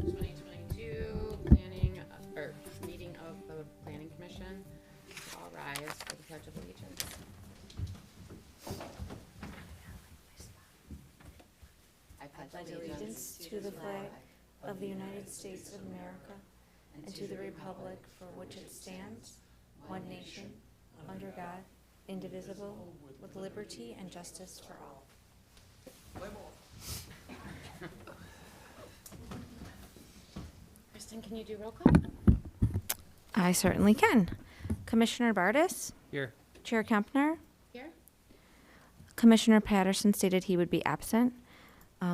2022 planning, or meeting of the Planning Commission. All rise for the Pledge of Allegiance. I pledge allegiance to the flag of the United States of America and to the republic for which it stands, one nation, under God, indivisible, with liberty and justice for all. Kristen, can you do roll call? I certainly can. Commissioner Bardis? Here. Chair Kempner? Here. Commissioner Patterson stated he would be absent.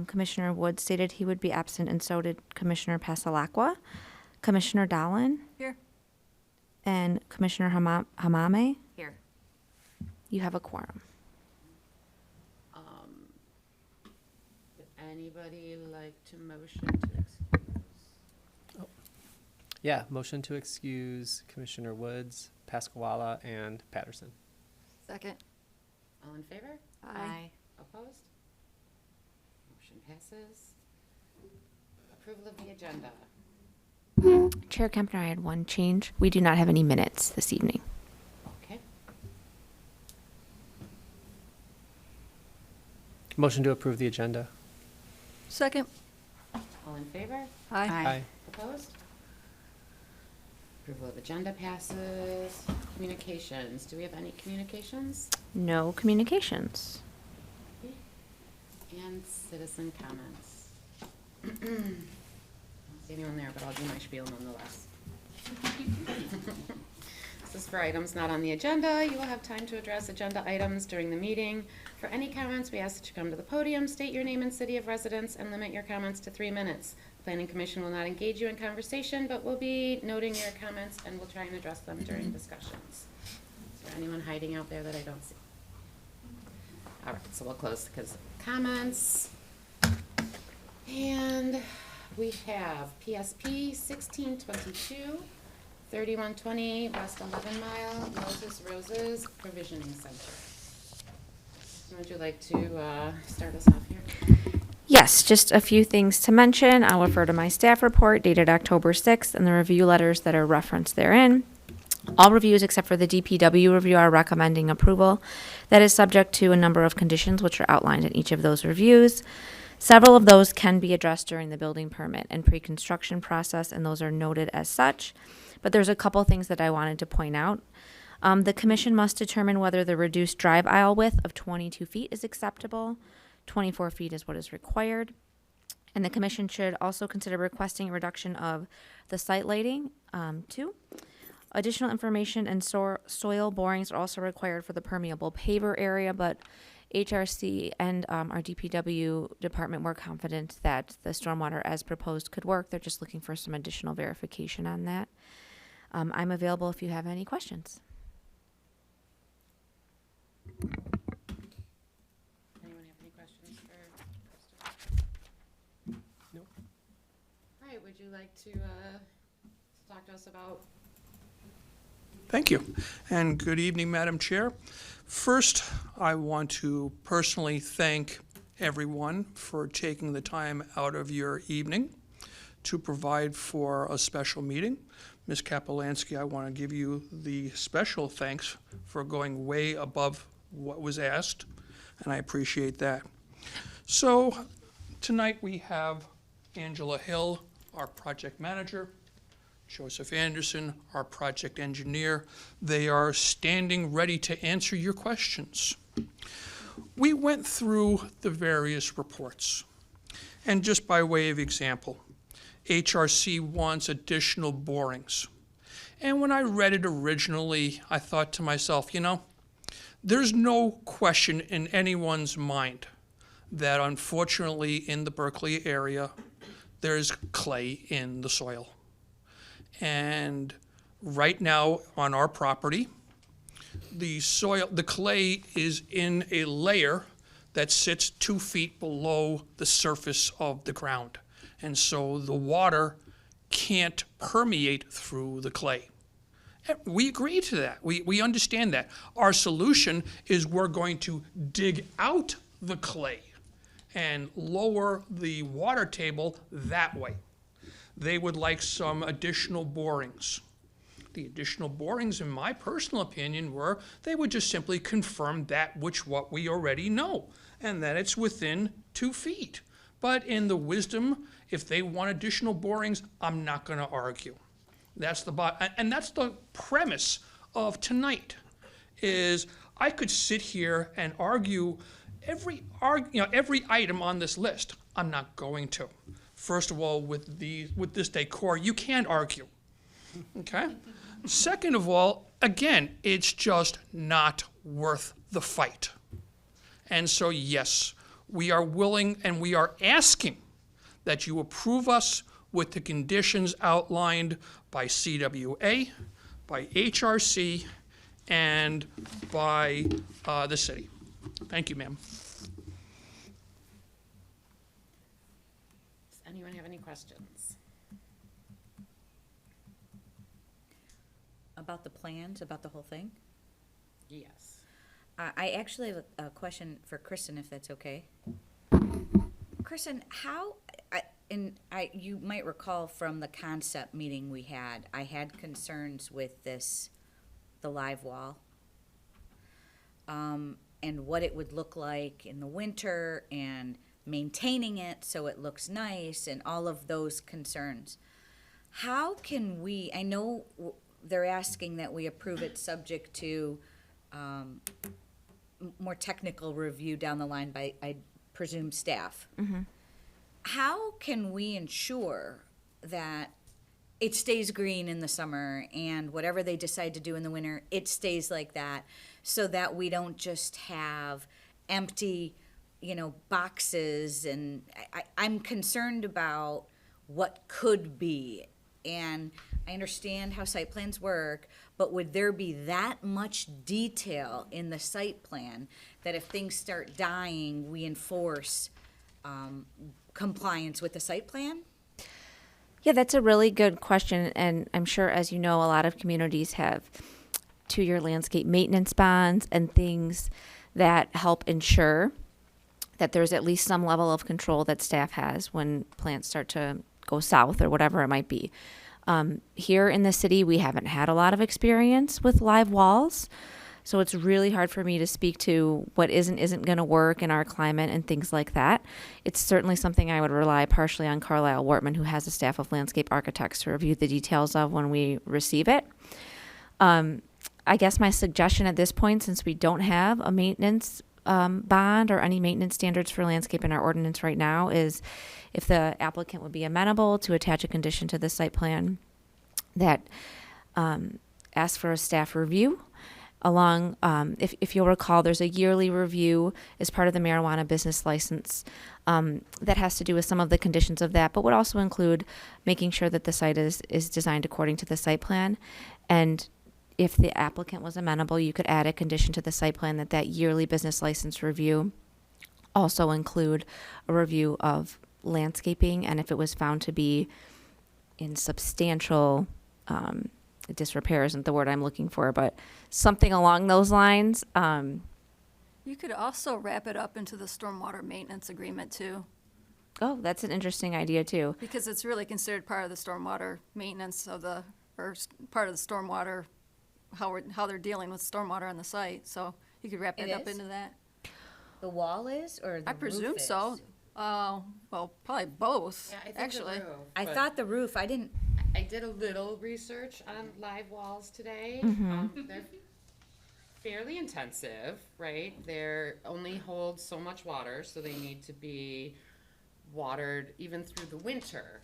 Commissioner Wood stated he would be absent, and so did Commissioner Pasalacqua. Commissioner Dolan? Here. And Commissioner Hamame? Here. You have a quorum. Would anybody like to motion to excuse? Yeah, motion to excuse Commissioner Woods, Pasquala, and Patterson. Second. All in favor? Aye. Opposed? Motion passes. Approval of the agenda. Chair Kempner, I had one change. We do not have any minutes this evening. Okay. Motion to approve the agenda. Second. All in favor? Aye. Opposed? Approval of agenda passes. Communications. Do we have any communications? No communications. And citizen comments. I don't see anyone there, but I'll do my spiel nonetheless. This is for items not on the agenda. You will have time to address agenda items during the meeting. For any comments, we ask that you come to the podium, state your name and city of residence, and limit your comments to 3 minutes. The Planning Commission will not engage you in conversation, but will be noting your comments and will try and address them during discussions. Is there anyone hiding out there that I don't see? All right, so we'll close because comments. And we have PSP 1622, 3120 West 11 Mile, Moses Roses Provisioning Center. Would you like to start us off here? Yes, just a few things to mention. I'll refer to my staff report dated October 6th and the review letters that are referenced therein. All reviews except for the DPW review are recommending approval. That is subject to a number of conditions which are outlined in each of those reviews. Several of those can be addressed during the building permit and pre-construction process, and those are noted as such. But there's a couple things that I wanted to point out. The commission must determine whether the reduced drive aisle width of 22 feet is acceptable. 24 feet is what is required. And the commission should also consider requesting a reduction of the site lighting, too. Additional information and soil borings are also required for the permeable paver area, but HRC and our DPW department were confident that the stormwater as proposed could work. They're just looking for some additional verification on that. I'm available if you have any questions. Anyone have any questions for Kristen? Nope. All right, would you like to talk to us about? Thank you, and good evening, Madam Chair. First, I want to personally thank everyone for taking the time out of your evening to provide for a special meeting. Ms. Kapolansky, I want to give you the special thanks for going way above what was asked, and I appreciate that. So tonight we have Angela Hill, our project manager, Joseph Anderson, our project engineer. They are standing ready to answer your questions. We went through the various reports, and just by way of example, HRC wants additional borings. And when I read it originally, I thought to myself, you know, there's no question in anyone's mind that unfortunately in the Berkley area, there's clay in the soil. And right now on our property, the clay is in a layer that sits 2 feet below the surface of the ground. And so the water can't permeate through the clay. We agree to that. We understand that. Our solution is we're going to dig out the clay and lower the water table that way. they would like some additional borings. The additional borings, in my personal opinion, were they would just simply confirm that what we already know, and that it's within 2 feet. But in the wisdom, if they want additional borings, I'm not going to argue. That's and that's the premise of tonight. Is I could sit here and argue every item on this list. I'm not going to. First of all, with this decor, you can't argue. Okay? Second of all, again, it's just not worth the fight. And so, yes, we are willing and we are asking that you approve us with the conditions outlined by CWA, by HRC, and by the city. Thank you, ma'am. Does anyone have any questions? About the plans, about the whole thing? Yes. I actually have a question for Kristen, if that's okay. Kristen, you might recall from the concept meeting we had, I had concerns with the live wall. And what it would look like in the winter and maintaining it so it looks nice and all of those concerns. How can we, I know they're asking that we approve it subject to more technical review down the line by, I presume, staff. Mm-hmm. How can we ensure that it stays green in the summer and whatever they decide to do in the winter, it stays like that, so that we don't just have empty, boxes? And I'm concerned about what could be. And I understand how site plans work, but would there be that much detail in the site plan that if things start dying, we enforce compliance with the site plan? Yeah, that's a really good question, and I'm sure, as you know, a lot of communities have 2-year landscape maintenance bonds and things that help ensure that there's at least some level of control that staff has when plants start to go south or whatever it might be. Here in the city, we haven't had a lot of experience with live walls, so it's really hard for me to speak to what isn't going to work in our climate and things like that. It's certainly something I would rely partially on Carlisle Wortman, who has a staff of landscape architects, to review the details of when we receive it. I guess my suggestion at this point, since we don't have a maintenance bond or any maintenance standards for landscape in our ordinance right now, is if the applicant would be amenable to attach a condition to the site plan that asks for a staff review along, if you'll recall, there's a yearly review as part of the marijuana business license that has to do with some of the conditions of that, but would also include making sure that the site is designed according to the site plan. And if the applicant was amenable, you could add a condition to the site plan that yearly business license review also include a review of landscaping, and if it was found to be in substantial disrepair isn't the word I'm looking for, but something along those lines. You could also wrap it up into the stormwater maintenance agreement too, Oh, that's an interesting idea too. because it's really considered part of the stormwater maintenance of part of the stormwater, how they're dealing with stormwater on the site. So you could wrap It it up is? into that. The wall is, or the I presume roof so. is? Well, probably both, Yeah, I think actually. the roof, I but thought the roof, I didn't, I did a little research on live walls today. They're fairly intensive, right? They're only hold so much water, so they need to be watered even through the winter,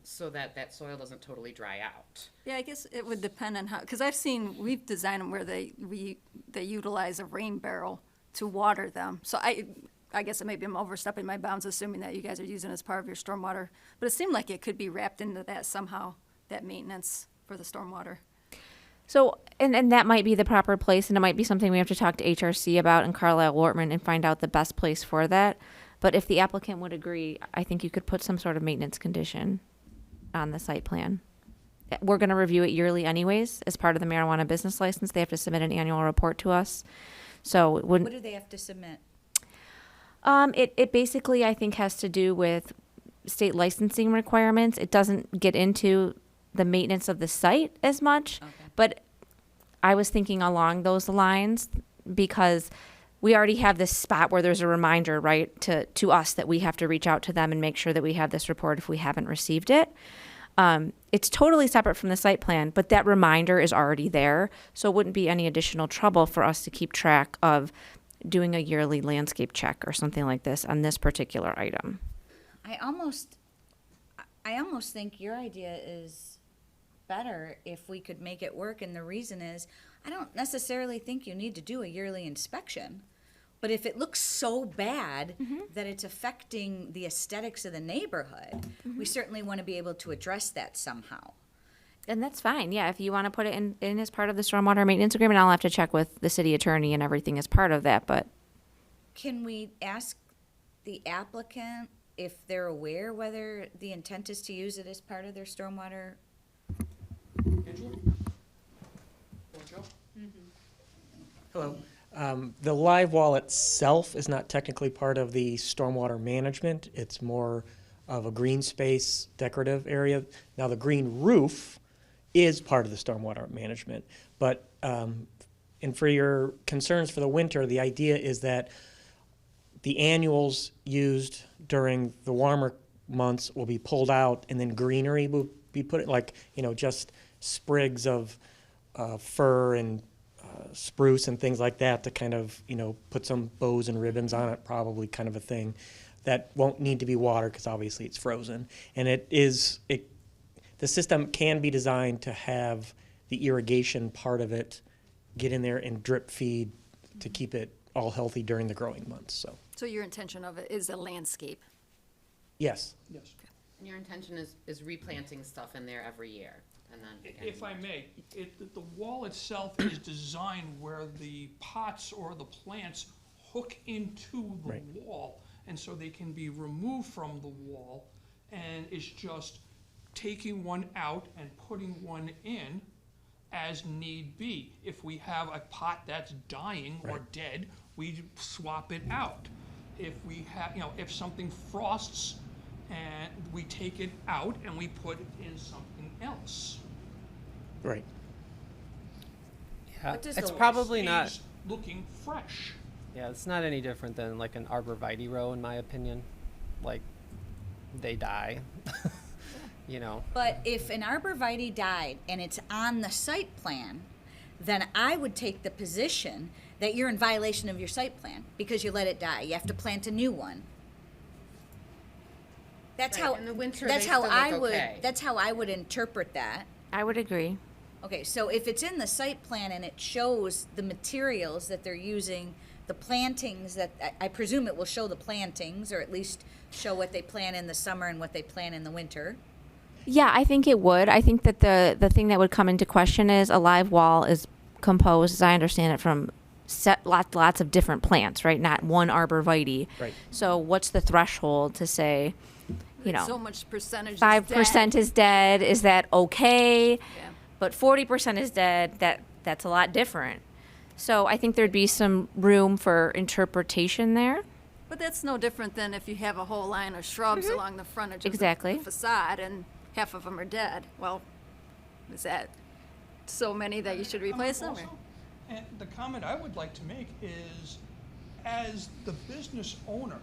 so that soil doesn't totally dry out. Yeah, I guess it would depend on how, because we've designed them where they utilize a rain barrel to water them. So I guess maybe I'm overstepping my bounds, assuming that you guys are using it as part of your stormwater. But it seemed like it could be wrapped into that somehow, that maintenance for the stormwater. So, and that might be the proper place, and it might be something we have to talk to HRC about and Carlisle Wortman and find out the best place for that. But if the applicant would agree, I think you could put some sort of maintenance condition on the site plan. We're going to review it yearly anyways. As part of the marijuana business license, they have to submit an annual report to us. So it what wouldn't. do they have to submit? It basically, I think, has to do with state licensing requirements. It doesn't get into the maintenance of the site as much, but I was thinking along those lines because we already have this spot where there's a reminder, right, to us that we have to reach out to them and make sure that we have this report if we haven't received it. It's totally separate from the site plan, but that reminder is already there, so it wouldn't be any additional trouble for us to keep track of doing a yearly landscape check or something like this on this particular item. I almost think your idea is better if we could make it work, and the reason is, I don't necessarily think you need to do a yearly inspection, but if it looks so bad that it's affecting the aesthetics of the neighborhood, we certainly want to be able to address that somehow. And that's fine, yeah, if you want to put it in as part of the stormwater maintenance agreement, I'll have to check with the city attorney and everything as part of that, but. Can we ask the applicant if they're aware whether the intent is to use it as part of their stormwater? Hello. The live wall itself is not technically part of the stormwater management. It's more of a green space decorative area. Now, the green roof is part of the stormwater management. But, and for your concerns for the winter, the idea is that the annuals used during the warmer months will be pulled out, and then greenery will be put, like, just sprigs of fir and spruce and things like that to kind of, put some bows and ribbons on it, probably kind of a thing that won't need to be watered because obviously it's frozen. And the system can be designed to have the irrigation part of it get in there and drip feed to keep it all healthy during the growing months. So your intention of it is a landscape? Yes. Yes. And your intention is replanting stuff in there every year, and then. If I may, the wall itself is designed where the pots or the plants hook into the Right. wall, and so they can be removed from the wall, and it's just taking one out and putting one in as need be. If we have a pot that's dying or Right. dead, we swap it out. If we have, if something frosts, and we take it out and we put it in something else. Right. Yeah, What does it's the probably not. Stays looking fresh. Yeah, it's not any different than like an arborvitae row, in my opinion. Like, they die. But if an arborvitae died and it's on the site plan, then I would take the position that you're in violation of your site plan because you let it die. You have to plant a new one. That's Right, how. in the winter, That's they how still I look would. okay. That's how I would interpret that. I would agree. Okay, so if it's in the site plan and it shows the materials that they're using, the plantings that, I presume it will show the plantings, or at least show what they plant in the summer and what they plant in the winter. Yeah, I think it would. I think that the thing that would come into question is a live wall is composed, as I understand it, from lots of different plants, right? Not one arborvitae. Right. So what's the threshold to say, So much percentage is 5% dead. is dead? Is that okay? Yeah. But 40% is dead. That's a lot different. So I think there'd be some room for interpretation there. But that's no different than if you have a whole line of shrubs along the frontage of Exactly. the facade and half of them are dead. Well, is that so many that you should replace them? or- Also, and the comment I would like to make is, as the business owner,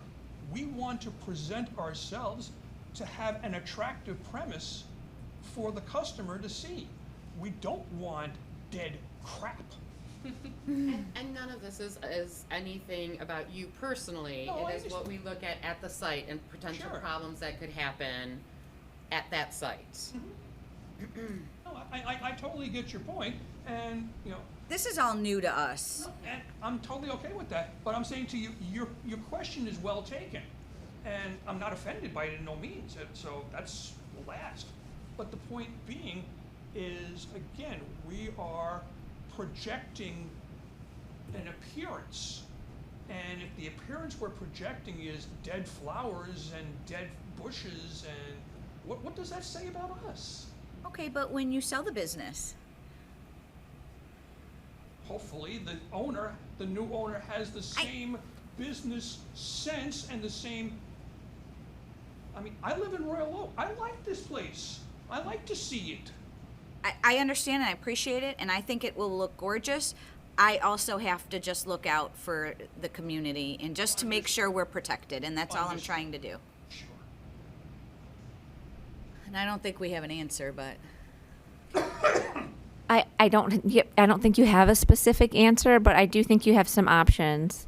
we want to present ourselves to have an attractive premise for the customer to see. We don't want dead crap. And none of this is anything about you personally. No, I It is what we look at the site and potential Sure. problems that could happen at that site. No, I totally get your point, and, This is all new to us. and I'm totally okay with that, but I'm saying to you, your question is well taken, and I'm not offended by it in no means, so that's the last. But the point being is, again, we are projecting an appearance, and if the appearance we're projecting is dead flowers and dead bushes, and what does that say about us? Okay, but when you sell the business, Hopefully, the new owner has the same business sense and the same I mean, I live in Royal Oak. I like this place. I like to see it. I understand and I appreciate it, and I think it will look gorgeous. I also have to just look out for the community and just to make sure we're protected, and that's all I'm trying to do. Sure. And I don't think we have an answer, but I don't think you have a specific answer, but I do think you have some options.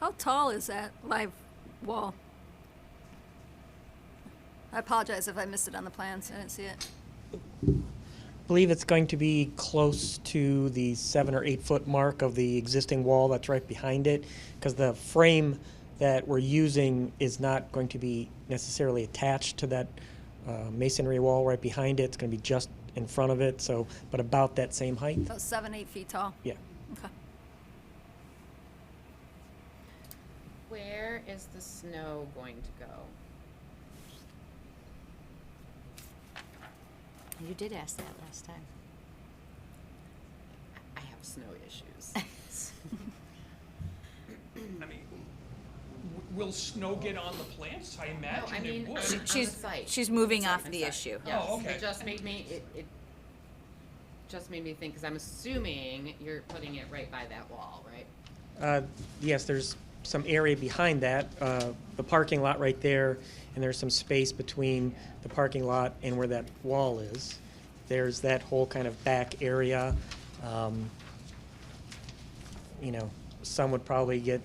How tall is that live wall? I apologize if I missed it on the plans. I didn't see it. I believe it's going to be close to the 7 or 8 foot mark of the existing wall that's right behind it, because the frame that we're using is not going to be necessarily attached to that masonry wall right behind it. It's going to be just in front of it, so, but about that same height. About 7, 8 feet tall. Yeah. Okay. Where is the snow going to go? you did ask that last time. I have snow issues. I mean, will snow get on the plants? I imagine I mean, it would. on the site. She's moving Sorry, off I'm the sorry. issue. Yes, Oh, okay. it just made me, it just made me think, because I'm assuming you're putting it right by that wall, right? Yes, there's some area behind that, the parking lot right there, and there's some space between the parking lot and where that wall is. There's that whole kind of back area. You know, some would probably get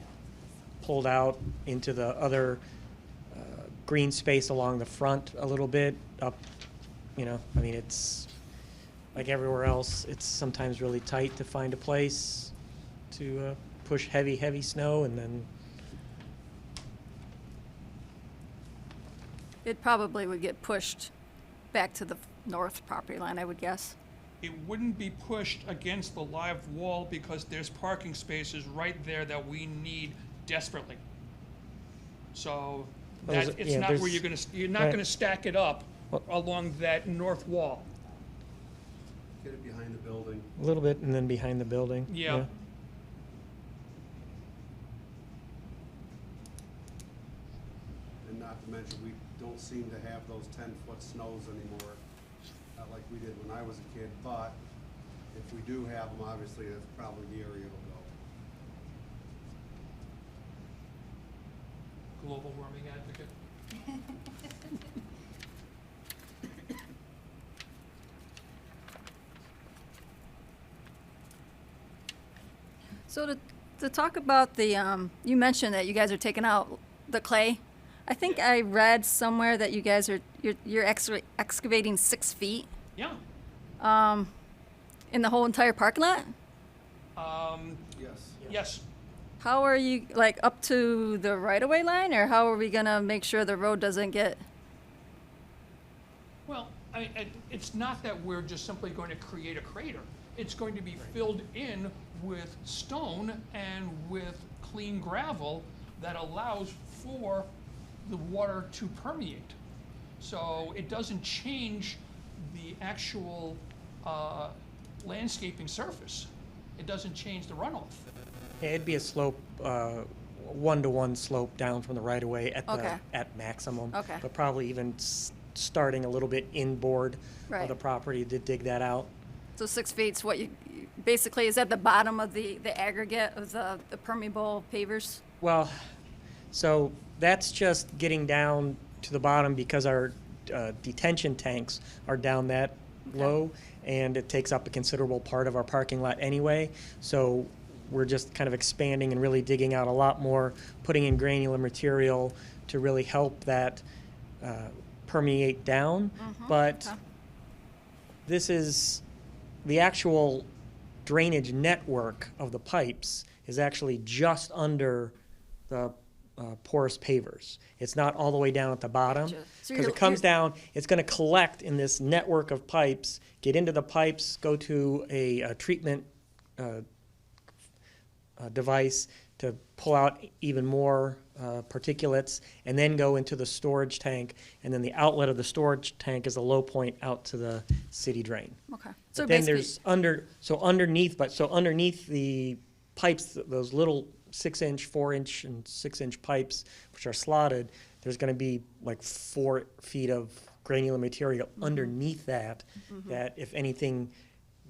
pulled out into the other green space along the front a little bit, up, you know, I mean, it's like everywhere else, it's sometimes really tight to find a place to push heavy snow, and then It probably would get pushed back to the north property line, I would guess. It wouldn't be pushed against the live wall because there's parking spaces right there that we need desperately. So Those- that, it's yeah, not where there's- you're not right. gonna stack it up Well- along that north wall. Get it behind the building. a little bit, and then behind the building. Yeah. And not to mention, we don't seem to have those 10-foot snows anymore, not like we did when I was a kid, but if we do have them, obviously, that's probably the area it'll go. Global warming advocate. So to talk about the, you mentioned that you guys are taking out the clay. I think I read somewhere that you guys are, you're excavating 6 feet Yeah. in the whole entire parking lot? Yes. Yes. How are you, like, up to the right-of-way line, or how are we gonna make sure the road doesn't get? Well, it's not that we're just simply going to create a crater. It's going to be filled in with stone and with clean gravel that allows for the water to permeate. So it doesn't change the actual landscaping surface. It doesn't change the runoff. Yeah, it'd be a slope, 1-to-1 slope down from the right-of-way at Okay. at maximum. Okay. But probably even starting a little bit inboard of Right. the property to dig that out. So 6 feet's what you, basically, is at the bottom of the aggregate of the permeable pavers? Well, so that's just getting down to the bottom because our detention tanks are down that low, and it takes up a considerable part of our parking lot anyway. So we're just kind of expanding and really digging out a lot more, putting in granular material to really help that permeate down. But Okay. this is the actual drainage network of the pipes is actually just under the porous pavers. It's not all the way down at the bottom. Gotcha. So Because you're- it comes you're- down, it's going to collect in this network of pipes, get into the pipes, go to a treatment device to pull out even more particulates, and then go into the storage tank. And then the outlet of the storage tank is a low point out to the city drain. Okay. So But then basically, there's underneath the pipes, those little 6-inch, 4-inch, and 6-inch pipes, which are slotted, there's gonna be like 4 feet of granular material underneath that, that if anything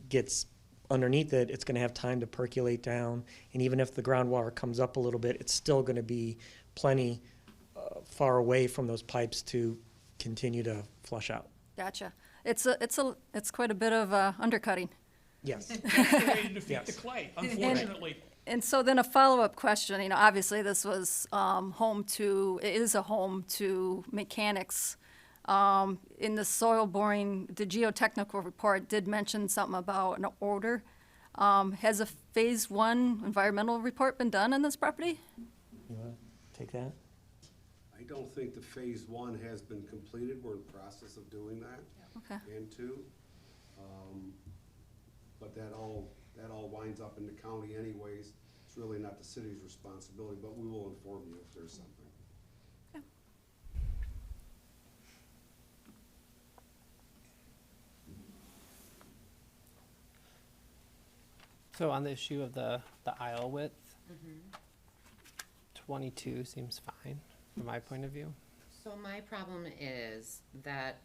gets underneath it, it's gonna have time to percolate down. And even if the groundwater comes up a little bit, it's still gonna be plenty far away from those pipes to continue to flush out. Gotcha. It's quite a bit of undercutting. Yes. That's the way to defeat Yes. the clay, unfortunately. And so then a follow-up question, you know, obviously this was it is a home to mechanics. In the soil boring, the geotechnical report did mention something about an odor. Has a phase 1 environmental report been done on this property? You wanna take that? I don't think the phase 1 has been completed. We're in the process of doing that. Okay. And 2. But that all winds up in the county anyways. It's really not the city's responsibility, but we will inform you if there's something. So on the issue of the aisle width, 22 seems fine from my point of view. So my problem is that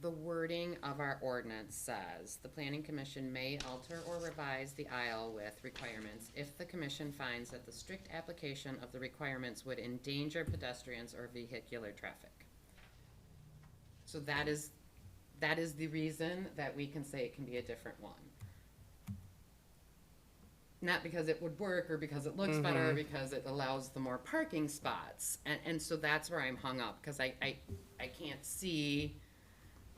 the wording of our ordinance says, the planning commission may alter or revise the aisle width requirements if the commission finds that the strict application of the requirements would endanger pedestrians or vehicular traffic. So that is the reason that we can say it can be a different one. Not because it would work or because it looks better, because it allows the more parking spots. And so that's where I'm hung up, because I can't see,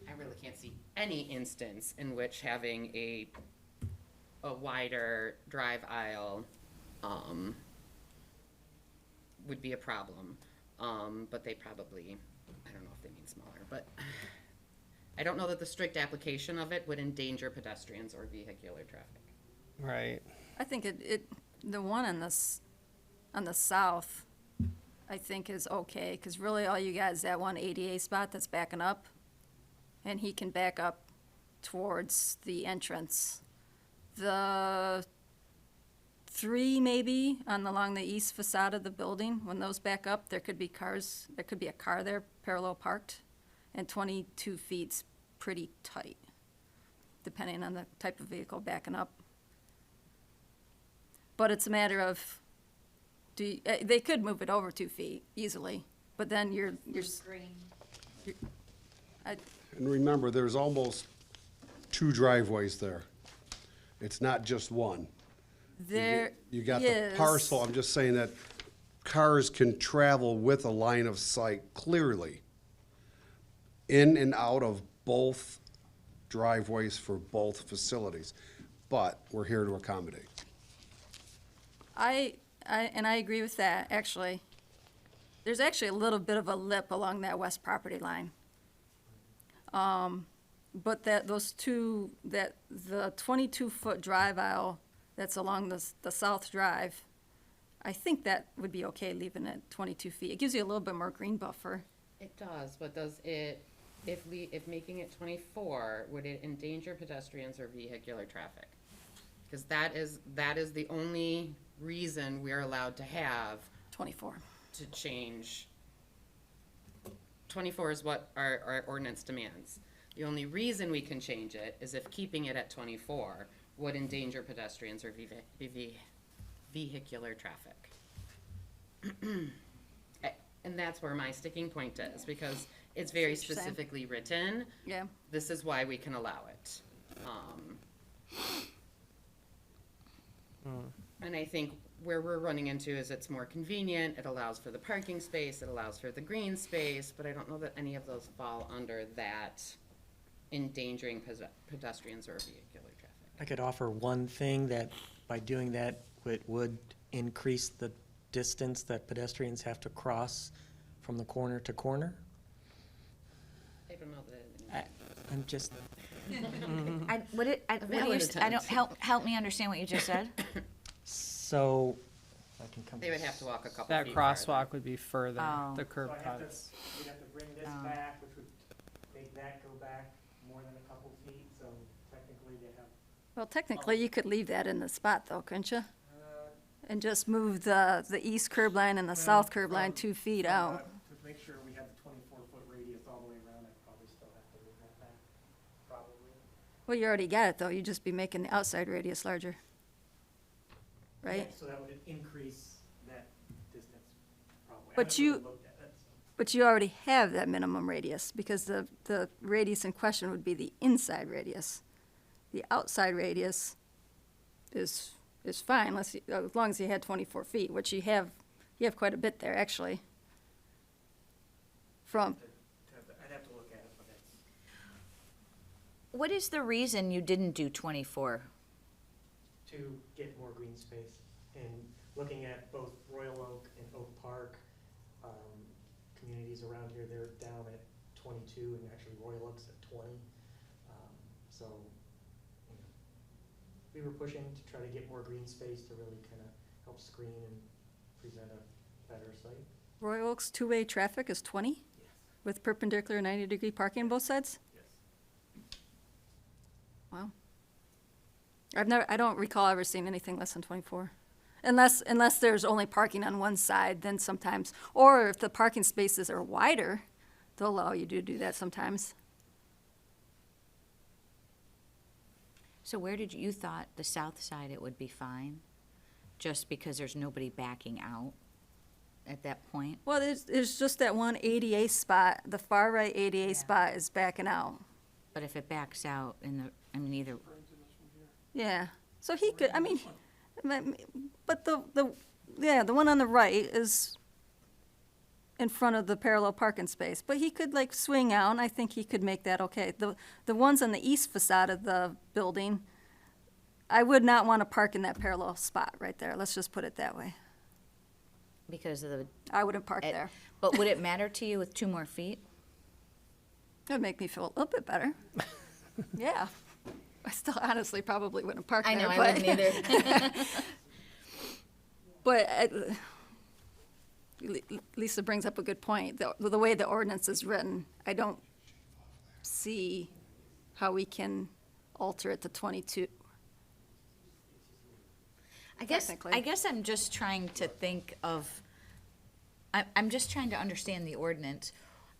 I really can't see any instance in which having a wider drive aisle would be a problem. But they probably, I don't know if they mean smaller, but I don't know that the strict application of it would endanger pedestrians or vehicular traffic. Right. I think the one on the south, I think is okay, because really all you got is that one ADA spot that's backing up, and he can back up towards the entrance. The 3 maybe along the east facade of the building, when those back up, there could be a car there parallel parked, and 22 feet's pretty tight, depending on the type of vehicle backing up. But it's a matter of, they could move it over 2 feet easily, but then And remember, there's almost 2 driveways there. It's not just one. there You got the is- parcel, I'm just saying that cars can travel with a line of sight clearly in and out of both driveways for both facilities, but we're here to accommodate. I agree with that, actually. There's actually a little bit of a lip along that west property line. But the 22-foot drive aisle that's along the south drive, I think that would be okay leaving it 22 feet. It gives you a little bit more green buffer. It does, but does it, if making it 24, would it endanger pedestrians or vehicular traffic? Because that is the only reason we're allowed to have 24. to change. 24 is what our ordinance demands. The only reason we can change it is if keeping it at 24 would endanger pedestrians or vehicular traffic. And that's where my sticking point is, because it's very what you're saying. specifically written. Yeah. This is why we can allow it. And I think where we're running into is it's more convenient, it allows for the parking space, it allows for the green space, but I don't know that any of those fall under that endangering pedestrians or vehicular traffic. I could offer one thing that by doing that, it would increase the distance that pedestrians have to cross from the corner to corner. I don't know that. I'm just, What do you, I don't, help me understand what you just said. so, I can come. They would have to walk a couple That feet farther. crosswalk would be further, Oh. the curb cuts. We'd have to bring this back, which would make that go back more than a couple feet, so technically they have. Well, technically, you could leave that in the spot, though, couldn't you? And just move the east curb line and the south curb line 2 feet out. To make sure we have the 24-foot radius all the way around, I'd probably still have to move that back, probably. Well, you already got it, though. You'd just be making the outside radius larger. Right? Yeah, so that would increase that distance, probably. I But haven't really you- looked at it, so. But you already have that minimum radius, because the radius in question would be the inside radius. The outside radius is fine, as long as you had 24 feet, which you have quite a bit there, actually. From, I'd have to look at it, but it's. What is the reason you didn't do 24? To get more green space. And looking at both Royal Oak and Oak Park, communities around here, they're down at 22, and actually Royal Oak's at 20. So, you know, we were pushing to try to get more green space to really kind of help screen and present a better site. Royal Oaks two-way traffic is 20? Yes. With perpendicular 90-degree parking on both sides? Yes. Wow. I don't recall ever seeing anything less than 24. Unless there's only parking on one side, then sometimes, or if the parking spaces are wider, they'll allow you to do that sometimes. So where did you thought the south side it would be fine? Just because there's nobody backing out at that point? Well, there's just that one ADA spot, the far right ADA Yeah. spot is backing out. But if it backs out either, Yeah, so he could, but the one on the right is in front of the parallel parking space, but he could like swing out, and I think he could make that okay. The ones on the east facade of the building, I would not want to park in that parallel spot right there, let's just put it that way. because of the, I wouldn't park there. but would it matter to you with 2 more feet? It would make me feel a little bit better. Yeah. I still honestly probably wouldn't park I there. know, I but- wouldn't either. But Lisa brings up a good point. The way the ordinance is written, I don't see how we can alter it to 22. I guess Technically. I'm just trying to think of, I'm just trying to understand the ordinance.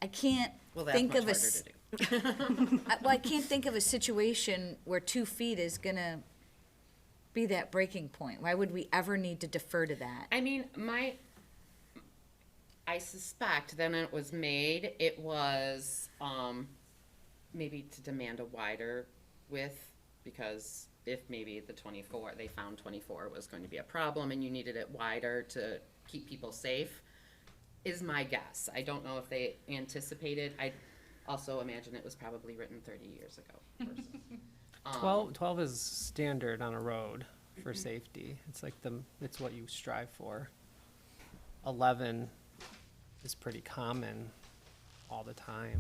I can't Well, that's think much of a. harder to do. I can't think of a situation where 2 feet is gonna be that breaking point. Why would we ever need to defer to that? I mean, I suspect then it was made, it was, maybe to demand a wider width, because if maybe they found 24 was going to be a problem and you needed it wider to keep people safe, is my guess. I don't know if they anticipated, I also imagine it was probably written 30 years ago. Versus, 12 is standard on a road for safety. It's like it's what you strive for. 11 is pretty common all the time.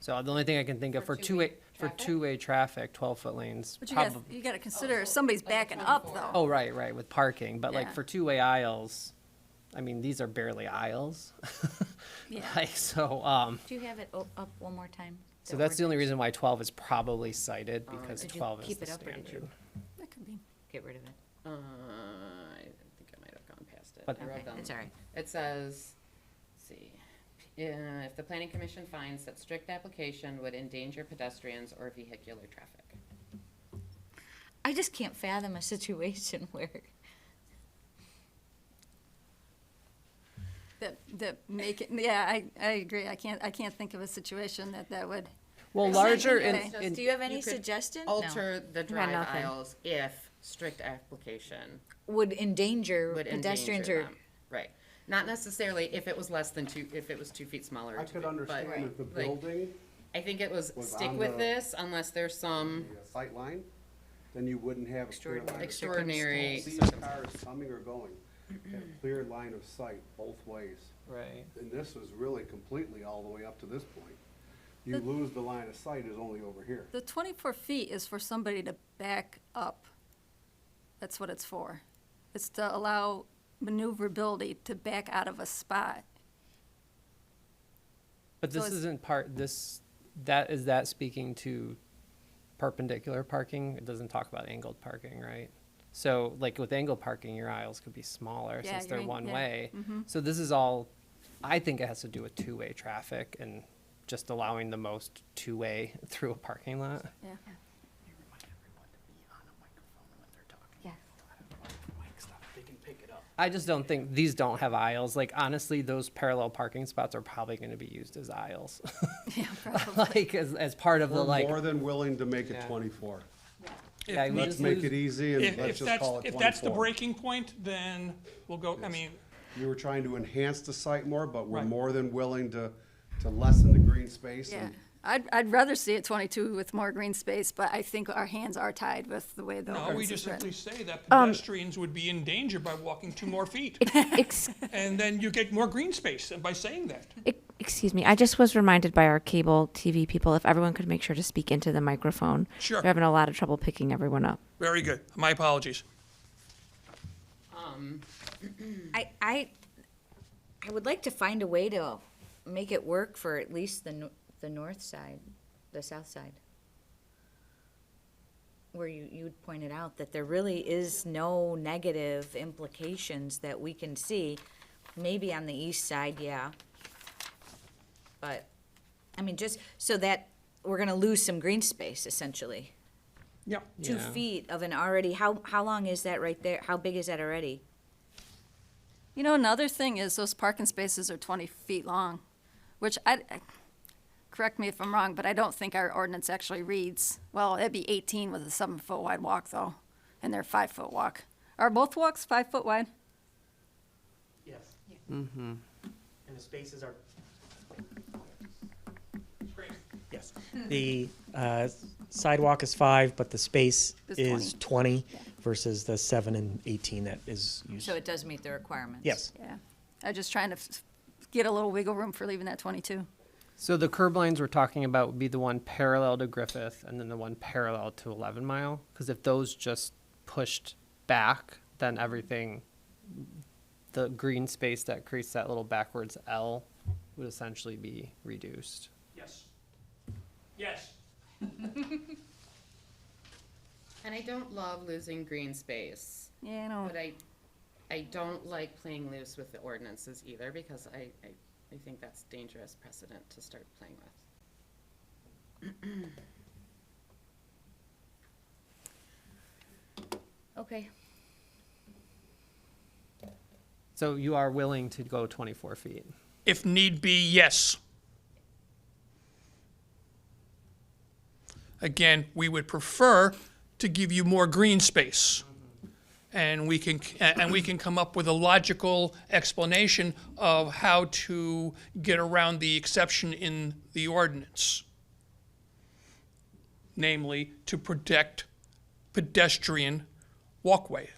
So the only thing I can think of For for two-way two-way traffic, 12-foot lanes. But you gotta consider, somebody's backing up though. Oh, right, with parking, but like Yeah. for two-way aisles, I mean, these are barely aisles. Yeah. Like, so, Do you have it up one more time? so that's the only reason why 12 is probably cited, because Did you 12 is keep the it up, or did standard. you That could be. get rid of it? I think I might have gone past it. But- I wrote Okay, down- it's all right. It says, let's see, if the planning commission finds that strict application would endanger pedestrians or vehicular traffic. I just can't fathom a situation where, That make it, yeah, I agree. I can't think of a situation that would. Well, larger Okay. in, do you have any You could suggestion? No. Alter the drive nothing. aisles if strict application Would endanger would pedestrians endanger or, them. Right. Not necessarily if it was less than if it was 2 feet smaller. or I 2 could feet, understand but, if the like, building, I think it was was stick on with the- this unless there's some the sight line, then you wouldn't have a clear line. of- extraordinary See cars coming or going, have a clear line of sight both ways. right. And this was really completely all the way up to this point. You lose the line of sight is only over here. The 24 feet is for somebody to back up. That's what it's for. It's to allow maneuverability to back out of a spot. But So this it's- isn't is that speaking to perpendicular parking? It doesn't talk about angled parking, right? So like with angle parking, your aisles could be smaller Yeah, since they're you're in- one yeah. way. So this is all, I think it has to do with two-way traffic and just allowing the most two-way through a parking lot. Yeah. I just don't think, these don't have aisles. Like honestly, those parallel parking spots are probably gonna be used as aisles. Yeah, probably. Like as part of the We're like, more than willing to make it Yeah. 24. yeah, we Let's just make lose- it easy and If let's just that's, call it 24. if that's the breaking point, then we'll go, I mean, We were trying to enhance the site more, but we're Right. more than willing to lessen the green space. Yeah, and I'd rather see it 22 with more green space, but I think our hands are tied with the way the no, we ordinance just is written. simply say that pedestrians would be in danger by walking 2 more feet. Ex- And then you get more green space by saying that. Excuse me, I just was reminded by our cable TV people, if everyone could make sure to speak into the microphone. Sure. We're having a lot of trouble picking everyone up. Very good. My apologies. I would like to find a way to make it work for at least the north side, the south side. Where you pointed out that there really is no negative implications that we can see. Maybe on the east side, yeah. But, I mean, just so that we're gonna lose some green space essentially. Yep. 2 Yeah. feet of an already, how long is that right there? How big is that already? You know, another thing is those parking spaces are 20 feet long, which correct me if I'm wrong, but I don't think our ordinance actually reads, well, it'd be 18 with a 7-foot wide walk though, and they're 5-foot walk. Are both walks 5 foot wide? Yes. Mm-hmm. And the spaces are. Yes. The sidewalk is 5, but the space Is is 20 versus the 7 and 18 that is used. So it does meet the requirements? Yes. Yeah. I'm just trying to get a little wiggle room for leaving that 22. So the curb lines we're talking about would be the one parallel to Griffith and then the one parallel to 11 Mile. Because if those just pushed back, then everything, the green space that creates that little backwards L would essentially be reduced. Yes. Yes. And I don't love losing green space, Yeah, I know. but I don't like playing loose with the ordinances either, because I think that's dangerous precedent to start playing with. Okay. So you are willing to go 24 feet? If need be, yes. Again, we would prefer to give you more green space. And we can come up with a logical explanation of how to get around the exception in the ordinance. Namely, to protect pedestrian walkway.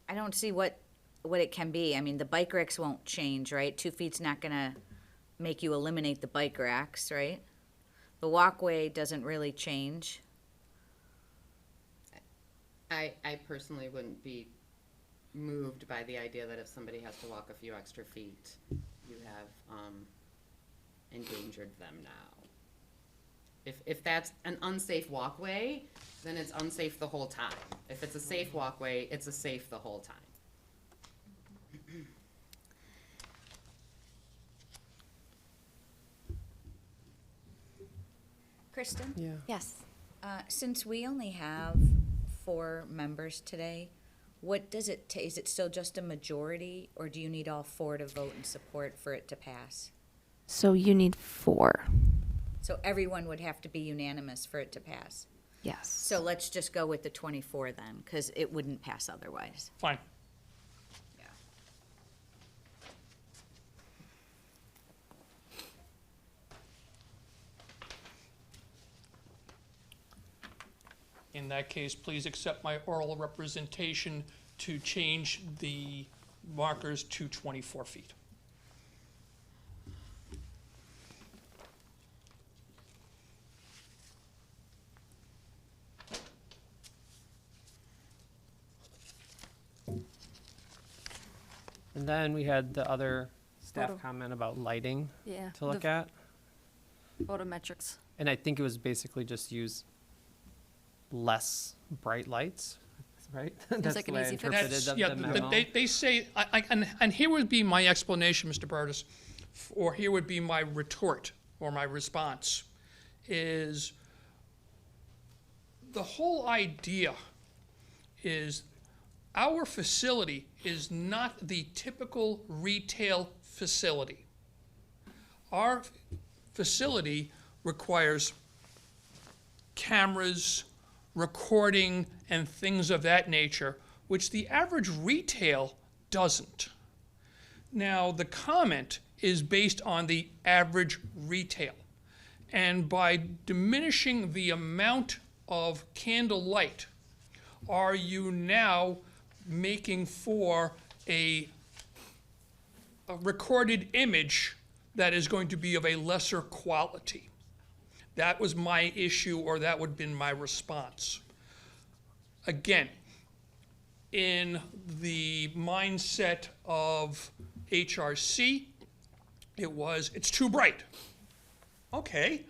I don't see what it can be. I mean, the bike racks won't change, right? 2 feet's not gonna make you eliminate the bike racks, right? The walkway doesn't really change. I personally wouldn't be moved by the idea that if somebody has to walk a few extra feet, you have endangered them now. If that's an unsafe walkway, then it's unsafe the whole time. If it's a safe walkway, it's a safe the whole time. Kristen? Yeah. Yes. Since we only have 4 members today, what does it take? Is it still just a majority, or do you need all 4 to vote in support for it to pass? So you need 4. So everyone would have to be unanimous for it to pass. Yes. So let's just go with the 24 then, because it wouldn't pass otherwise. Fine. Yeah. In that case, please accept my oral representation to change the markers to 24 feet. And then we had the other staff Photo. comment about lighting Yeah. to look the at. Photometrics. And I think it was basically just use less bright lights, right? That's like the an way I easy fix. interpreted That's, the yeah, memo. they say, and here would be my explanation, Mr. Burtis, or here would be my retort or my response, is the whole idea is our facility is not the typical retail facility. Our facility requires cameras, recording, and things of that nature, which the average retail doesn't. Now, the comment is based on the average retail. And by diminishing the amount of candle light, are you now making for a recorded image that is going to be of a lesser quality? That was my issue, or that would have been my response. Again, in the mindset of HRC, it's too bright. Okay,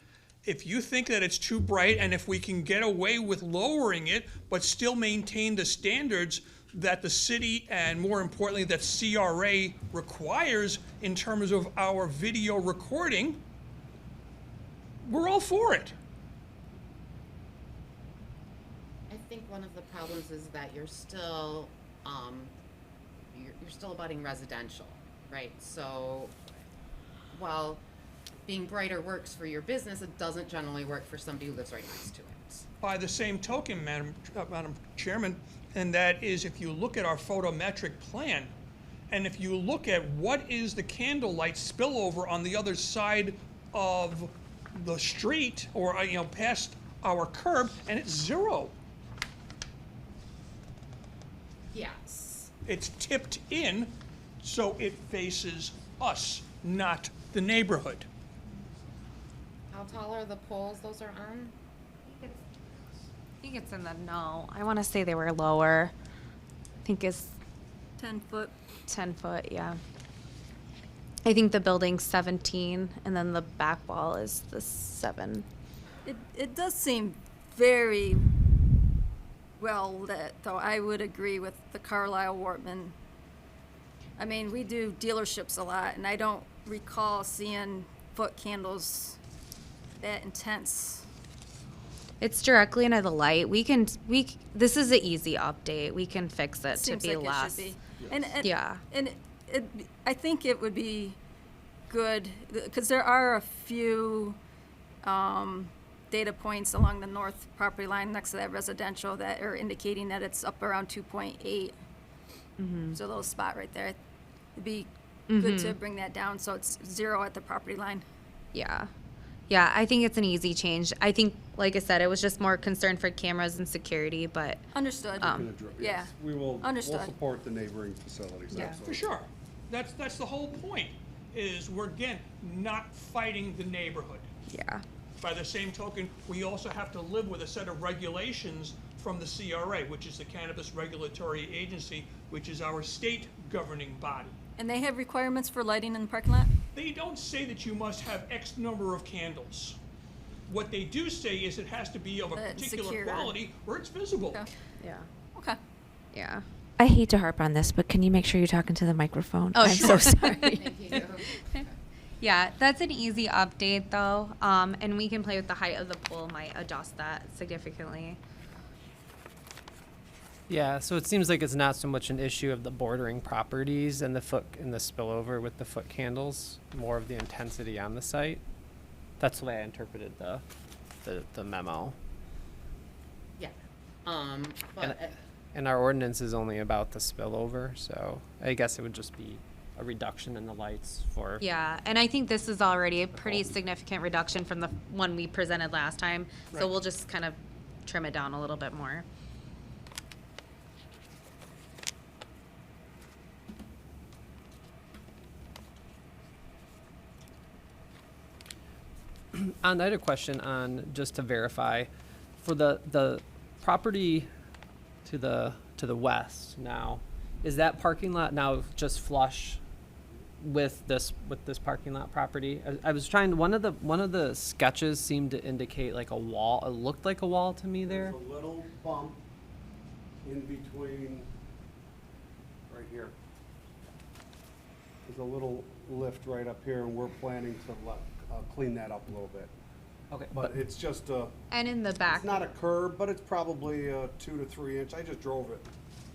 if you think that it's too bright, and if we can get away with lowering it, but still maintain the standards that the city, and more importantly, that CRA requires in terms of our video recording, we're all for it. I think one of the problems is that you're still, you're still abutting residential, right? So while being brighter works for your business, it doesn't generally work for somebody who lives right next to it. By the same token, Madam Chairman, and that is if you look at our photometric plan, and if you look at what is the candlelight spillover on the other side of the street, or past our curb, and it's zero. Yes. It's tipped in, so it faces us, not the neighborhood. How tall are the poles those are on? I think it's in the no. I want to say they were lower. I think it's 10 foot. 10 foot, yeah. I think the building's 17, and then the back wall is the 7. It does seem very well lit, though I would agree with the Carlisle Wortman. I mean, we do dealerships a lot, and I don't recall seeing foot candles that intense. It's directly into the light. This is an easy update. We can fix it to Seems be like less. it should be. And Yeah. And I think it would be good, because there are a few data points along the north property line next to that residential that are indicating that it's up around 2.8. So a little spot right there. It'd be good to bring that down so it's 0 at the property line. Yeah. Yeah, I think it's an easy change. I think, like I said, it was just more concern for cameras and security, but Understood. Gonna Yeah. yes, we'll Understood. support the neighboring facilities, Yeah. absolutely. For sure. That's the whole point, is we're, again, not fighting the neighborhood. yeah. By the same token, we also have to live with a set of regulations from the CRA, which is the Cannabis Regulatory Agency, which is our state governing body. And they have requirements for lighting in the parking lot? They don't say that you must have X number of candles. What they do say is it has to be of a particular Secure. quality where it's visible. Okay. Yeah. Okay. Yeah. I hate to harp on this, but can you make sure you're talking to the microphone? Oh, I'm sure. so sorry. Thank you. Yeah, that's an easy update though. And we can play with the height of the pole, might adjust that significantly. Yeah, so it seems like it's not so much an issue of the bordering properties and the spillover with the foot candles, more of the intensity on the site. That's the way I interpreted the memo. Yeah. And, But and our ordinance is only about the spillover, so I guess it would just be a reduction in the lights for. Yeah, and I think this is already a pretty significant reduction from the one we presented last time. So Right. we'll just kind of trim it down a little bit more. I had a question on, just to verify, for the property to the west now, is that parking lot now just flush with this parking lot property. I was trying, one of the sketches seemed to indicate like a wall. It looked like a wall to me there. There's a little bump in between, right here. There's a little lift right up here, and we're planning to clean that up a little bit. Okay, But it's just And in the back, it's not a curb, but it's probably 2 to 3 inch. I just drove it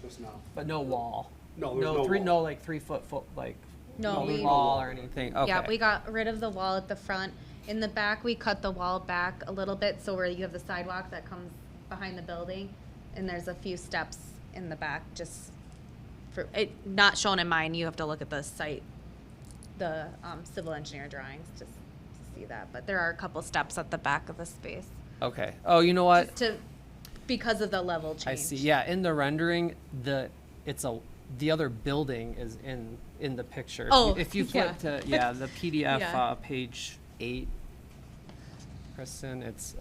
just now. but no wall. No, there's no wall. No like 3 foot like No, we- wall or anything. Okay. yeah, we got rid of the wall at the front. In the back, we cut the wall back a little bit, so where you have the sidewalk that comes behind the building, and there's a few steps in the back, just for, it, not shown in mine, you have to look at the site, the, civil engineer drawings, just to see that, but there are a couple steps at the back of the space. Okay. Oh, you know what? To, because of the level change. I see. Yeah, in the rendering, the other building is in the picture. Oh, If you yeah. flip to the PDF Yeah. page 8, Kristen, it's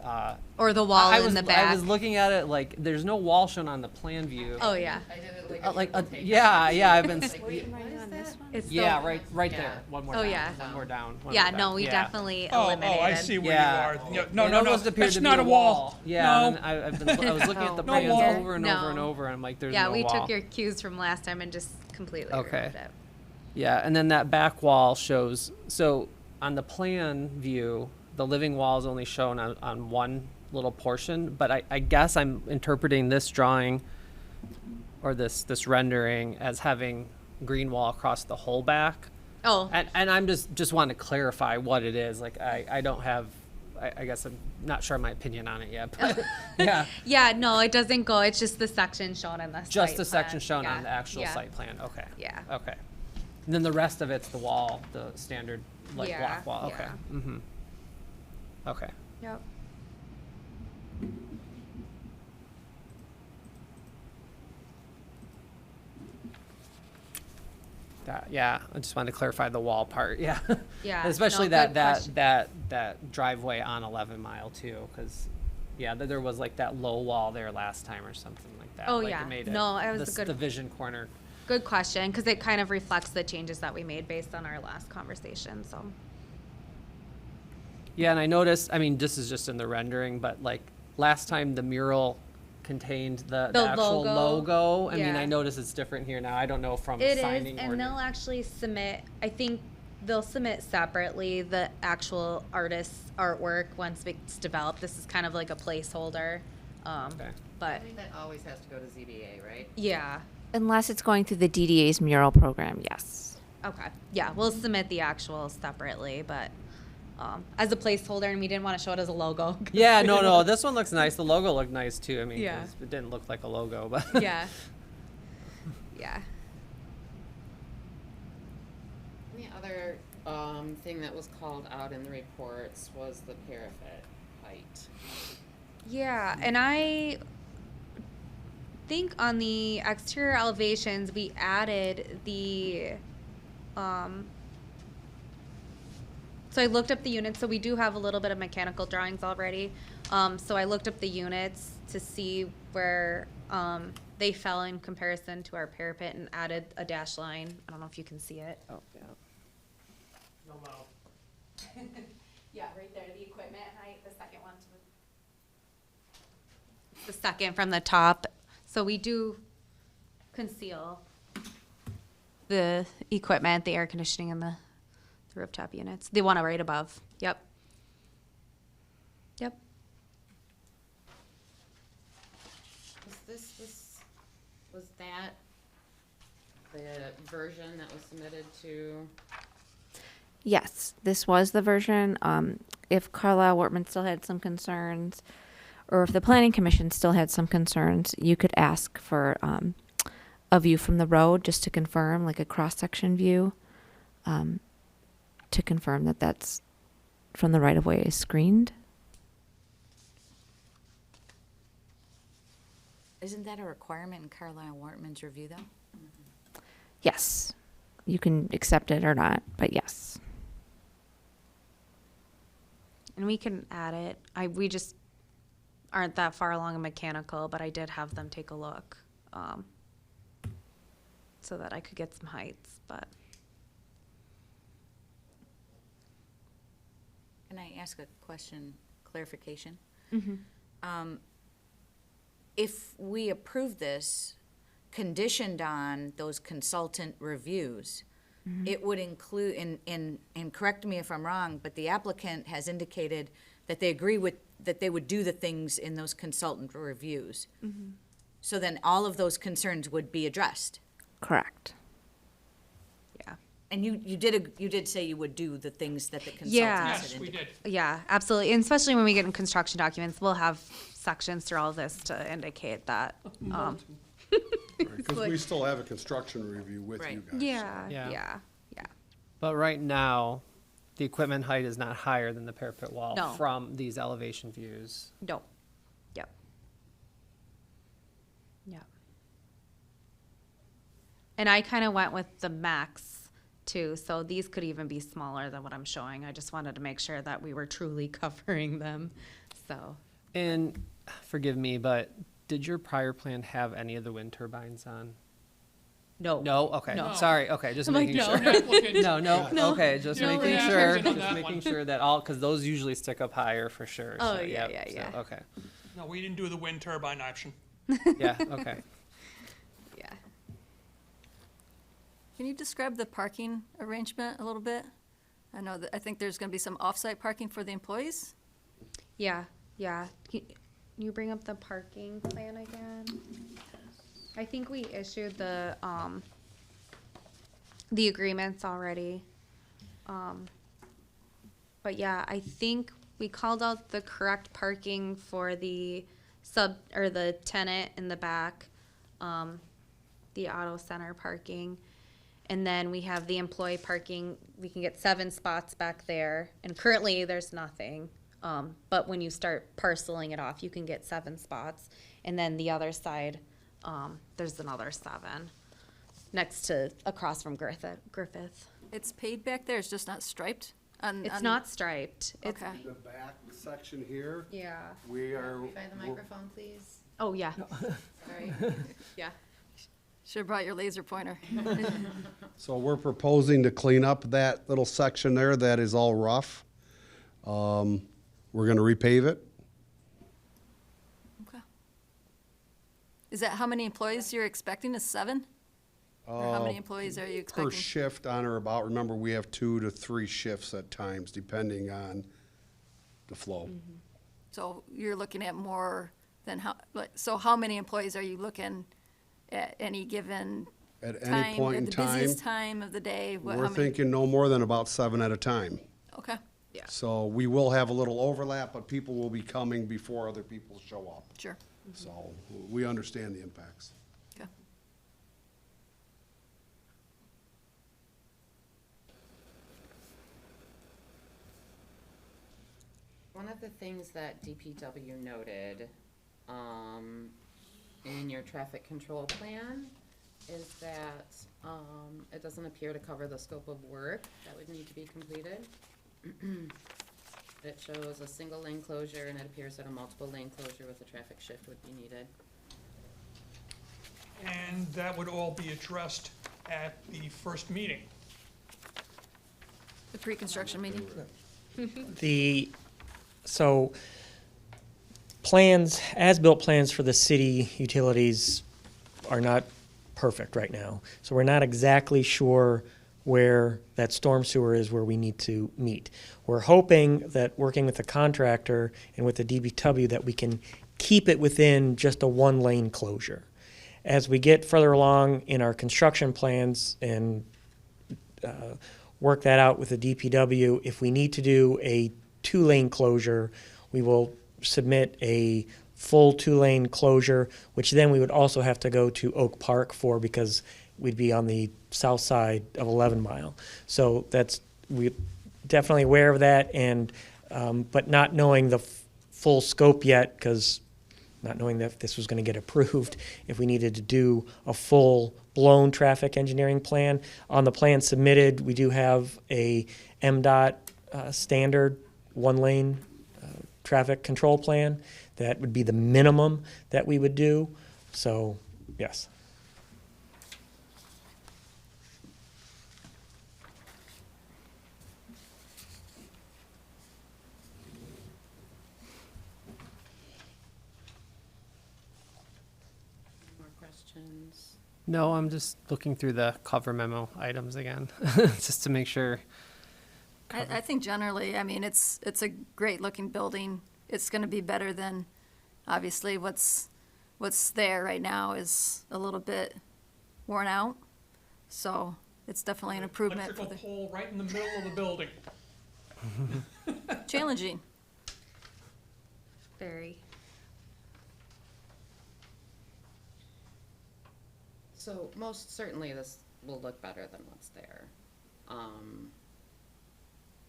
Or the wall in the back. I was looking at it like there's no wall shown on the plan view. Oh, yeah. I did it like. Yeah, I've been. What is that? It's Yeah, the- right Yeah. there. One more Oh, down. yeah. One more down. one Yeah, more no, down. we Yeah. definitely Oh, eliminated. I see where Yeah. you are. It No, almost appeared that's to be not a wall. Yeah, No. and then I was looking at the No. plans No wall. over and over and No. over, and I'm like, there's Yeah, no we wall. took your cues from last time and just completely Okay. removed it. Yeah, and then that back wall shows, so on the plan view, the living wall is only shown on one little portion, but I guess I'm interpreting this drawing or this rendering as having green wall across the whole back. Oh, And I'm just want to clarify what it is. Like I don't have, I guess I'm not sure my opinion on it yet, but yeah. yeah, no, it doesn't go. It's just the section shown in the Just site the section plan. shown Yeah, on the actual yeah. site plan, okay. Yeah. Okay. And then the rest of it's the wall, the standard like Yeah, block wall, okay. yeah. Mm-hmm. Okay. Yep. Yeah, I just wanted to clarify the wall part, yeah. Yeah, Especially no, good that question. that driveway on 11 Mile too, because, yeah, there was like that low wall there last time or something like that. Oh, like yeah. It made No, it was a good- the vision corner. Good question, because it kind of reflects the changes that we made based on our last conversation, so. Yeah, and I noticed, I mean, this is just in the rendering, but like last time the mural contained the The actual logo, logo. I mean, I yeah. notice it's different here now. I don't know from It is, signing or. and they'll actually submit, I think they'll submit separately the actual artist's artwork once it's developed. This is kind of like a placeholder. Okay. I But, think that always has to go to ZBA, right? yeah, Unless it's going through the DDA's mural program, yes. okay. Yeah, we'll submit the actual separately, but as a placeholder, and we didn't want to show it as a logo. Yeah, no, this one looks nice. The logo looked nice too. I mean, Yeah. 'cause it didn't look like a logo, but. Yeah. Yeah. The other thing that was called out in the reports was the parapet height. Yeah, and I think on the exterior elevations, we added the, so I looked up the units, so we do have a little bit of mechanical drawings already. So I looked up the units to see where, they fell in comparison to our parapet and added a dash line. I don't know if you can see it. Oh, yeah. Yeah, right there, the equipment height, the second one to the second from the top. So we do conceal the equipment, the air conditioning and the rooftop units. The one right above. Yep. Yep. Was that the version that was submitted to? Yes, this was the version. If Carlisle Wortman still had some concerns, or if the planning commission still had some concerns, you could ask for a view from the road just to confirm, like a cross-section view, to confirm that that's from the right-of-way is screened. Isn't that a requirement in Carlisle Wortman's review, though? Yes, you can accept it or not, but yes. And we can add it. We just aren't that far along in mechanical, but I did have them take a look, so that I could get some heights, but. Can I ask a question, clarification? If we approve this conditioned on those consultant reviews, it would include, and correct me if I'm wrong, but the applicant has indicated that they agree with, that they would do the things in those consultant reviews. So then all of those concerns would be addressed. Correct. Yeah. And you did say you would do the things that the consultants Yeah. had Yes, we indicated. did. Yeah, absolutely. And especially when we get in construction documents, we'll have sections through all this to indicate that. Because we still have a construction review with you Right. guys. Yeah, Yeah. yeah, yeah. But right now, the equipment height is not higher than the parapet wall No. from these elevation views. No. Yep. Yep. And I kind of went with the max too, so these could even be smaller than what I'm showing. I just wanted to make sure that we were truly covering them, so. And forgive me, but did your prior plan have any of the wind turbines on? No. No? Okay, No. sorry, okay, just I'm like, making no. sure. Applicant, No, okay, just No, making we're not sure, changing on just that making one. sure that all, because those usually stick up higher for sure. Oh, so, yeah, yep, yeah, so, yeah. Okay, no, we didn't do the wind turbine option. yeah, okay. Yeah. Can you describe the parking arrangement a little bit? I think there's gonna be some off-site parking for the employees. Yeah, yeah. Can you bring up the parking plan again? I think we issued the agreements already. But yeah, I think we called out the correct parking for the the tenant in the back, the auto center parking. And then we have the employee parking, we can get 7 spots back there, and currently there's nothing. But when you start parceling it off, you can get 7 spots. And then the other side, there's another 7, across from Griffith. It's paid back there, it's just not striped? It's not striped. It's, Okay. The back section here, yeah. we are. By the microphone, please. Oh, yeah, Sorry. yeah. Should've brought your laser pointer. So we're proposing to clean up that little section there that is all rough. We're gonna repave it. Okay. Is that how many employees you're expecting, is 7? Or how many employees are you Per expecting? shift on or about, remember, we have 2 to 3 shifts at times, depending on the flow. So you're looking at more than so how many employees are you looking at any given At any time, point in at the time, busiest time of the day? How we're many? thinking no more than about 7 at a time. Okay, So we will have a little overlap, but people will be coming before other people show up. sure, So we understand the impacts. okay. One of the things that DPW noted, in your traffic control plan is that, it doesn't appear to cover the scope of work that would need to be completed. It shows a single lane closure, and it appears that a multiple lane closure with a traffic shift would be needed. And that would all be addressed at the first meeting. The pre-construction meeting? So plans, as-built plans for the city utilities are not perfect right now. So we're not exactly sure where that storm sewer is where we need to meet. We're hoping that working with the contractor and with the DBW that we can keep it within just a 1-lane closure. As we get further along in our construction plans and work that out with the DPW, if we need to do a 2-lane closure, we will submit a full 2-lane closure, which then we would also have to go to Oak Park for because we'd be on the south side of 11 Mile. So we're definitely aware of that, and but not knowing the full scope yet, because not knowing that if this was going to get approved, if we needed to do a full-blown traffic engineering plan. On the plan submitted, we do have a MDOT standard 1-lane traffic control plan. That would be the minimum that we would do. So, yes. questions? No, I'm just looking through the cover memo items again, just to make sure. I think generally, I mean, it's a great looking building. It's gonna be better than, obviously, what's there right now is a little bit worn out. So it's definitely an improvement for Electrical pole right in the middle of the building. the, challenging. Very. So most certainly this will look better than what's there.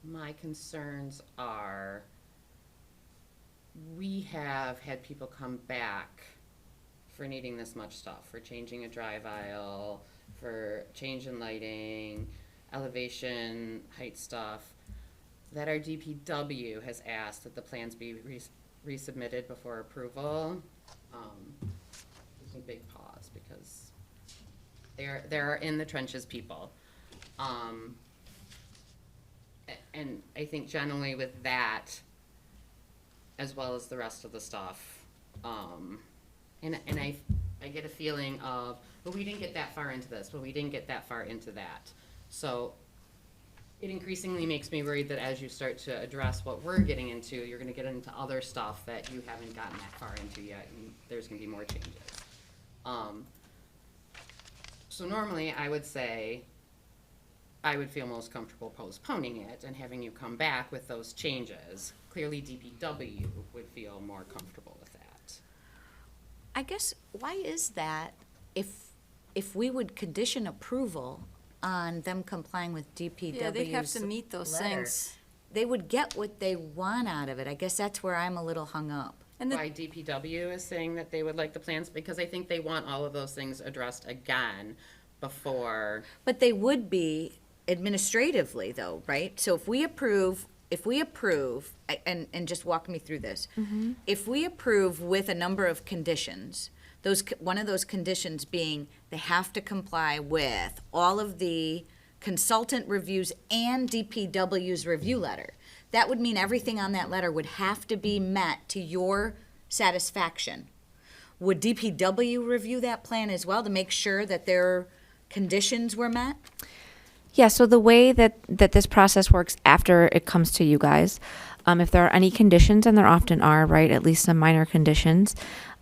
My concerns are, we have had people come back for needing this much stuff, for changing a drive aisle, for change in lighting, elevation, height stuff, that our DPW has asked that the plans be resubmitted before approval. Gives me big pause because there are in the trenches people. And I think generally with that, as well as the rest of the stuff, and I get a feeling of, but we didn't get that far into this, but we didn't get that far into that. So it increasingly makes me worried that as you start to address what we're getting into, you're gonna get into other stuff that you haven't gotten that far into yet, and there's gonna be more changes. So normally I would say, I would feel most comfortable postponing it and having you come back with those changes. Clearly DPW would feel more comfortable with that. I guess, why is that if we would condition approval on them complying with DPW's Yeah, they have to meet those letter, things. they would get what they want out of it. I guess that's where I'm a little hung up. And Why DPW is saying that they would like the plans, because I think they want all of those things addressed again before. But they would be administratively though, right? So if we approve, and just walk me through this. If we approve with a number of conditions, one of those conditions being they have to comply with all of the consultant reviews and DPW's review letter. That would mean everything on that letter would have to be met to your satisfaction. Would DPW review that plan as well to make sure that their conditions were met? Yeah, so the way that this process works after it comes to you guys, if there are any conditions, and there often are, right, at least some minor conditions,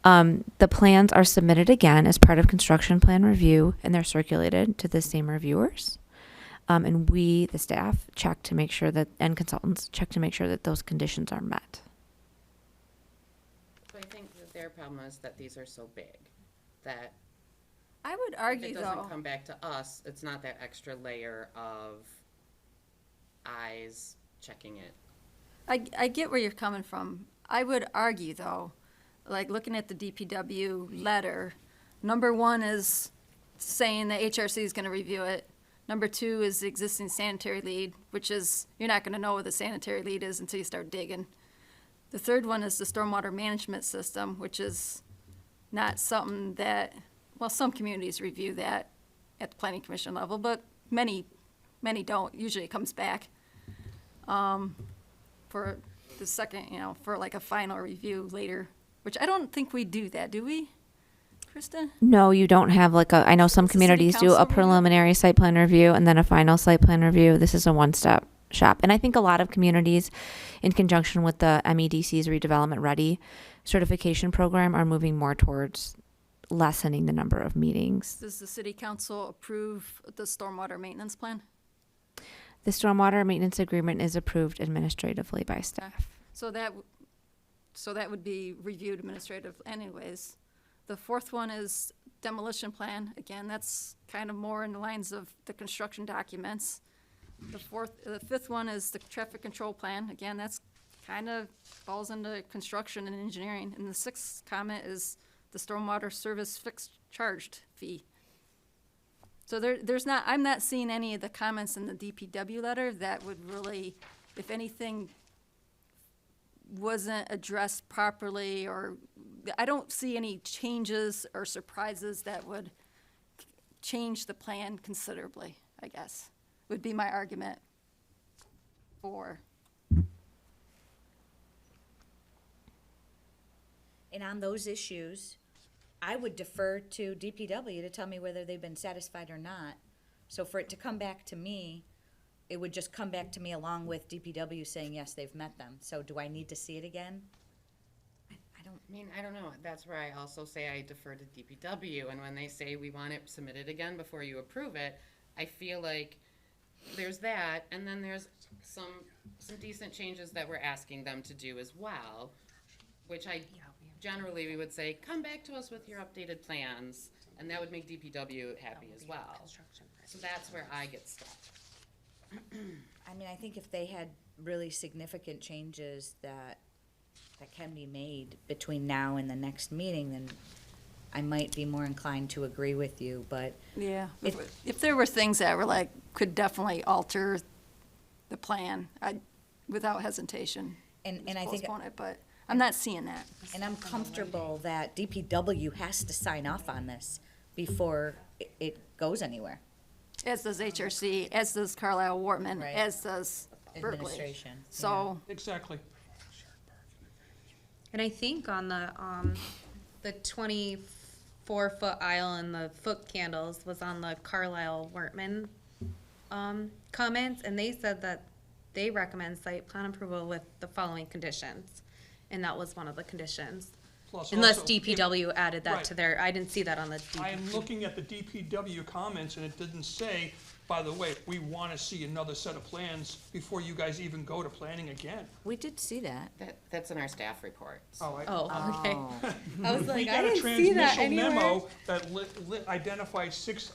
the plans are submitted again as part of construction plan review, and they're circulated to the same reviewers. And we, the staff, check to make sure that, and consultants check to make sure that those conditions are met. So I think that their problem is that these are so big, that I would if argue it though, doesn't come back to us, it's not that extra layer of eyes checking it. I get where you're coming from. I would argue though, like looking at the DPW letter, number one is saying the HRC is gonna review it. Number two is the existing sanitary lead, which is, you're not gonna know what the sanitary lead is until you start digging. The third one is the stormwater management system, which is not something that, well, some communities review that at the planning commission level, but many don't. Usually it comes back for the second, for like a final review later, which I don't think we do that, do we, Krista? No, you don't have like I know some Does the city communities do council a review? preliminary site plan review and then a final site plan review. This is a one-step shop. And I think a lot of communities, in conjunction with the MEDC's Redevelopment Ready certification program, are moving more towards lessening the number of meetings. Does the city council approve the stormwater maintenance plan? The stormwater maintenance agreement is approved administratively by staff. So that would be reviewed administrative anyways. The fourth one is demolition plan. Again, that's kind of more in the lines of the construction documents. The fifth one is the traffic control plan. Again, that's kind of falls into construction and engineering. And the sixth comment is the stormwater service fixed charged fee. So I'm not seeing any of the comments in the DPW letter that would really, if anything wasn't addressed properly, or I don't see any changes or surprises that would change the plan considerably, I guess, would be my argument for. And on those issues, I would defer to DPW to tell me whether they've been satisfied or not. So for it to come back to me, it would just come back to me along with DPW saying, yes, they've met them. So do I need to see it again? I don't know. That's where I also say I defer to DPW, and when they say we want it submitted again before you approve it, I feel like there's that, and then there's some decent changes that we're asking them to do as well, which generally we would say, come back to us with your updated plans, and that would make DPW happy as well. So that's where I get stuck. I mean, I think if they had really significant changes that can be made between now and the next meeting, then I might be more inclined to agree with you, but Yeah, if there were things that were like, could definitely alter the plan, without hesitation, and I think, postpone it, but I'm not seeing that. and I'm comfortable that DPW has to sign off on this before it goes anywhere. As does HRC, as does Carlisle Wortman, Right. as does Berkley. Administration. So, Exactly. And I think on the 24-foot aisle and the foot candles was on the Carlisle Wortman comments, and they said that they recommend site plan approval with the following conditions, and that was one of the conditions. Plus Unless also, DPW added that to Right. their, I didn't see that on the I am DPW. looking at the DPW comments, and it didn't say, by the way, we want to see another set of plans before you guys even go to planning again. We did see that. That's in our staff reports. Oh, Oh, okay. Oh. I was We like, I got a didn't see that transmission anywhere. memo that identified 6,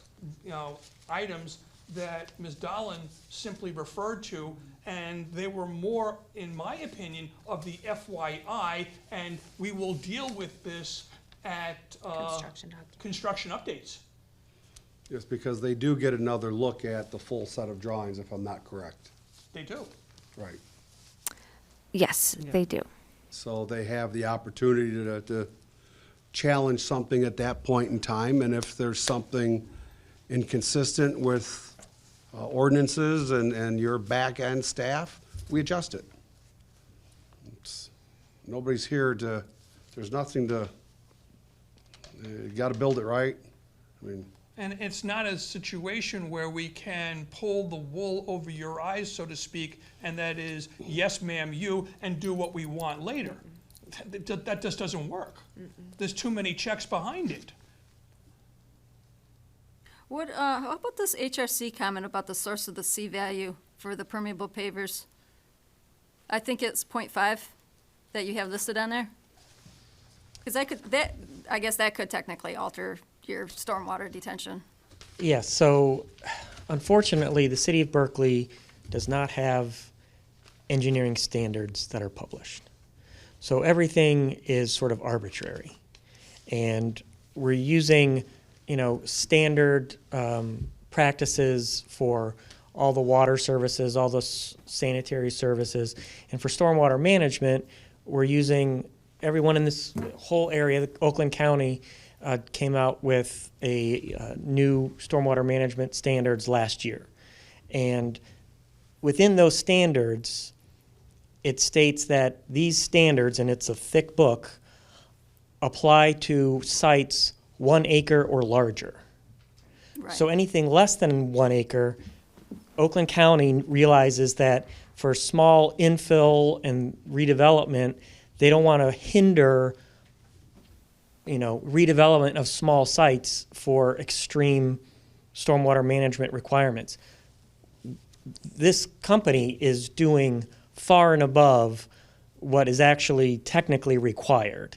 items that Ms. Dolan simply referred to, and they were more, in my opinion, of the FYI, and we will deal with this at construction updates. Yes, because they do get another look at the full set of drawings, if I'm not correct. They do. Right. Yes, they do. So they have the opportunity to challenge something at that point in time, and if there's something inconsistent with ordinances and your back-end staff, we adjust it. Nobody's here to, there's nothing to, you gotta build it right. I mean, And it's not a situation where we can pull the wool over your eyes, so to speak, and that is, yes, ma'am, you, and do what we want later. That just doesn't work. There's too many checks behind it. how about this HRC comment about the source of the C value for the permeable pavers? I think it's 0.5 that you have listed on there. Because I guess that could technically alter your stormwater detention. Yes, so unfortunately, the city of Berkeley does not have engineering standards that are published. So everything is sort of arbitrary. And we're using, standard practices for all the water services, all the sanitary services. And for stormwater management, we're using, everyone in this whole area, Oakland County, came out with a new stormwater management standards last year. And within those standards, it states that these standards, and it's a thick book, apply to sites 1 acre or larger. Right. So anything less than 1 acre, Oakland County realizes that for small infill and redevelopment, they don't want to hinder redevelopment of small sites for extreme stormwater management requirements. This company is doing far and above what is actually technically required.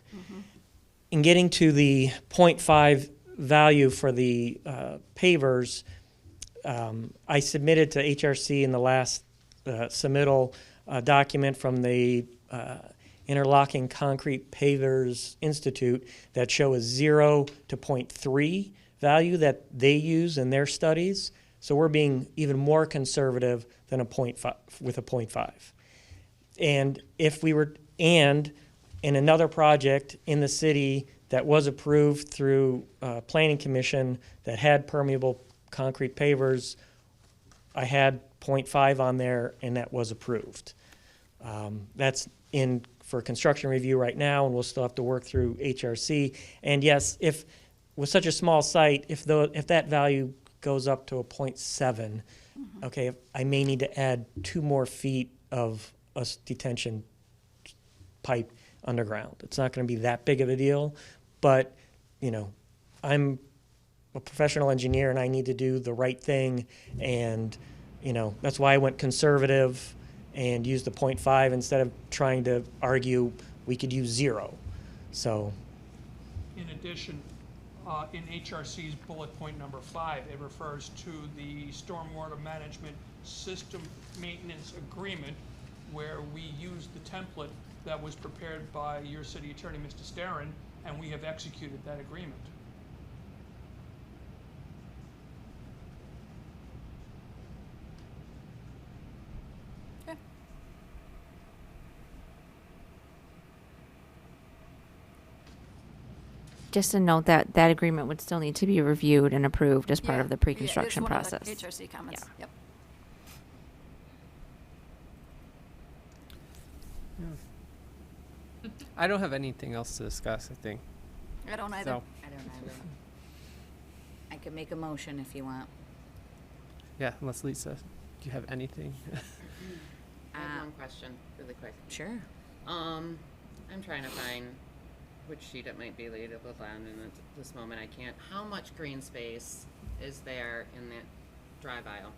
In getting to the 0.5 value for the pavers, I submitted to HRC in the last submittal document from the Interlocking Concrete Pavers Institute that show a 0 to 0.3 value that they use in their studies. So we're being even more conservative than a 0.5 with a 0.5. And if we were, and in another project in the city that was approved through Planning Commission that had permeable concrete pavers, I had 0.5 on there and that was approved. That's in for construction review right now, and we'll still have to work through HRC. And yes, if, with such a small site, if that value goes up to a 0.7, okay, I may need to add 2 more feet of a detention pipe underground. It's not going to be that big of a deal, but, you know, I'm a professional engineer and I need to do the right thing, and, you know, that's why I went conservative and used the 0.5 instead of trying to argue we could use 0. So, In addition, in HRC's bullet point number 5, it refers to the Stormwater Management System Maintenance Agreement, where we used the template that was prepared by your city attorney, Mr. Starren, and we have executed that agreement. Okay. Just to note that that agreement would still need to be reviewed and approved as part Yeah. of the Yeah, pre-construction it's one of the process. HRC comments, yep. I don't have anything else to discuss, I think. I don't either. So, I don't either. I can make a motion if you want. yeah, unless Lisa, do you have anything? I have one question, really quick. Sure. I'm trying to find which sheet it might be labeled on, and at this moment I can't. How much green space is there in that drive aisle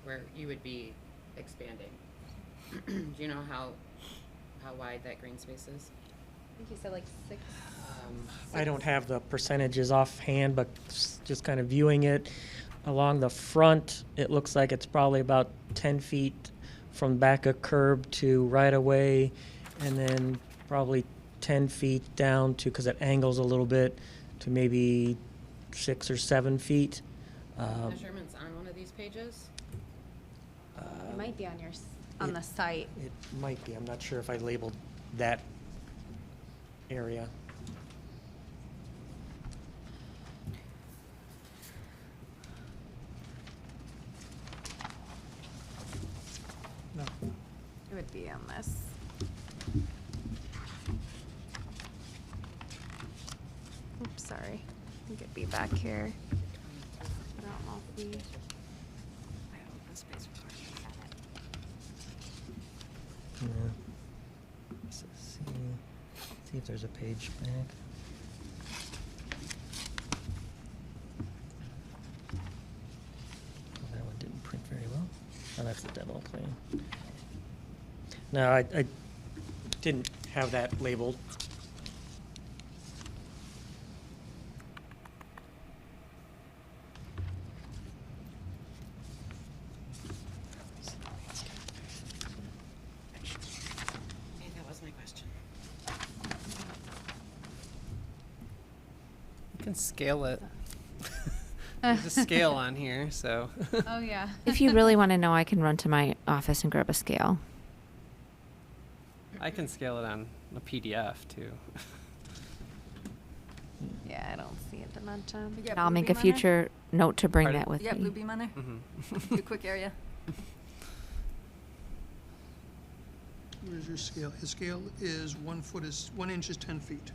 where you would be expanding? Do you know how wide that green space is? I think you said like 6. I don't have the percentages offhand, but just kind of viewing it along the front, it looks like it's probably about 10 feet from back of curb to right away, and then probably 10 feet down to, because it angles a little bit, to maybe 6 or 7 feet. Measurements on one of these pages? It might be on on the site. It might be. I'm not sure if I labeled that area. No. It would be on this. Oops, sorry. I think it'd be back here. I don't know if we. I hope the space recording has it. Yeah. So see if there's a page back. Oh, that one didn't print very well. Oh, that's the demo plan. No, I didn't have that labeled. Okay, that was my question. You can scale it. There's a scale on here, so. Oh, yeah. If you really want to know, I can run to my office and grab a scale. I can scale it on a PDF too. Yeah, I don't see a dimension. You got I'll make a Bluebeam on there? future note to bring Pardon? that with You got me. Bluebeam on there? Mm-hmm. Your quick area. Where's your scale? His scale is 1 foot is 1 inch is 10 feet.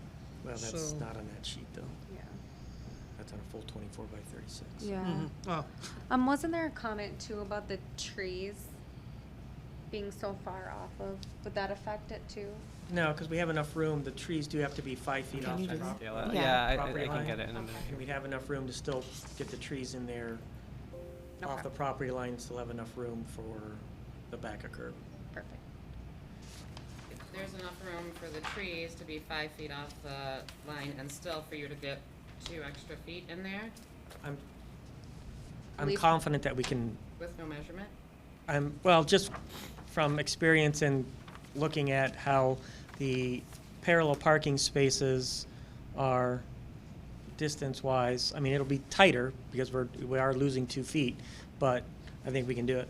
Well, that's So- not on that sheet, though. Yeah. That's on a full 24 by 36. Yeah. Oh, Wasn't there a comment too about the trees being so far off of, would that affect it too? No, because we have enough room. The trees do have to be 5 feet off you the just- property. Scale it. Yeah. Yeah, I Property can line. get it in a minute. And we'd have enough room to still get the trees in there off Okay. the property line, still have enough room for the back of curb. Perfect. If there's enough room for the trees to be 5 feet off the line and still for you to get 2 extra feet in there I'm Leave- confident that we can, with no measurement? well, just from experience and looking at how the parallel parking spaces are distance-wise, I mean, it'll be tighter because we are losing 2 feet, but I think we can do it.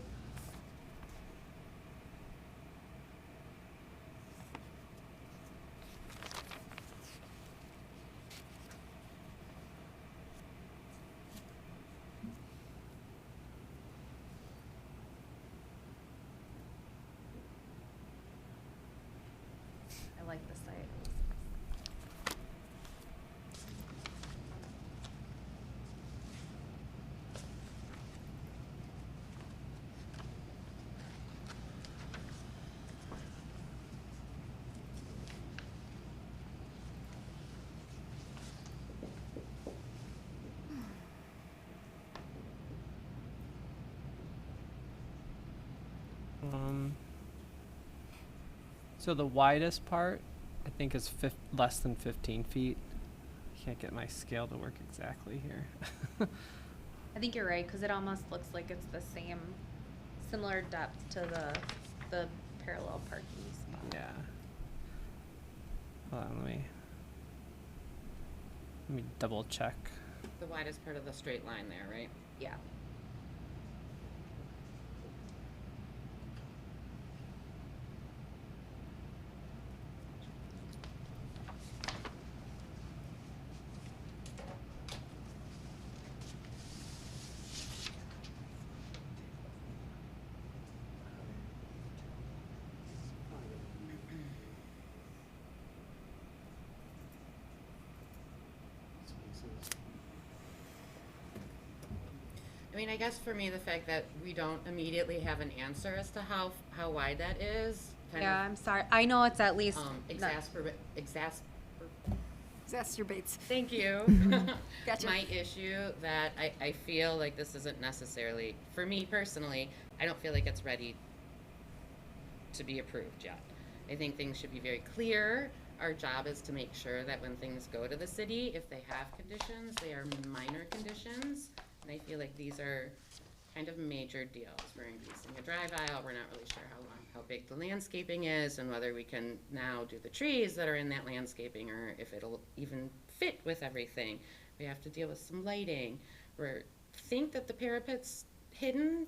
So the widest part, I think, is less than 15 feet. Can't get my scale to work exactly here. I think you're right, because it almost looks like it's the same, similar depth to the parallel parking spot. Yeah. Hold on, let me double check. The widest part of the straight line there, right? Yeah. I mean, I guess for me, the fact that we don't immediately have an answer as to how wide that is, kind Yeah, of, I'm sorry. I know it's at least. Exacerbates. Thank you. Gotcha. My issue that I feel like this isn't necessarily, for me personally, I don't feel like it's ready to be approved yet. I think things should be very clear. Our job is to make sure that when things go to the city, if they have conditions, they are minor conditions. And I feel like these are kind of major deals. We're increasing a drive aisle. We're not really sure how big the landscaping is and whether we can now do the trees that are in that landscaping or if it'll even fit with everything. We have to deal with some lighting. We think that the parapet's hidden,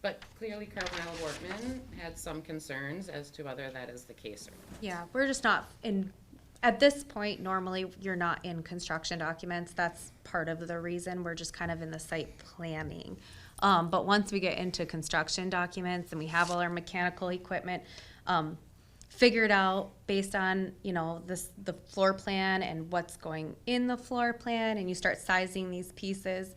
but clearly Carlisle Wortman had some concerns as to whether that is the case or not. Yeah, we're just not in, at this point, normally you're not in construction documents. That's part of the reason. We're just kind of in the site planning. But once we get into construction documents and we have all our mechanical equipment figured out based on, you know, the floor plan and what's going in the floor plan, and you start sizing these pieces,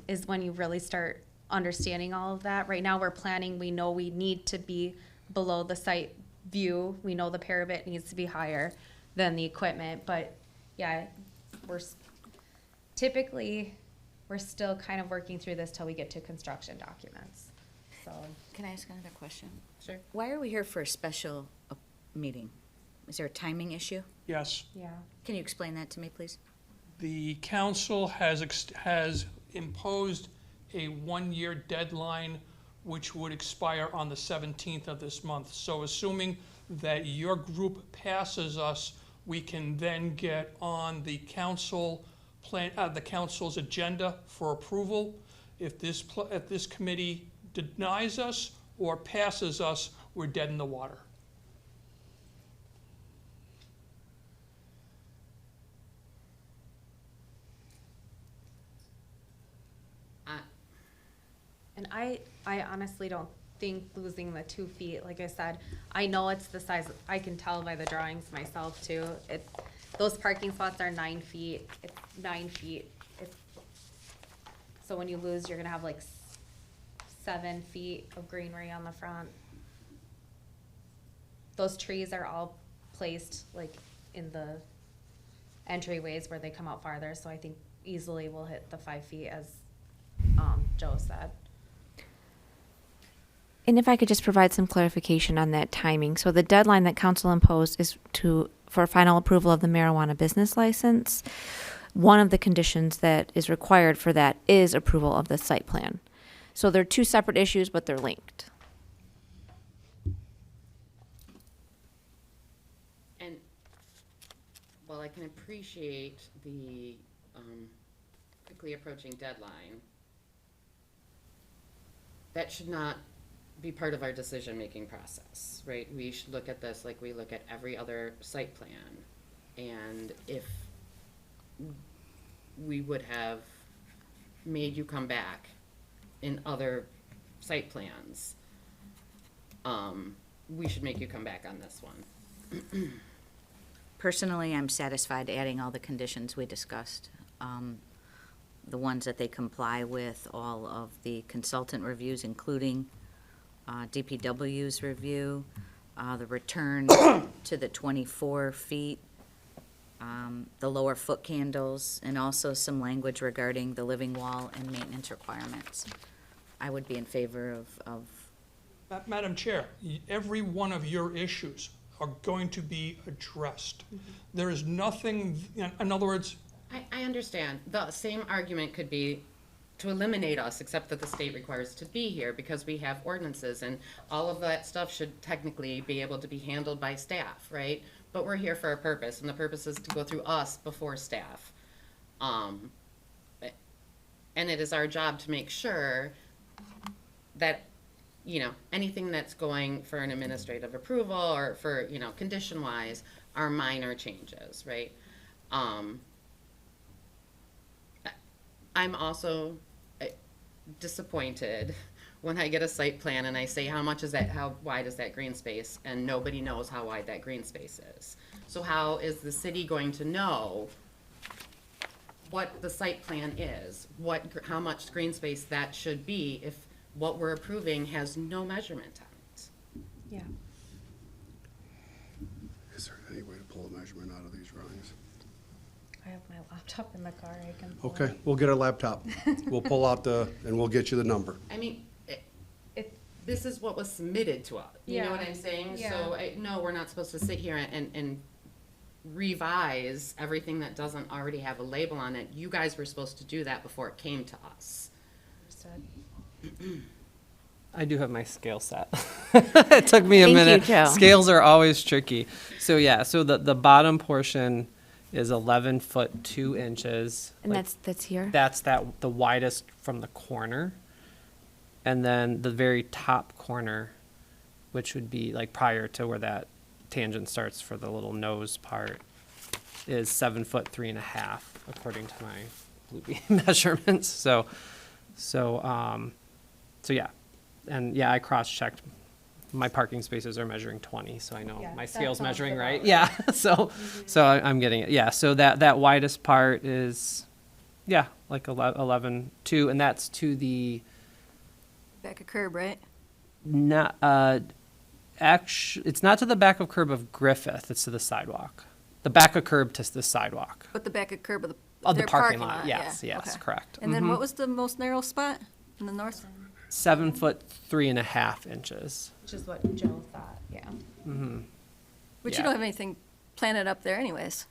is when you really start understanding all of that. Right now we're planning, we know we need to be below the site view. We know the parapet needs to be higher than the equipment, but yeah, typically, we're still kind of working through this till we get to construction documents, so. Can I ask another question? Sure. Why are we here for a special meeting? Is there a timing issue? Yes. Yeah. Can you explain that to me, please? The council has imposed a one-year deadline which would expire on the 17th of this month. So assuming that your group passes us, we can then get on the council plan, the council's agenda for approval. If this committee denies us or passes us, we're dead in the water. And I honestly don't think losing the 2 feet, like I said, I know it's the size, I can tell by the drawings myself too. Those parking spots are 9 feet, it's 9 feet. So when you lose, you're gonna have like 7 feet of greenery on the front. Those trees are all placed like in the entryways where they come out farther, so I think easily we'll hit the 5 feet as Joe said. And if I could just provide some clarification on that timing. So the deadline that council imposed is for final approval of the marijuana business license. One of the conditions that is required for that is approval of the site plan. So they're two separate issues, but they're linked. And while I can appreciate the quickly approaching deadline, that should not be part of our decision-making process, right? We should look at this like we look at every other site plan. And if we would have made you come back in other site plans, we should make you come back on this one. Personally, I'm satisfied adding all the conditions we discussed. The ones that they comply with, all of the consultant reviews, including DPW's review, the return to the 24 feet, the lower foot candles, and also some language regarding the living wall and maintenance requirements. I would be in favor of Madam Chair, every one of your issues are going to be addressed. There is nothing, in other words, I understand. The same argument could be to eliminate us, except that the state requires to be here because we have ordinances and all of that stuff should technically be able to be handled by staff, right? But we're here for a purpose, and the purpose is to go through us before staff. And it is our job to make sure that, you know, anything that's going for an administrative approval or for, you know, condition-wise are minor changes, right? I'm also disappointed when I get a site plan and I say, how wide is that green space? And nobody knows how wide that green space is. So how is the city going to know what the site plan is? How much green space that should be if what we're approving has no measurement on it? Yeah. Is there any way to pull a measurement out of these drawings? I have my laptop in the car. I can. pull Okay, it. we'll get our laptop. We'll pull out and we'll get you the number. I mean, It, this is what was submitted to us. You know Yeah. what I'm saying? Yeah. So, no, we're not supposed to sit here and revise everything that doesn't already have a label on it. You guys were supposed to do that before it came to us. understood. I do have my scale set. It took me a Thank you, minute. Joe. Scales are always tricky. So yeah, so the bottom portion is 11 foot 2 inches. And Like, that's here? that's the widest from the corner. And then the very top corner, which would be like prior to where that tangent starts for the little nose part, is 7 foot 3.5 according to my Bluebee measurements. So yeah, and yeah, I cross-checked. My parking spaces are measuring 20, so I know Yeah, my that scale's sounds measuring about right. right. Yeah, so I'm getting it. Yeah, so that widest part is, yeah, like 11.2, and that's to the Back a curb, right? not it's not to the back of curb of Griffith. It's to the sidewalk. The back of curb to the sidewalk. But the back of curb of Of the their parking lot, yes, yeah, yes, okay. correct. And then what was the most narrow spot in the north? 7 foot 3.5 inches. Which is what Joe thought. Yeah. Which Yeah. you don't have anything planted up there anyways.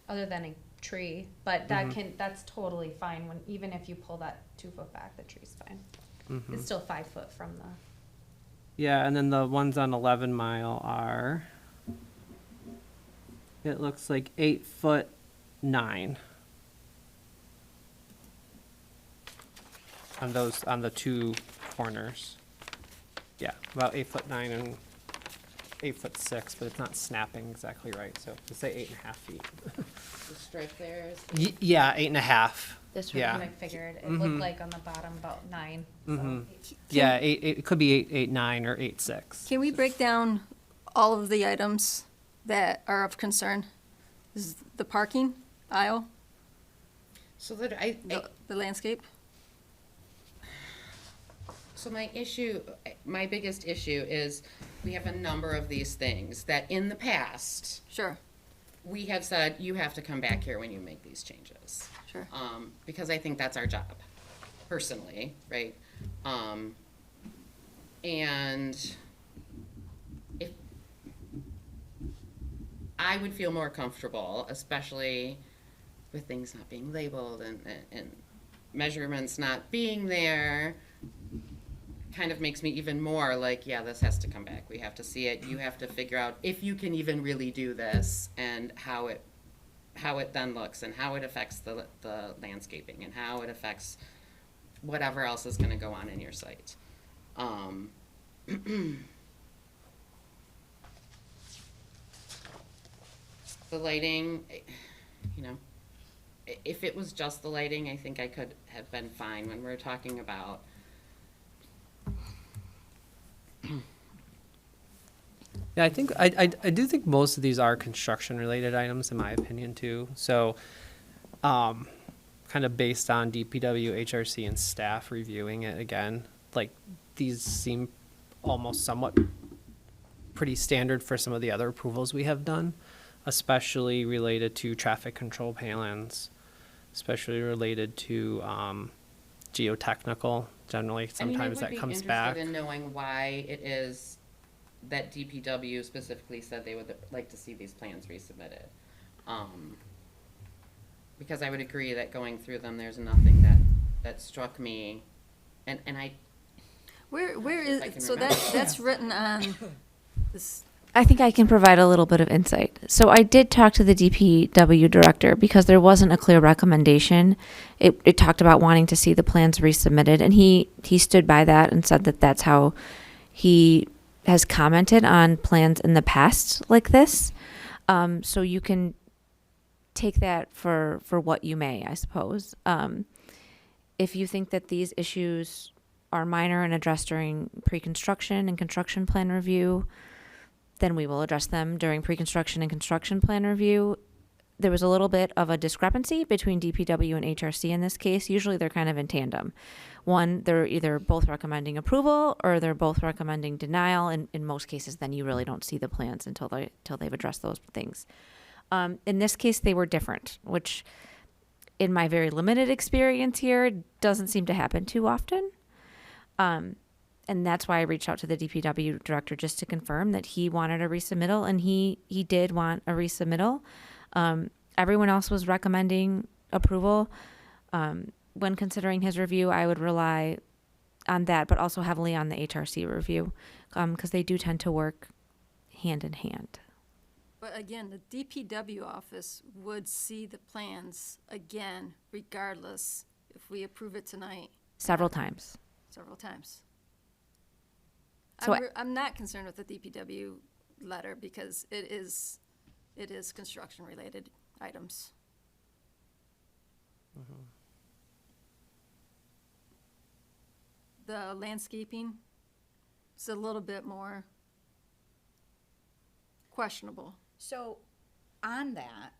Other than a tree, but that's totally fine when, even if you pull that 2 foot back, the tree's fine. It's still 5 foot from the. Yeah, and then the ones on 11 Mile are, it looks like 8 foot 9. On the two corners. Yeah, about 8 foot 9 and 8 foot 6, but it's not snapping exactly right, so let's say 8.5 feet. The stripe there is. Yeah, 8.5. This one? Yeah. What I figured. It looked like on the bottom about 9. So. Yeah, it could be 8.9 or 8.6. Can we break down all of the items that are of concern? Is the parking aisle, So that the landscape? So my biggest issue is we have a number of these things that in the past, Sure, we have said, you have to come back here when you make these changes. sure. Because I think that's our job, personally, right? And if, I would feel more comfortable, especially with things not being labeled and measurements not being there, kind of makes me even more like, yeah, this has to come back. We have to see it. You have to figure out if you can even really do this and how it then looks and how it affects the landscaping and how it affects whatever else is going to go on in your site. The lighting, you know, if it was just the lighting, I think I could have been fine when we're talking about. Yeah, I think I do think most of these are construction related items in my opinion too. So kind of based on DPW, HRC and staff reviewing it again, like these seem almost somewhat pretty standard for some of the other approvals we have done, especially related to traffic control plans, especially related to geotechnical. Generally, sometimes that comes back. I mean, I would be interested in knowing why it is that DPW specifically said they would like to see these plans resubmitted. Because I would agree that going through them, there's nothing that struck me, and I, Where if I is, can so remember. that's written on this, I think I can provide a little bit of insight. So I did talk to the DPW director because there wasn't a clear recommendation. It talked about wanting to see the plans resubmitted, and he stood by that and said that that's how he has commented on plans in the past like this. So you can take that for what you may, I suppose. If you think that these issues are minor and addressed during pre-construction and construction plan review, then we will address them during pre-construction and construction plan review. There was a little bit of a discrepancy between DPW and HRC in this case. Usually they're kind of in tandem. One, they're either both recommending approval or they're both recommending denial. And in most cases, then you really don't see the plans until they've addressed those things. In this case, they were different, which in my very limited experience here doesn't seem to happen too often. And that's why I reached out to the DPW director just to confirm that he wanted a resubmittal, and he did want a resubmittal. Everyone else was recommending approval. When considering his review, I would rely on that, but also heavily on the HRC review, because they do tend to work hand in hand. but again, the DPW office would see the plans again regardless if we approve it tonight Several times. several times. So I'm not concerned with the DPW letter because it is construction-related items. The landscaping is a little bit more questionable. So, on that,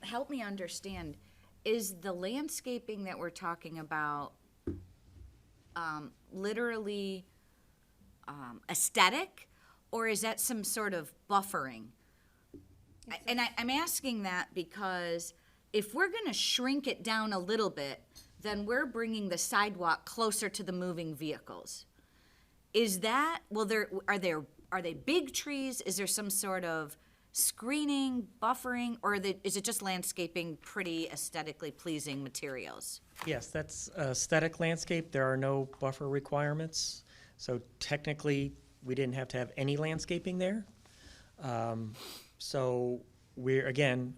help me understand, is the landscaping that we're talking about literally aesthetic, or is that some sort of buffering? I'm asking that because if we're gonna shrink it down a little bit, then we're bringing the sidewalk closer to the moving vehicles. Is that, are they big trees? Is there some sort of screening, buffering, or is it just landscaping pretty aesthetically pleasing materials? Yes, that's aesthetic landscape. There are no buffer requirements. So technically, we didn't have to have any landscaping there. So we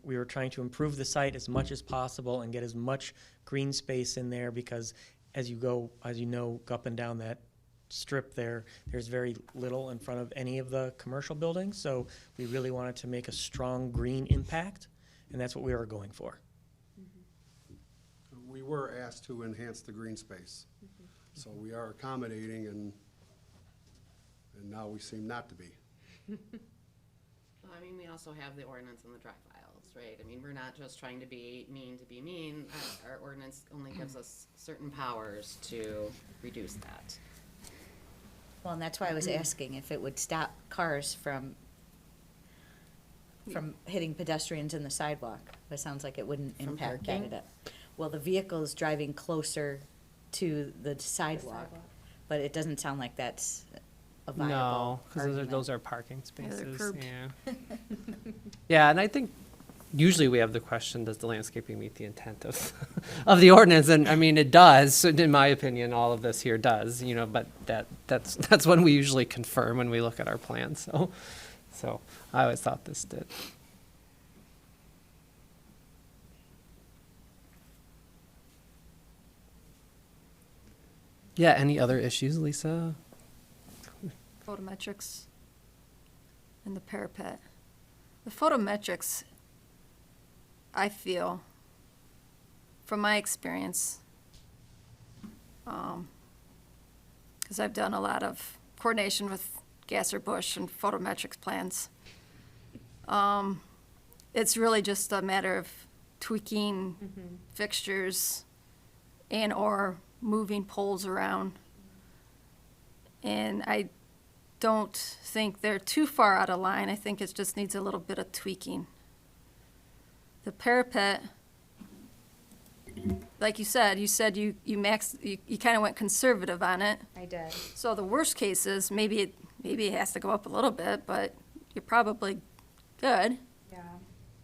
were trying to improve the site as much as possible and get as much green space in there because as you know, up and down that strip there's very little in front of any of the commercial buildings. So we really wanted to make a strong green impact, and that's what we were going for. We were asked to enhance the green space. So we are accommodating and now we seem not to be. Well, I mean, we also have the ordinance and the dry files, right? I mean, we're not just trying to be mean. Our ordinance only gives us certain powers to reduce that. Well, and that's why I was asking if it would stop cars from hitting pedestrians in the sidewalk. It sounds like it wouldn't From impact that parking? at all. Well, the vehicles driving closer to the sidewalk, but it doesn't sound like that's a viable No, because argument. those are parking they're spaces. curbed. Yeah. Yeah, and I think usually we have the question, does the landscaping meet the intent of of the ordinance? And I mean, it does. So in my opinion, all of this here does. But that's when we usually confirm when we look at our plan. So I always thought this did. Yeah. Any other issues, Lisa? Photometrics and the parapet. The photometrics, I feel, from my experience, because I've done a lot of coordination with Gasser Bush and photometrics plans, it's really just a matter of tweaking fixtures and or moving poles around. And I don't think they're too far out of line. I think it just needs a little bit of tweaking. The parapet, like you said you kind of went conservative on it. I did. So the worst case is maybe it has to go up a little bit, but you're probably good. Yeah.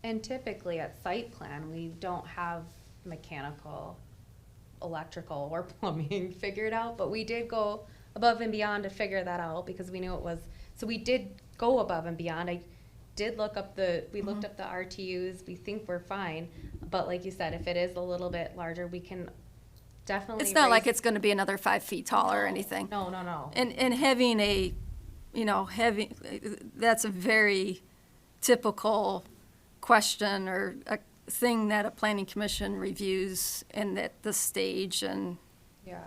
And typically at site plan, we don't have mechanical, electrical, or plumbing figured out, but we did go above and beyond to figure that out because we knew it was, so we did go above and beyond. I did look up we looked up the RTUs. We think we're fine. But like you said, if it is a little bit larger, we can definitely It's not like raise- it's going to be another 5 feet tall or anything. No, no, no. And having that's a very typical question or a thing that a planning commission reviews and at this stage. And, Yeah.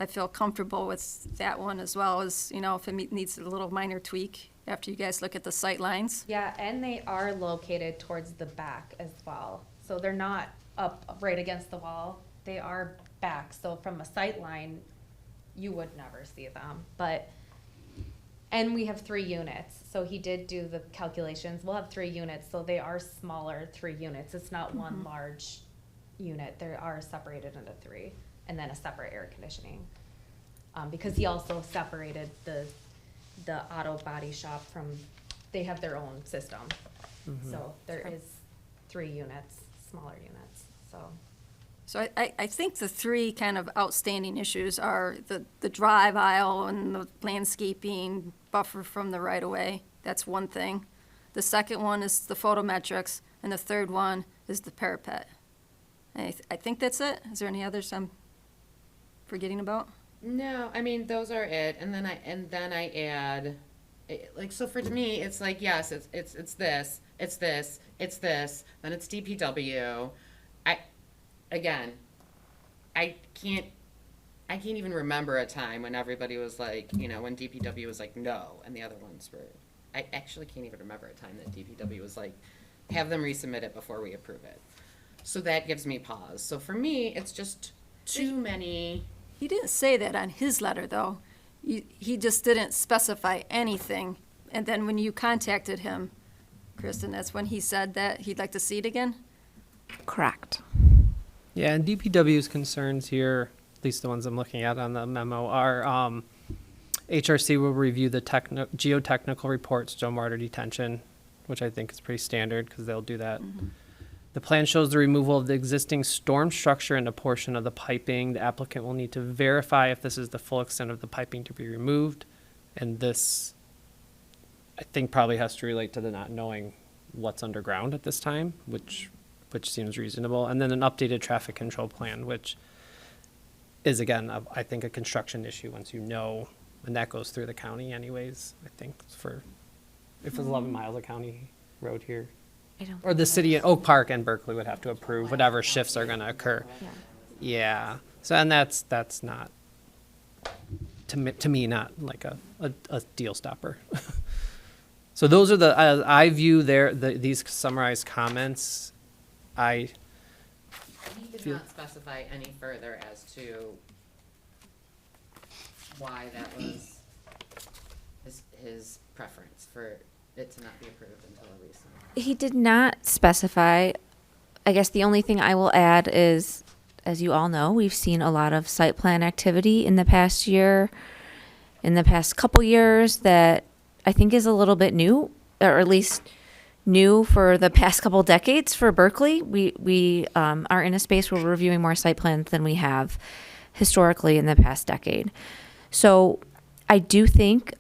I feel comfortable with that one as well as, if it needs a little minor tweak after you guys look at the sight lines. Yeah, and they are located towards the back as well. So they're not up right against the wall. They are back. So from a sight line, you would never see them. And we have 3 units. So he did do the calculations. We'll have 3 units. So they are smaller 3 units. It's not one large unit. They are separated into 3. And then a separate air conditioning. Because he also separated the auto body shop from, they have their own system. So there is 3 units, smaller units, so. So I think the 3 kind of outstanding issues are the drive aisle and the landscaping buffer from the right-of-way. That's one thing. The second one is the photometrics, and the third one is the parapet. I think that's it. Is there any others I'm forgetting about? No, I mean, those are it, and then I add, so for me, it's like, yes, it's this, then it's DPW. I can't even remember a time when everybody was like, when DPW was like, no, and the other ones were, I actually can't even remember a time that DPW was like, have them resubmit it before we approve it. So that gives me pause. So for me, it's just too many. He didn't say that on his letter, though. He just didn't specify anything. And then when you contacted him, Kristen, that's when he said that he'd like to see it again? Correct. Yeah, and DPW's concerns here, at least the ones I'm looking at on the memo, are HRC will review the geotechnical reports, stormwater detention, which I think is pretty standard because they'll do that. The plan shows the removal of the existing storm structure and a portion of the piping. The applicant will need to verify if this is the full extent of the piping to be removed. And this, I think, probably has to relate to the not knowing what's underground at this time, which seems reasonable. And then an updated traffic control plan, which is, again, I think a construction issue once you know, and that goes through the county anyways, I think, if it's 11 miles of county road here. Or the city in Oak Park and Berkley would have to approve whatever shifts are going to occur. Yeah. So, and that's not, to me, not like a deal stopper. So those are I view these summarized comments. He did not specify any further as to why that was his preference for it to not be approved until a recent. He did not specify. I guess the only thing I will add is, as you all know, we've seen a lot of site plan activity in the past year, in the past couple years, that I think is a little bit new, or at least new for the past couple decades for Berkeley. We are in a space where we're reviewing more site plans than we have historically in the past decade. So I do think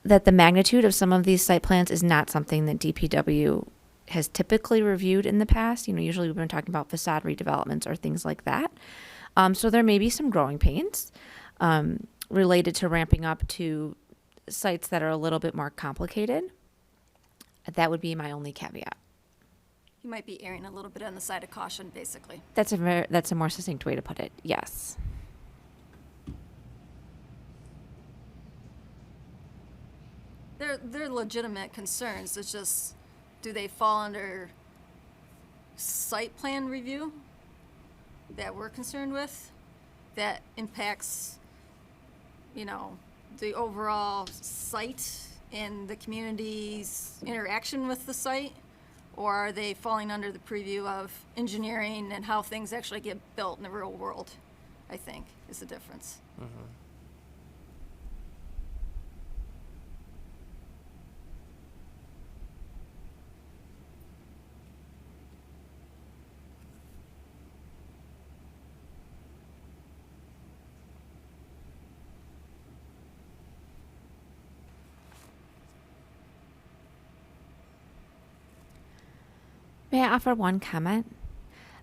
that the magnitude of some of these site plans is not something that DPW has typically reviewed in the past. Usually we've been talking about facade redevelopments or things like that. So there may be some growing pains related to ramping up to sites that are a little bit more complicated. That would be my only caveat. You might be erring a little bit on the side of caution, basically. That's a more succinct way to put it. Yes. They're legitimate concerns. It's just, do they fall under site plan review that we're concerned with? That impacts, the overall site and the community's interaction with the site? Or are they falling under the preview of engineering and how things actually get built in the real world, I think, is the difference. May I offer one comment?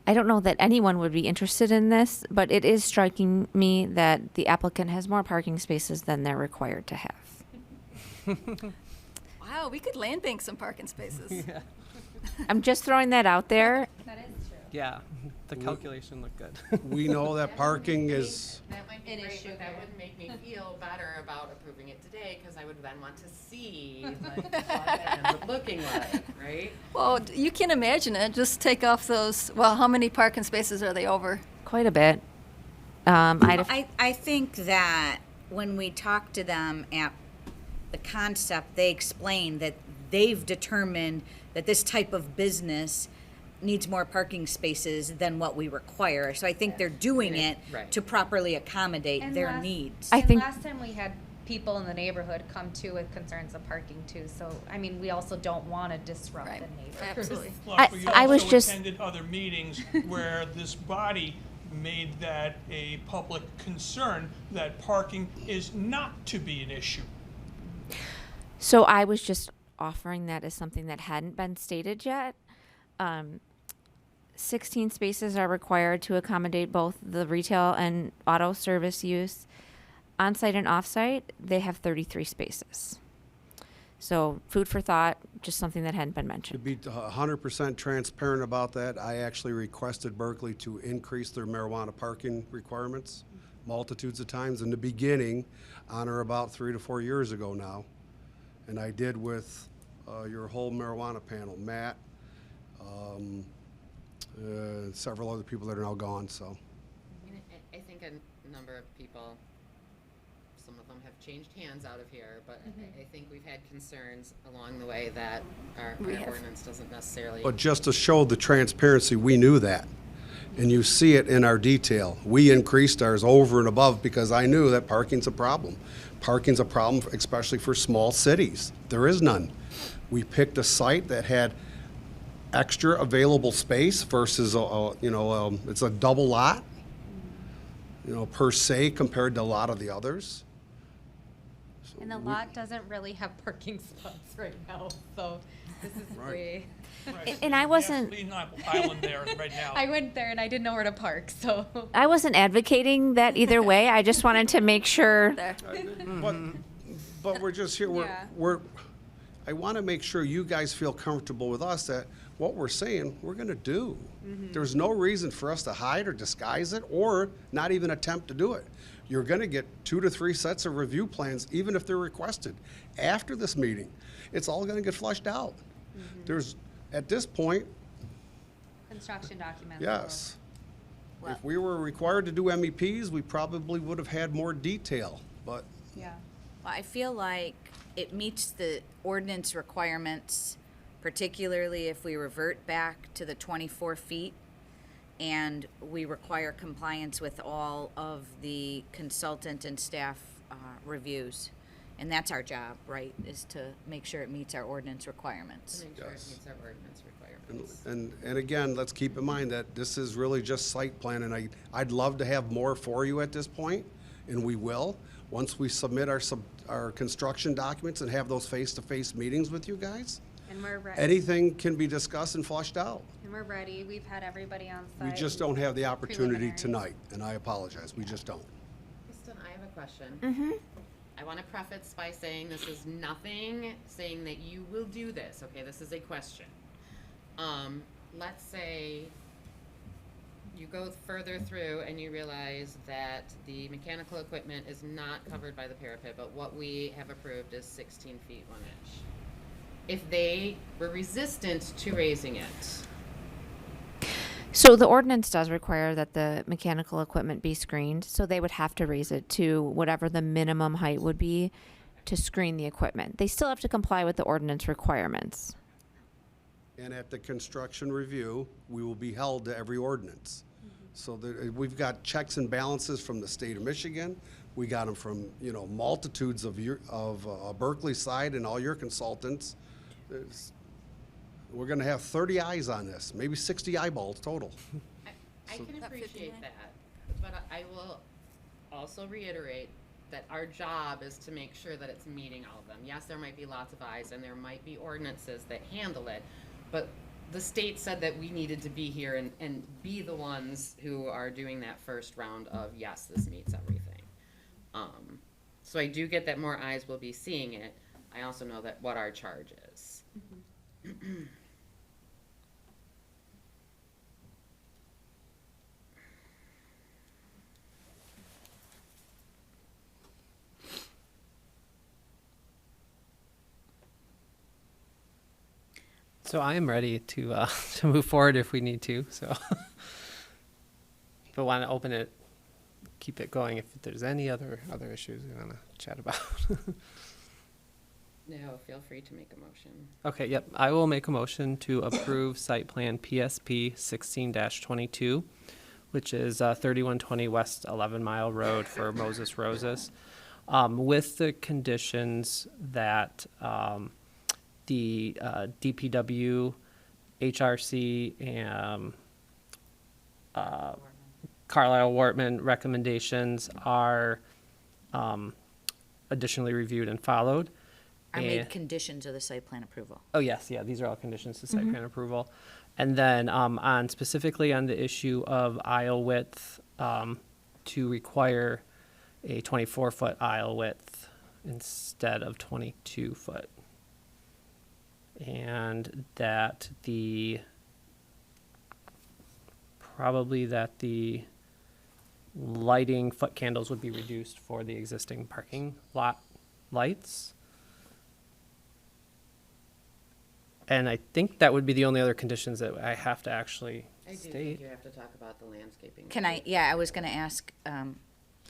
I don't know that anyone would be interested in this, but it is striking me that the applicant has more parking spaces than they're required to have. Wow, we could land bank some parking spaces. I'm just throwing that out there. That is true. Yeah, the calculation looked good. We know that parking is, That might be It is great, but that sugar. would make me feel better about approving it today, because I would then want to see, like, what that ends up looking like, right? Well, you can imagine it. Just take off those, well, how many parking spaces are they over? Quite a bit. I think that when we talk to them at the concept, they explain that they've determined that this type of business needs more parking spaces than what we require. So I think they're doing it Right. to properly accommodate And their last- needs. I And think- last time we had people in the neighborhood come too with concerns of parking too, so, I mean, we also don't wanna disrupt Right. the neighbors. Absolutely. Plus, we I was also just- attended other meetings where this body made that a public concern, that parking is not to be an issue. So I was just offering that as something that hadn't been stated yet. 16 spaces are required to accommodate both the retail and auto service use. On-site and off-site, they have 33 spaces. So food for thought, just something that hadn't been to mentioned. be 100% transparent about that, I actually requested Berkley to increase their marijuana parking requirements multitudes of times in the beginning, on or about 3 to 4 years ago now. And I did with your whole marijuana panel, Matt, several other people that are now gone, so. I mean, I think a number of people, some of them have changed hands out of here, but I think we've had concerns along the way that our ordinance doesn't necessarily. But just to show the transparency, we knew that. And you see it in our detail. We increased ours over and above because I knew that parking's a problem. Parking's a problem, especially for small cities. There is none. We picked a site that had extra available space versus, it's a double lot, per se, compared to a lot of the others. So And the lot doesn't really have parking spots right now, so this is Right. way. Right. And I wasn't- Gasoline island there right now. I went there and I didn't know where to park, so. I wasn't advocating that either way. I just wanted to make sure. There. But we're just here, Yeah. I want to make sure you guys feel comfortable with us that what we're saying, we're going to do. There's no reason for us to hide or disguise it or not even attempt to do it. You're going to get 2 to 3 sets of review plans, even if they're requested. After this meeting, it's all going to get flushed out. There's, at this point, Construction documents. yes. If we were required to do MEPs, we probably would have had more detail, but Yeah. Well, I feel like it meets the ordinance requirements, particularly if we revert back to the 24 feet and we require compliance with all of the consultant and staff reviews. And that's our job, right, is to make sure it meets our ordinance requirements. To make sure it Yes. meets our ordinance requirements. And again, let's keep in mind that this is really just site plan, and I'd love to have more for you at this point, and we will, once we submit our construction documents and have those face-to-face meetings with you guys. And we're ready. Anything can be discussed and flushed out. And we're ready. We've had everybody on We site. just don't have the opportunity Preliminaries. tonight, and I apologize, we just don't. Kristen, I have a question. I want to preface by saying this is nothing saying that you will do this, okay? This is a question. Let's say you go further through and you realize that the mechanical equipment is not covered by the parapet, but what we have approved is 16 feet 1 inch. If they were resistant to raising it, So the ordinance does require that the mechanical equipment be screened, so they would have to raise it to whatever the minimum height would be to screen the equipment. They still have to comply with the ordinance requirements. And at the construction review, we will be held to every ordinance. So that, we've got checks and balances from the state of Michigan. We got them from, you know, multitudes of Berkley side and all your consultants. We're gonna have 30 eyes on this, maybe 60 eyeballs total. I can About appreciate 59. that, but I will also reiterate that our job is to make sure that it's meeting all of them. Yes, there might be lots of eyes and there might be ordinances that handle it, but the state said that we needed to be here and be the ones who are doing that first round of, yes, this meets everything. So I do get that more eyes will be seeing it. I also know that what our charge is. So I am ready to to move forward if we need to. So, but want to open it, keep it going. If there's any other issues we want to chat about. No, feel free to make a motion. Okay. Yep. I will make a motion to approve site plan PSP 16-22, which is 3120 West 11 Mile Road for Moses Roses, with the conditions that. The DPW, HRC, and Carlisle Wortman recommendations are additionally reviewed and followed. Are made And- conditions of the site plan approval. Oh, yes, yeah, these are all conditions to site plan approval. And then specifically on the issue of aisle width, to require a 24-foot aisle width instead of 22-foot. And that probably that the lighting foot candles would be reduced for the existing parking lot lights. And I think that would be the only other conditions that I have to actually I do think state. you have to talk about the landscaping. Can I, yeah, I was gonna ask,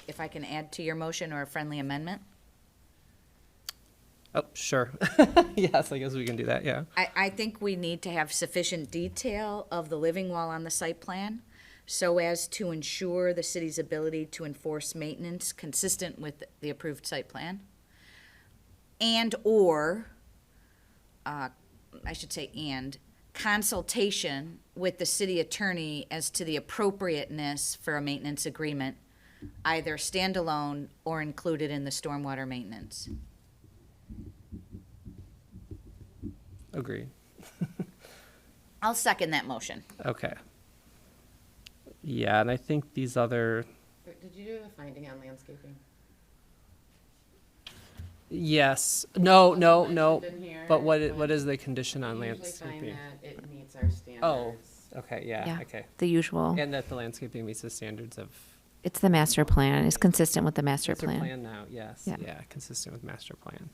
if I can add to your motion or a friendly amendment? Oh, sure. Yes, I guess we can do that, yeah. I think we need to have sufficient detail of the living wall on the site plan so as to ensure the city's ability to enforce maintenance consistent with the approved site plan. And/or, I should say consultation with the city attorney as to the appropriateness for a maintenance agreement, either standalone or included in the stormwater maintenance. Agreed. I'll second that motion. Okay. Yeah, and I think these other, Did you do a finding on landscaping? yes, no, Mentioned no. in here, But what is the condition on We usually find landscaping? that it meets our standards. Okay, yeah, Yeah, okay. the usual. And that the landscaping meets the standards of It's the master plan. It's consistent with the master plan. now, yes, Yeah. yeah, consistent with master plan.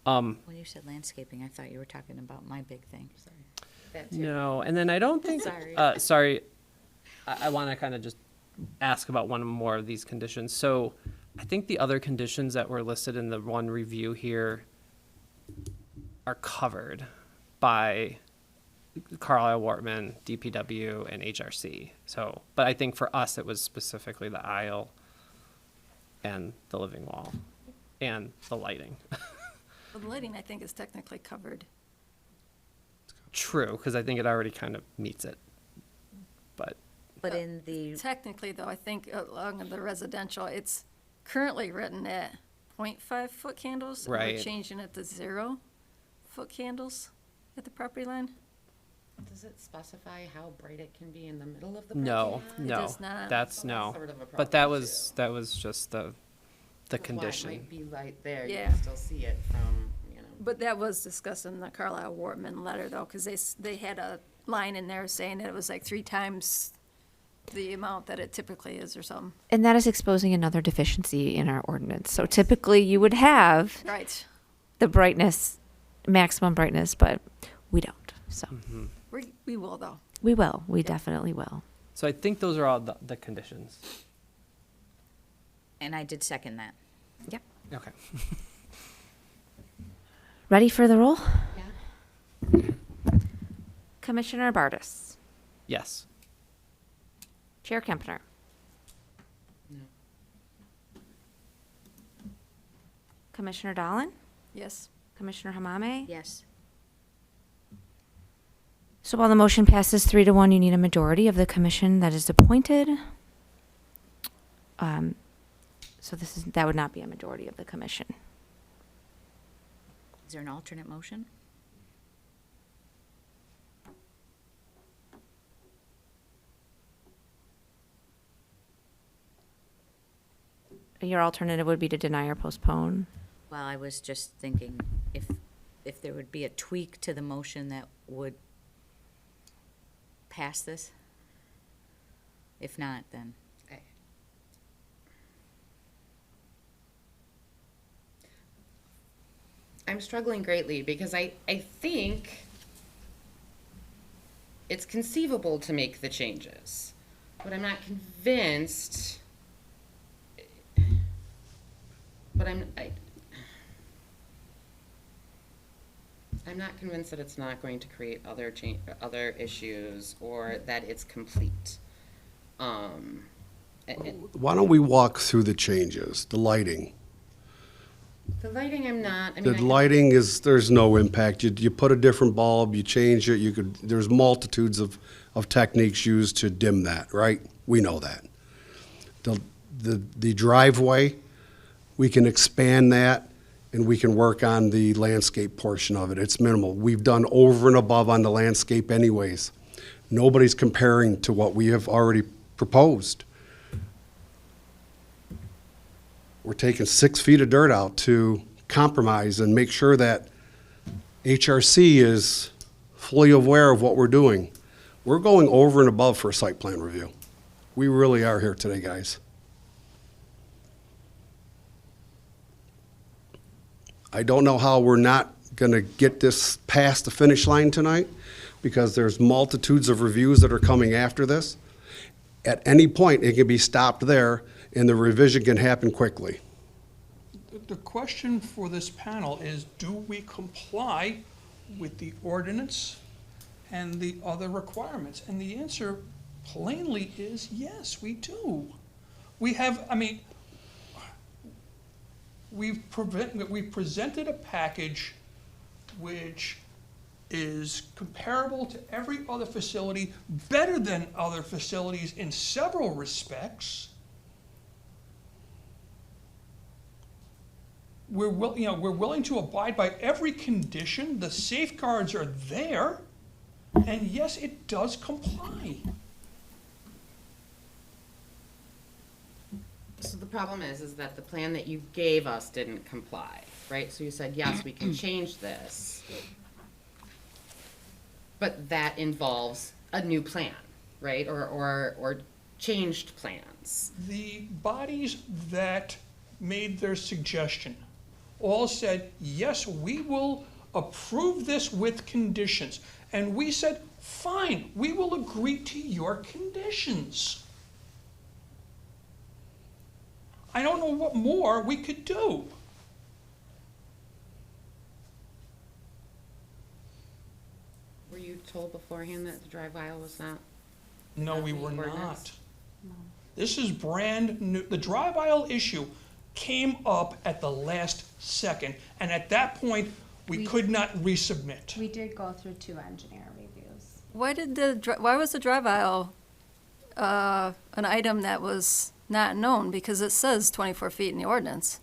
When you said landscaping, I thought you were talking about my big thing. That too. No, and then I don't think, Sorry. sorry, I want to kind of just ask about one more of these conditions. So I think the other conditions that were listed in the one review here are covered by Carlisle Wortman, DPW, and HRC. So, but I think for us, it was specifically the aisle and the living wall and the lighting. Well, the lighting, I think, is technically covered. True, because I think it already kind of meets it. But But in the, Technically, though, I think along the residential, it's currently written at 0.5 foot candles. and Right. We're changing it to 0 foot candles at the property line. Does it specify how bright it can be in the middle of the no, parking lot? no, does not. that's So no. that's sort of a But that problem, was too. just the That's why condition. it might be light there, you Yeah. can still see it from, you know. But that was discussed in the Carlisle Wortman letter, though, because they had a line in there saying that it was like 3 times the amount that it typically is or something. And that is exposing another deficiency in our ordinance. So typically you would have Right. the brightness, maximum brightness, but we don't. So We will, though. we will. We definitely will. So I think those are all the conditions. and I did second that. Yep. Okay. Ready for the roll? Yeah. Commissioner Bartis. Yes. Chair Kempner. No. Commissioner Dolan. Yes. Commissioner Hamame. Yes. So while the motion passes 3-1, you need a majority of the commission that is appointed. So that would not be a majority of the commission. Is there an alternate motion? Your alternative would be to deny or postpone. Well, I was just thinking if there would be a tweak to the motion that would pass this. If not, then. I'm struggling greatly because I think it's conceivable to make the changes, but I'm not convinced. But I'm not convinced that it's not going to create other issues or that it's complete. Why don't we walk through the changes, the lighting? The lighting, I'm not. I mean, The I can- lighting is, there's no impact. You put a different bulb, you change it, there's multitudes of techniques used to dim that, right? We know that. The driveway, we can expand that and we can work on the landscape portion of it. It's minimal. We've done over and above on the landscape anyways. Nobody's comparing to what we have already proposed. We're taking 6 feet of dirt out to compromise and make sure that HRC is fully aware of what we're doing. We're going over and above for a site plan review. We really are here today, guys. I don't know how we're not gonna get this past the finish line tonight because there's multitudes of reviews that are coming after this. At any point, it can be stopped there and the revision can happen quickly. The question for this panel is, do we comply with the ordinance and the other requirements? And the answer plainly is yes, we do. We have, I mean, we've presented a package which is comparable to every other facility, better than other facilities in several respects. We're willing to abide by every condition. The safeguards are there, and yes, it does comply. So the problem is that the plan that you gave us didn't comply, right? So you said, yes, we can change this. But that involves a new plan, right? Or changed plans. The bodies that made their suggestion all said, yes, we will approve this with conditions. And we said, fine, we will agree to your conditions. I don't know what more we could do. Were you told beforehand that the drive aisle was not? No, we the were ordinance? not. This is brand new. The drive aisle issue came up at the last second, and at that point, we could not resubmit. We did go through 2 engineer reviews. Why was the drive aisle an item that was not known? Because it says 24 feet in the ordinance.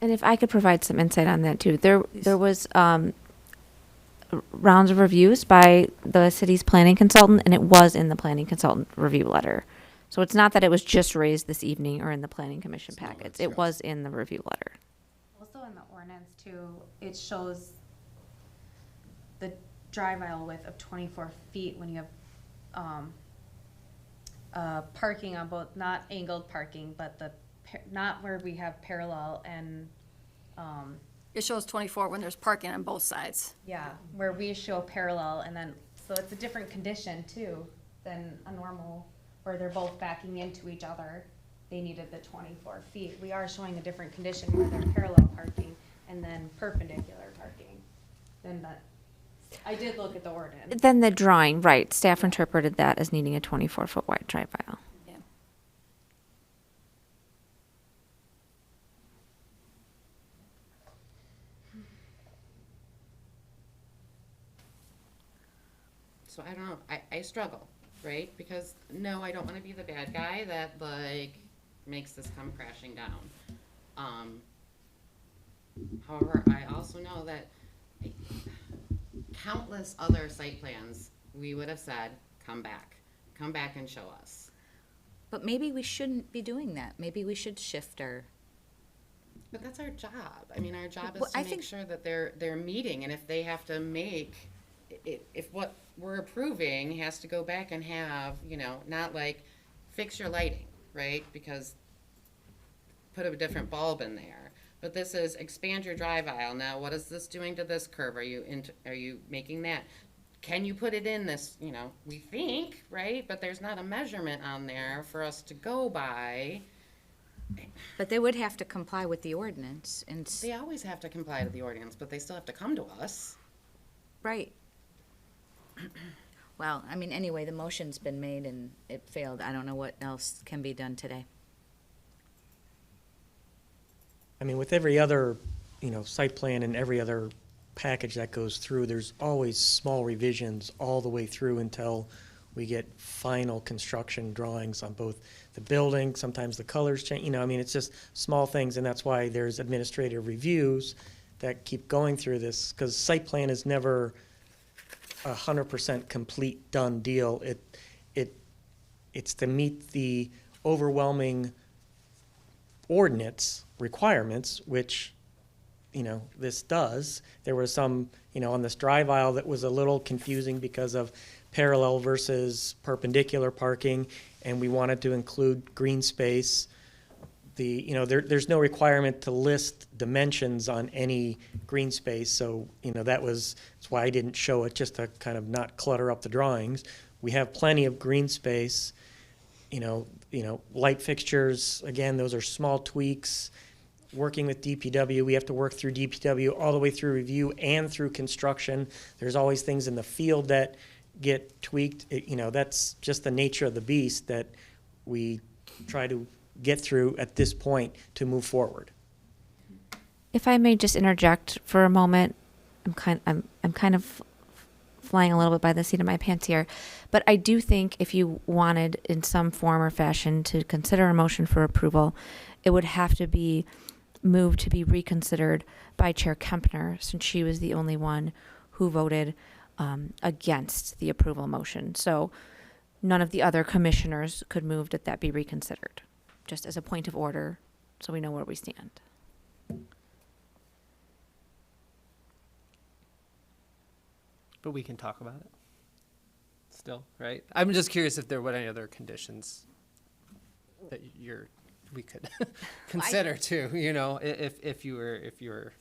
And if I could provide some insight on that too. There was rounds of reviews by the city's planning consultant, and it was in the planning consultant review letter. So it's not that it was just raised this evening or in the planning commission packets. It was in the review letter. Also in the ordinance too, it shows the drive aisle width of 24 feet when you have parking on both, not angled parking, but not where we have parallel and, It shows 24 when there's parking on both sides. yeah, where we show parallel and then, so it's a different condition too than a normal, where they're both backing into each other. They needed the 24 feet. We are showing a different condition where they're parallel parking and then perpendicular parking than the I did look at the ordinance. Then the drawing, right, staff interpreted that as needing a 24-foot wide drive aisle. Yeah. So I don't know, I struggle, right? Because, no, I don't wanna be the bad guy that, like, makes this come crashing down. However, I also know that countless other site plans, we would have said, come back and show us. But maybe we shouldn't be doing that. Maybe we should shift our. But that's our job. I mean, our job is Well, to I make think- sure that they're meeting, and if they have to make, if what we're approving has to go back and have, you know, not like, fix your lighting, right? Because put a different bulb in there. But this is expand your drive aisle. Now, what is this doing to this curve? Are you making that? Can you put it in this, you know, we think, right? But there's not a measurement on there for us to go by. But they would have to comply with the ordinance and. They always have to comply to the ordinance, but they still have to come to us. Right. Well, I mean, anyway, the motion's been made and it failed. I don't know what else can be done today. I mean, with every other, site plan and every other package that goes through, there's always small revisions all the way through until we get final construction drawings on both the building, sometimes the colors change, it's just small things, and that's why there's administrative reviews that keep going through this, because site plan is never 100% complete, done deal. It's to meet the overwhelming ordinance requirements, which, this does. There was some, on this drive aisle that was a little confusing because of parallel versus perpendicular parking, and we wanted to include green space. There's no requirement to list dimensions on any green space, so, that's why I didn't show it, just to kind of not clutter up the drawings. We have plenty of green space, light fixtures, again, those are small tweaks. Working with DPW, we have to work through DPW all the way through review and through construction. There's always things in the field that get tweaked. That's just the nature of the beast that we try to get through at this point to move forward. If I may just interject for a moment, I'm kind of flying a little bit by the seat of my pants here, but I do think if you wanted in some form or fashion to consider a motion for approval, it would have to be moved to be reconsidered by Chair Kempner, since she was the only one who voted against the approval motion. So none of the other commissioners could move that that be reconsidered, just as a point of order, so we know where we stand. But we can talk about it still, right? I'm just curious if there were any other conditions that we could consider too, if you were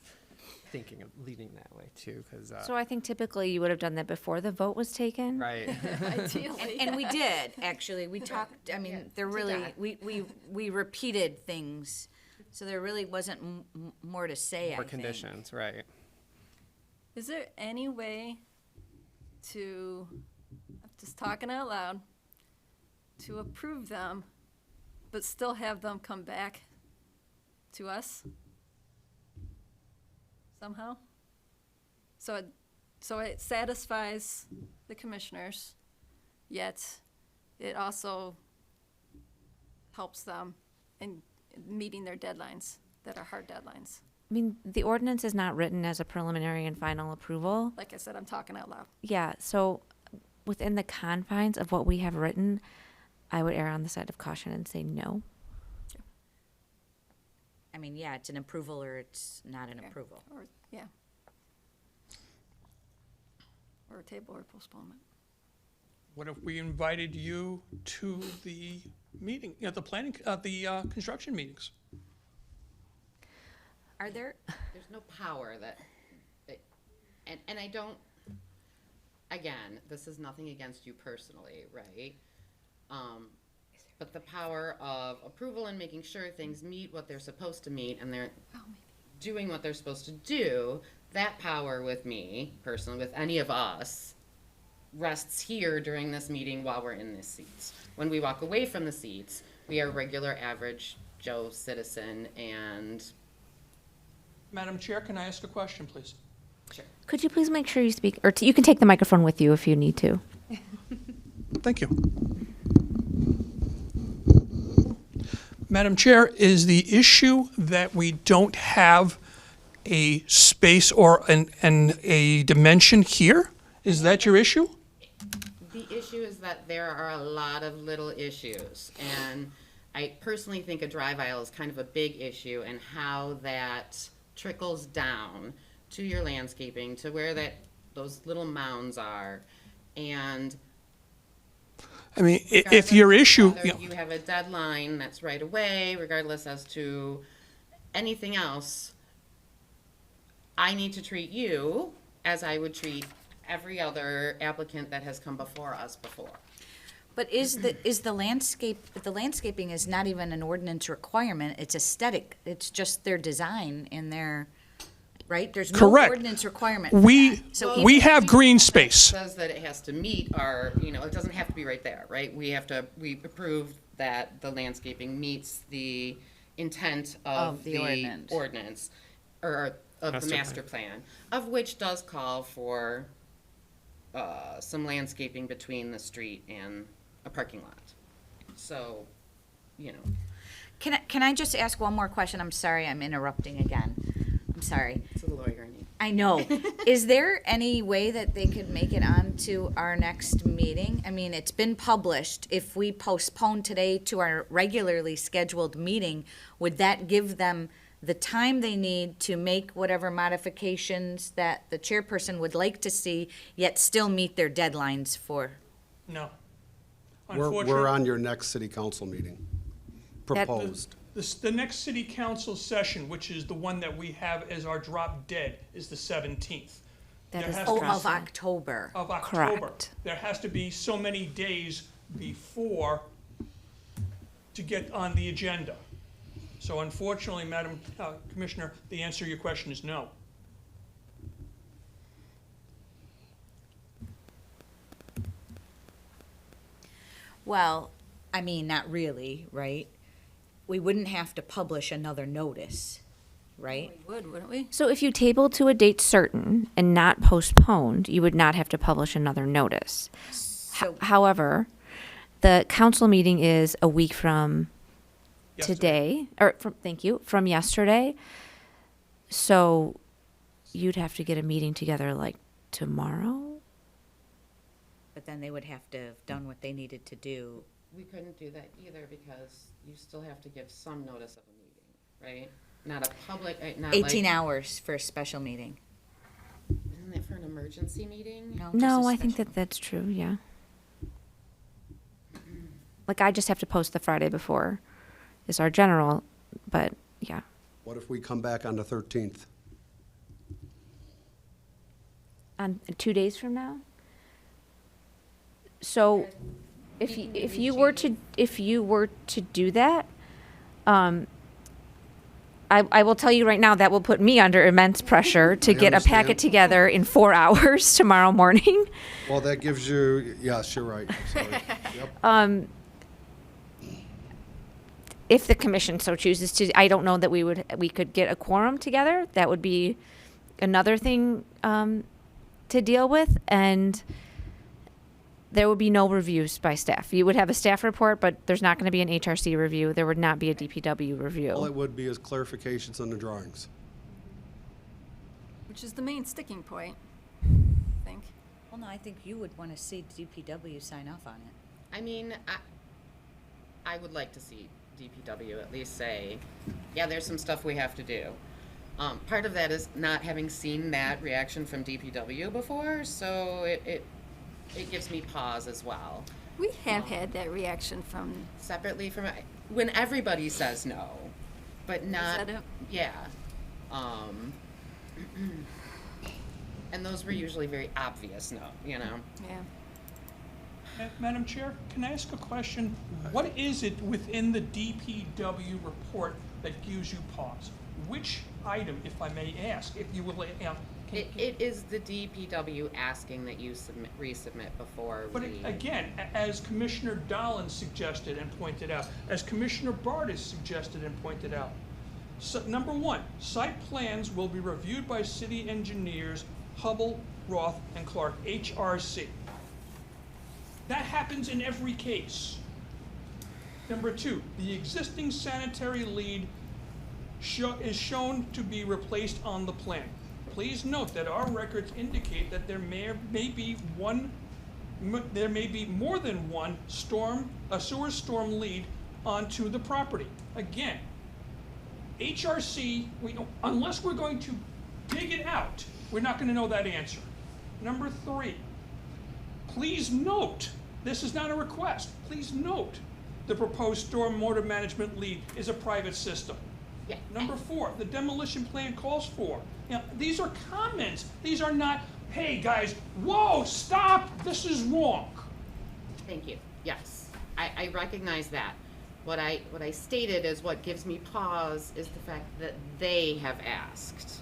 thinking of leading that way too, because So I think typically you would have done that before the vote was taken. right. Ideally. And we did, actually. We talked, I mean, there really, we repeated things, so there really wasn't more to say, I More think. conditions, right? Is there any way to, I'm just talking out loud, to approve them, but still have them come back to us somehow? So it satisfies the commissioners, yet it also helps them in meeting their deadlines that are hard deadlines. I mean, the ordinance is not written as a preliminary and final approval. Like I said, I'm talking out loud. Yeah, so within the confines of what we have written, I would err on the side of caution and say no. I mean, yeah, it's an approval or it's not an Okay. approval. Or, yeah. Or a table or postponement. What if we invited you to the meeting, the construction meetings? Are there, There's no power and I don't, again, this is nothing against you personally, right? But the power of approval and making sure things meet what they're supposed to meet and they're doing what they're supposed to do, that power with me, personally, with any of us, rests here during this meeting while we're in these seats. When we walk away from the seats, we are regular, average Joe citizen, and Madam Chair, can I ask a question, please? Could you please make sure you speak, or you can take the microphone with you if you need to. Thank you. Madam Chair, is the issue that we don't have a space or a dimension here? Is that your issue? the issue is that there are a lot of little issues, and I personally think a drive aisle is kind of a big issue, and how that trickles down to your landscaping, to where those little mounds are, and I mean, if your issue, whether you have a deadline that's right away, regardless as to anything else, I need to treat you as I would treat every other applicant that has come before us before. But is the landscaping is not even an ordinance requirement, it's aesthetic, it's just their design and their, right? There's no Correct. ordinance requirement for we, that. So we even- have green It space. says that it has to meet our, it doesn't have to be right there, right? We approve that the landscaping meets the intent of the the ordinance. ordinance, or of the master plan, of which does call for some landscaping between the street and a parking lot. So, Can I just ask one more question? I'm sorry, I'm interrupting again. I'm sorry. it's a lawyer in you. I know. Is there any way that they could make it on to our next meeting? I mean, it's been published. If we postpone today to our regularly scheduled meeting, would that give them the time they need to make whatever modifications that the chairperson would like to see, yet still meet their deadlines for? No. We're Unfortunately, on your next city council meeting, proposed. the next city council session, which is the one that we have as our drop dead, is the 17th. That There is has the to Oh, be drop of dead. October. Of October. Correct. There has to be so many days before to get on the agenda. So unfortunately, Madam Commissioner, the answer to your question is no. Well, I mean, not really, right? We wouldn't have to publish another notice, right? We would, wouldn't we? So if you table to a date certain and not postponed, you would not have to publish another notice. So, However, the council meeting is a week from Yesterday. today, from yesterday. So you'd have to get a meeting together like tomorrow? but then they would have to have done what they needed to do. We couldn't do that either, because you still have to give some notice of a meeting, right? Not a public, not 18 like, hours for a special meeting. isn't it for an emergency meeting? Just No, a I think special- that's true, yeah. Like, I just have to post the Friday before is our general, but yeah. What if we come back on the 13th? On 2 days from now? So if you were to do that, I will tell you right now, that will put me under immense pressure to get a understand. packet together in 4 hours tomorrow morning. Well, that gives you, yes, you're right. Sorry. Yep. If the commission so chooses to, I don't know that we could get a quorum together. That would be another thing to deal with, and there would be no reviews by staff. You would have a staff report, but there's not going to be an HRC review. There would not be a DPW review. All it would be is clarifications on the drawings. Which is the main sticking point, I think. Well, no, I think you would want to see DPW sign off on it. I mean, I would like to see DPW at least say, yeah, there's some stuff we have to do. Part of that is not having seen that reaction from DPW before, so it gives me pause as well. We have had that reaction from, Separately from, when everybody says no, but not, that it? yeah. And those were usually very obvious no, yeah. Madam Chair, can I ask a question? What is it within the DPW report that gives you pause? Which item, if I may ask, if you will It is the DPW asking that you resubmit before But we. again, as Commissioner Dolan suggested and pointed out, as Commissioner Bartis suggested and pointed out, so, number one, site plans will be reviewed by city engineers Hubble, Roth, and Clark, HRC. That happens in every case. Number two, the existing sanitary lead is shown to be replaced on the plan. Please note that our records indicate that there may be more than one sewer storm lead onto the property. Again, HRC, unless we're going to dig it out, we're not going to know that answer. Number three, please note, this is not a request, please note, the proposed stormwater management lead is a private system. Yeah. Number four, the demolition plan calls for. Now, these are comments. These are not, hey, guys, whoa, stop, this is wrong. Thank you. Yes, I recognize that. What I stated is what gives me pause is the fact that they have asked.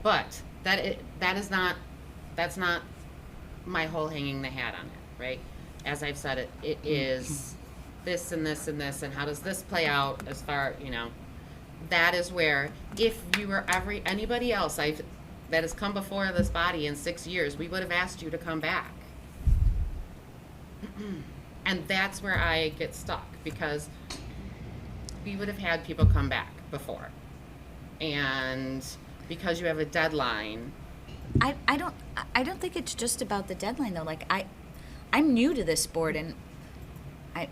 But that's not my whole hanging the hat on it, right? As I've said, it is this and this and this, and how does this play out as far, that is where, if you were anybody else that has come before this body in 6 years, we would have asked you to come back. And that's where I get stuck, because we would have had people come back before. And because you have a deadline. I don't think it's just about the deadline though. Like I'm new to this board, and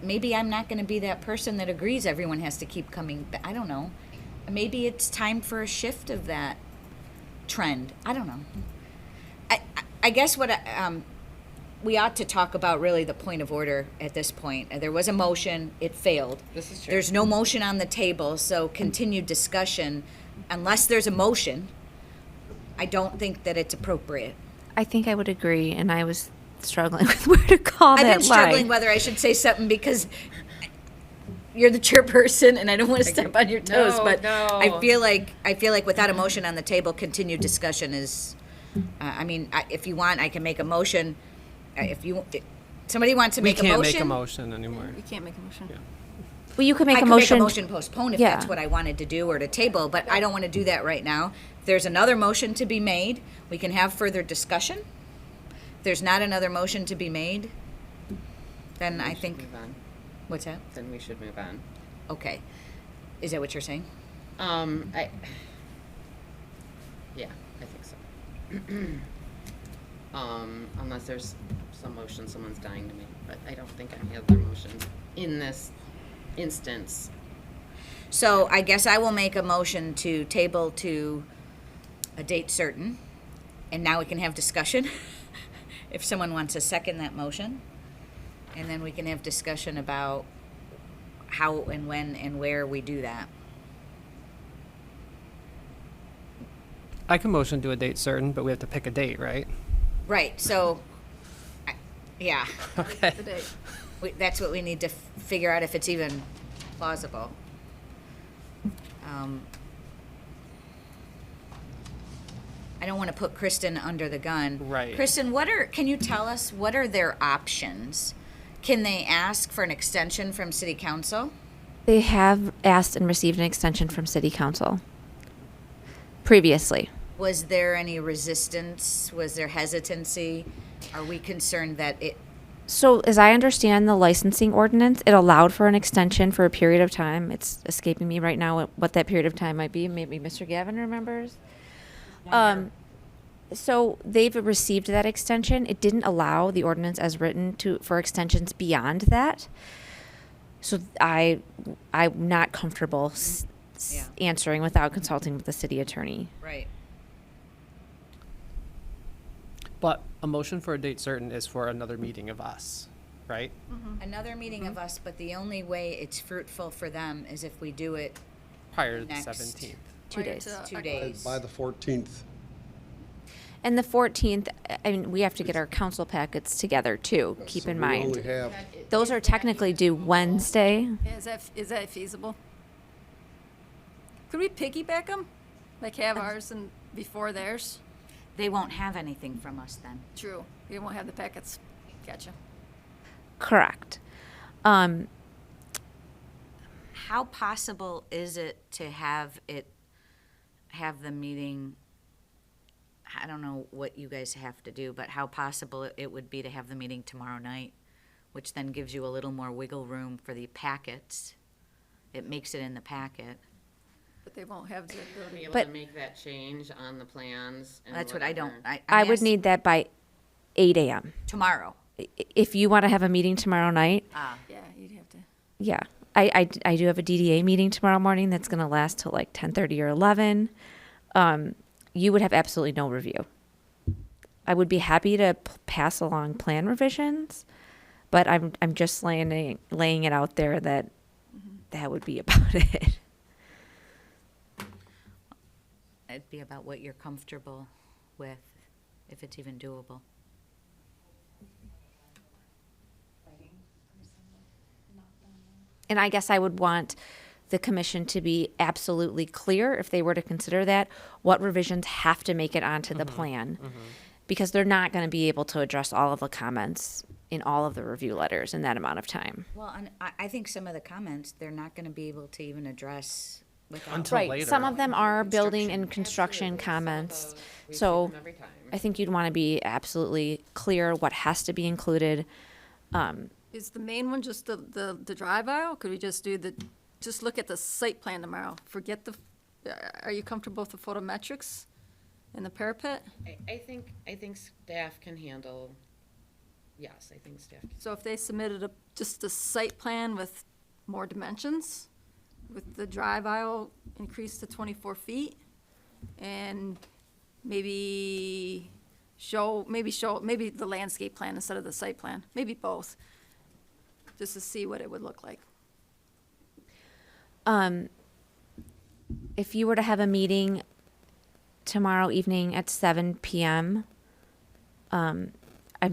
maybe I'm not going to be that person that agrees everyone has to keep coming back. I don't know. Maybe it's time for a shift of that trend. I don't know. I guess what we ought to talk about really the point of order at this point. There was a motion, it failed. This is true. There's no motion on the table, so continued discussion, unless there's a motion, I don't think that it's appropriate. I think I would agree, and I was struggling with where to call that line. I've been struggling whether I should say something because you're the chairperson and I don't want to step on your toes, No, but no. I feel like without a motion on the table, continued discussion is, if you want, I can make a motion. If somebody wants to We make a can't motion. make a motion anymore. You can't make a motion. Yeah. Well, you could make I a could motion. make a motion postpone if Yeah. that's what I wanted to do, or to table, but I don't want to do that right now. If there's another motion to be made, we can have further discussion. If there's not another motion to be made, then I think, Move on. what's that? Then we should move on. Okay. Is that what you're saying? Yeah, I think so. Unless there's some motion someone's dying to make, but I don't think any other motions in this instance. So I guess I will make a motion to table to a date certain, and now we can have discussion. If someone wants to second that motion, and then we can have discussion about how and when and where we do that. I can motion to a date certain, but we have to pick a date, right? Right, so, yeah, Okay. The date. that's what we need to figure out if it's even plausible. I don't want to put Kristen under the gun. Right. Kristen, can you tell us, what are their options? Can they ask for an extension from city council? They have asked and received an extension from City Council previously. Was there any resistance? Was there hesitancy? Are we concerned that it, So, as I understand the licensing ordinance, it allowed for an extension for a period of time. It's escaping me right now what that period of time might be. Maybe Mr. Gavin remembers. So they've received that extension. It didn't allow the ordinance as written for extensions beyond that. So I'm not comfortable Yeah. answering without consulting with the city attorney. right? But a motion for a date certain is for another meeting of us, right? Another meeting of us, but the only way it's fruitful for them is if we do it Prior to the Next. 17th. 2 Prior days. to- 2 days. By the 14th. And the 14th, I mean, we have to get our council packets together too, keep So in we mind. only have, Those are technically due Wednesday. Is that feasible? Could we piggyback them? Like have ours and before theirs? They won't have anything from us then. True. You won't have the packets. Gotcha. Correct. How possible is it to have the meeting, I don't know what you guys have to do, but how possible it would be to have the meeting tomorrow night, which then gives you a little more wiggle room for the packets. It makes it in the packet. But they won't have the Be ability. able But- to make that change on the plans. And That's what I don't, whatever. I would need that by 8 a.m. tomorrow. If you want to have a meeting tomorrow night, Ah, Yeah, you'd have to. yeah. I do have a DDA meeting tomorrow morning that's going to last till like 10:30 or 11. You would have absolutely no review. I would be happy to pass along plan revisions, but I'm just laying it out there that that would be about it. it'd be about what you're comfortable with, if it's even doable. And I guess I would want the commission to be absolutely clear, if they were to consider that, what revisions have to make it onto the plan. Because they're not going to be able to address all of the comments in all of the review letters in that amount of time. Well, and I think some of the comments, they're not gonna be able to even address without. Until Right, later. some of them are building and construction Absolutely. Some of comments. those we see So them every time. I think you'd want to be absolutely clear what has to be included. Is the main one just the drive aisle? Could we just just look at the site plan tomorrow? Forget are you comfortable with the photometrics and the parapet? I think staff can handle, yes, I think staff can. So if they submitted just a site plan with more dimensions, with the drive aisle increased to 24 feet, and maybe the landscape plan instead of the site plan, maybe both, just to see what it would look like. If you were to have a meeting tomorrow evening at 7 p.m., I'm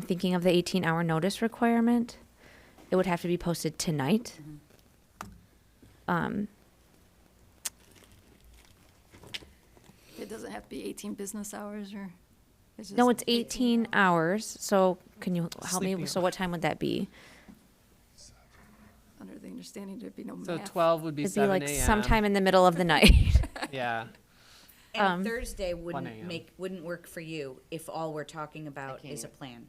thinking of the 18-hour notice requirement. It would have to be posted tonight. It doesn't have to be 18 business hours, or? It's No, just it's 18 hours. So can you help me? Sleeping So what time would that be? Under the understanding there'd be no So math. 12 would be It'd be 7 like a.m. sometime in the middle of the night. Yeah. And Thursday 1 a.m. wouldn't work for you if all we're talking about is a can't. plan.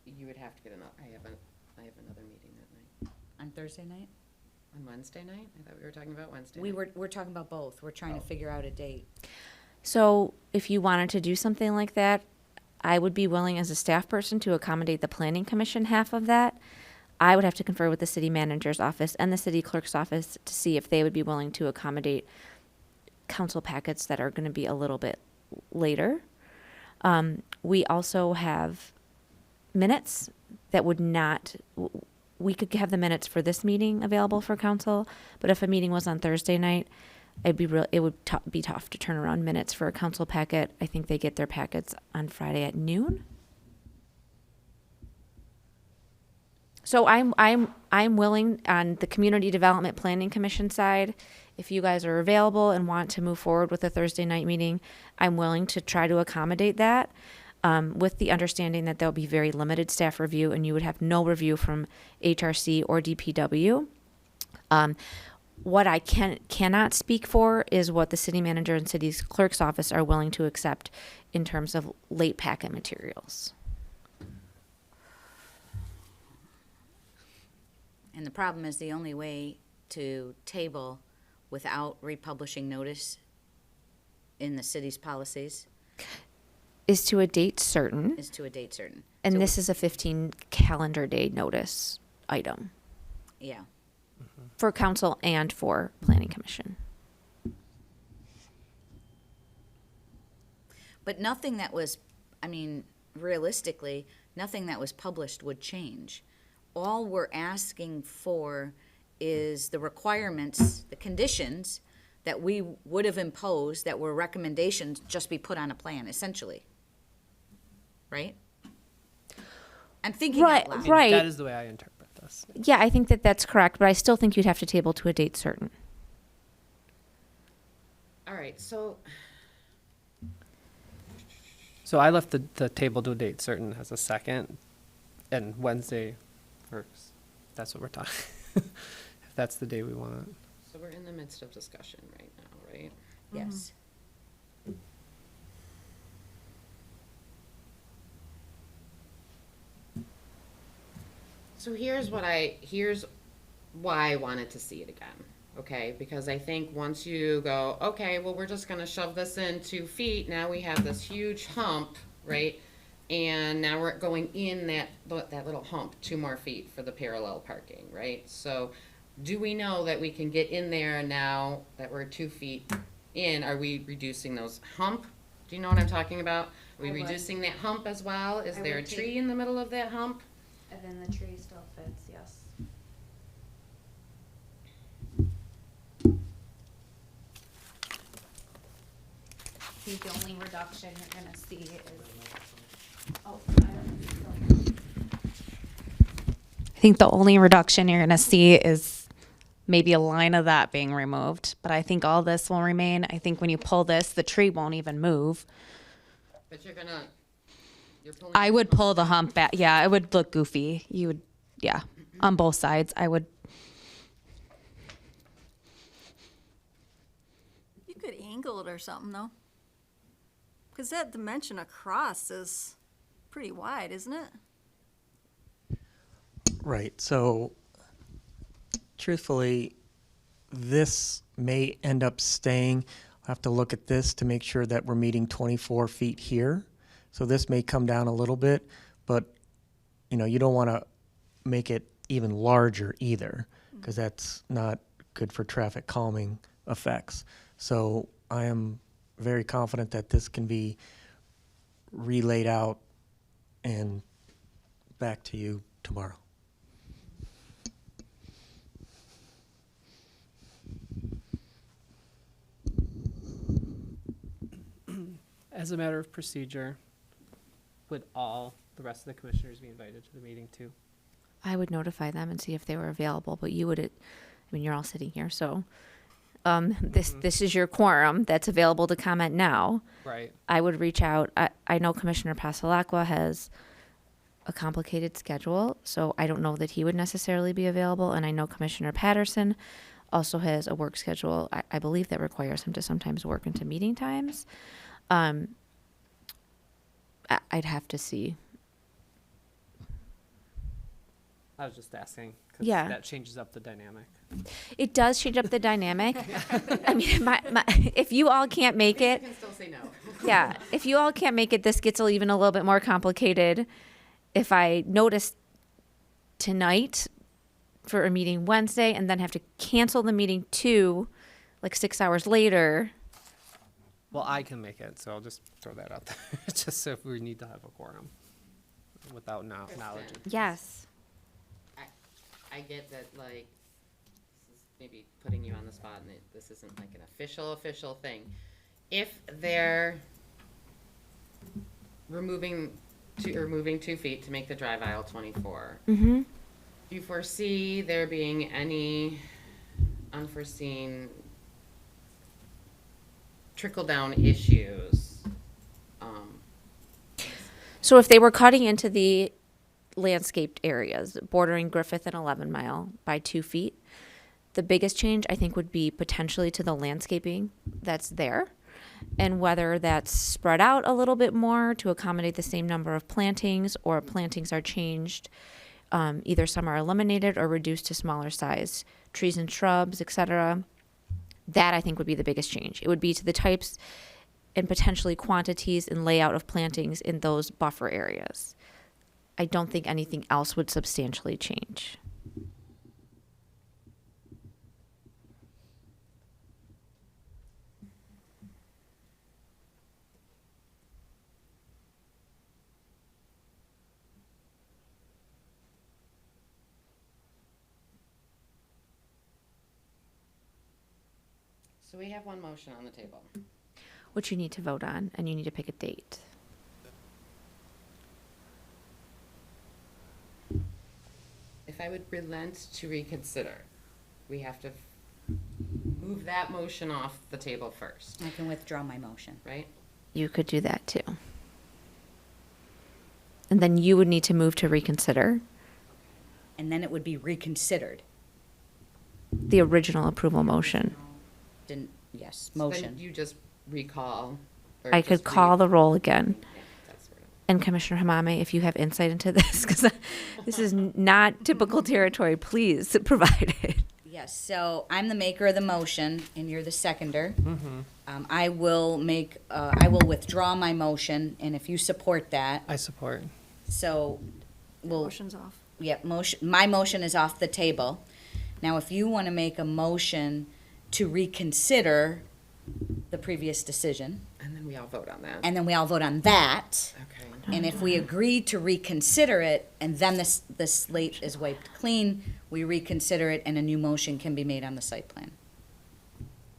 You would have to get another, I have another meeting that night. On Thursday night? On Wednesday night? I thought we were talking about Wednesday We night. we're talking about both. We're trying to figure out a date. So if you wanted to do something like that, I would be willing as a staff person to accommodate the planning commission half of that. I would have to confer with the city manager's office and the city clerk's office to see if they would be willing to accommodate council packets that are going to be a little bit later. We also have minutes that would not, we could have the minutes for this meeting available for council, but if a meeting was on Thursday night, it would be tough to turn around minutes for a council packet. I think they get their packets on Friday at noon. So I'm willing on the Community Development Planning Commission side, if you guys are available and want to move forward with a Thursday night meeting, I'm willing to try to accommodate that, with the understanding that there'll be very limited staff review and you would have no review from HRC or DPW. What I cannot speak for is what the city manager and city clerk's office are willing to accept in terms of late packet materials. And the problem is the only way to table without republishing notice in the city's policies Is to a date certain, is to a date certain. and So this is a 15 calendar day notice item Yeah. for council and for planning commission. But nothing that was, I mean, realistically, nothing that was published would change. All we're asking for is the requirements, the conditions that we would have imposed that were recommendations just be put on a plan, essentially. Right? I'm thinking Right, out loud. right. That is the way I interpret this. Yeah, I think that that's correct, but I still think you'd have to table to a date certain. All right, so, So I left the table to a date certain as a second, and Wednesday works. That's what we're talking. If that's the day we want. so we're in the midst of discussion right now, right? Yes. So here's why I wanted to see it again, okay? Because I think once you go, okay, well, we're just gonna shove this in 2 feet, now we have this huge hump, right? And now we're going in that little hump 2 more feet for the parallel parking, right? So do we know that we can get in there now that we're 2 feet in? Are we reducing those hump? Do you know what I'm talking about? Are we I would. reducing that hump as well? Is I there a would tree take- in the middle of that hump? And then the tree still fits, yes. I think the only reduction you're gonna see is, I think the only reduction you're gonna see is maybe a line of that being removed, but I think all this will remain. I think when you pull this, the tree won't even move. But you're pulling. I would pull the hump back. Yeah, it would look goofy. You would, yeah, on both sides. I would. You could angle it or something, though. Because that dimension across is pretty wide, isn't it? Right, so truthfully, this may end up staying. I'll have to look at this to make sure that we're meeting 24 feet here. So this may come down a little bit, but you know, you don't want to make it even larger either, because that's not good for traffic calming effects. So I am very confident that this can be relayed out and back to you tomorrow. As a matter of procedure, would all the rest of the commissioners be invited to the meeting too? I would notify them and see if they were available, but you would, I mean, you're all sitting here, so this is your quorum that's available to comment now. Right. I would reach out. I know Commissioner Pasalacqua has a complicated schedule, so I don't know that he would necessarily be available. And I know Commissioner Patterson also has a work schedule, I believe, that requires him to sometimes work into meeting times. I'd have to see. I was just asking, because Yeah. that changes up the dynamic. It does change up the dynamic. I mean, if you all can't make You it, can still say no. yeah, if you all can't make it, this gets even a little bit more complicated. If I notice tonight for a meeting Wednesday and then have to cancel the meeting like 6 hours later. Well, I can make it, so I'll just throw that out there, just so if we need to have a quorum without knowledge. Yes. I get that, like, this is maybe putting you on the spot, and this isn't like an official thing. If they're moving 2 feet to make the drive aisle 24, Mm-hmm. do you foresee there being any unforeseen trickle-down issues? So if they were cutting into the landscaped areas bordering Griffith and 11 Mile by 2 feet, the biggest change I think would be potentially to the landscaping that's there, and whether that's spread out a little bit more to accommodate the same number of plantings, or plantings are changed. Either some are eliminated or reduced to smaller size, trees and shrubs, etc. That I think would be the biggest change. It would be to the types and potentially quantities and layout of plantings in those buffer areas. I don't think anything else would substantially change. So we have one motion on the table. Which you need to vote on, and you need to pick a date. If I would relent to reconsider, we have to move that motion off the table first, I can withdraw my motion. right? You could do that too. And then you would need to move to reconsider And then it would be reconsidered. the original approval motion. Yes, So then motion. you just recall. or I could just call the roll again. Yeah, that's sort of- And Commissioner Hamame, if you have insight into this, because this is not typical territory, please provide it. Yes, so I'm the maker of the motion, and you're the seconder. I will withdraw my motion, and if you support that, I support. so we'll, Motion's off. my motion is off the table. Now, if you want to make a motion to reconsider the previous decision, And then we all vote on that. and then we all vote on that, Okay. and if we agree to reconsider it, and then the slate is wiped clean, we reconsider it, and a new motion can be made on the site plan.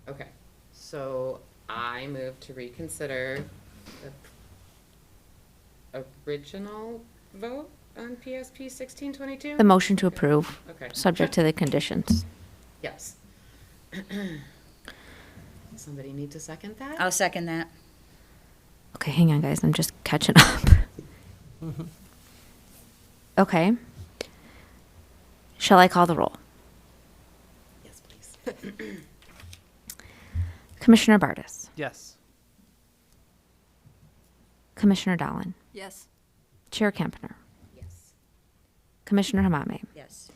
Okay, so I move to reconsider the original vote on PSP 1622? The motion to approve, Okay. subject to the conditions. Yes. Somebody need to second that? I'll second that. Okay, hang on, guys. I'm just catching up. Okay. Shall I call the roll? Yes, please. Commissioner Bartis, Yes. Commissioner Dolan, Yes. Chair Kempner, Yes. Commissioner Hamame. Yes.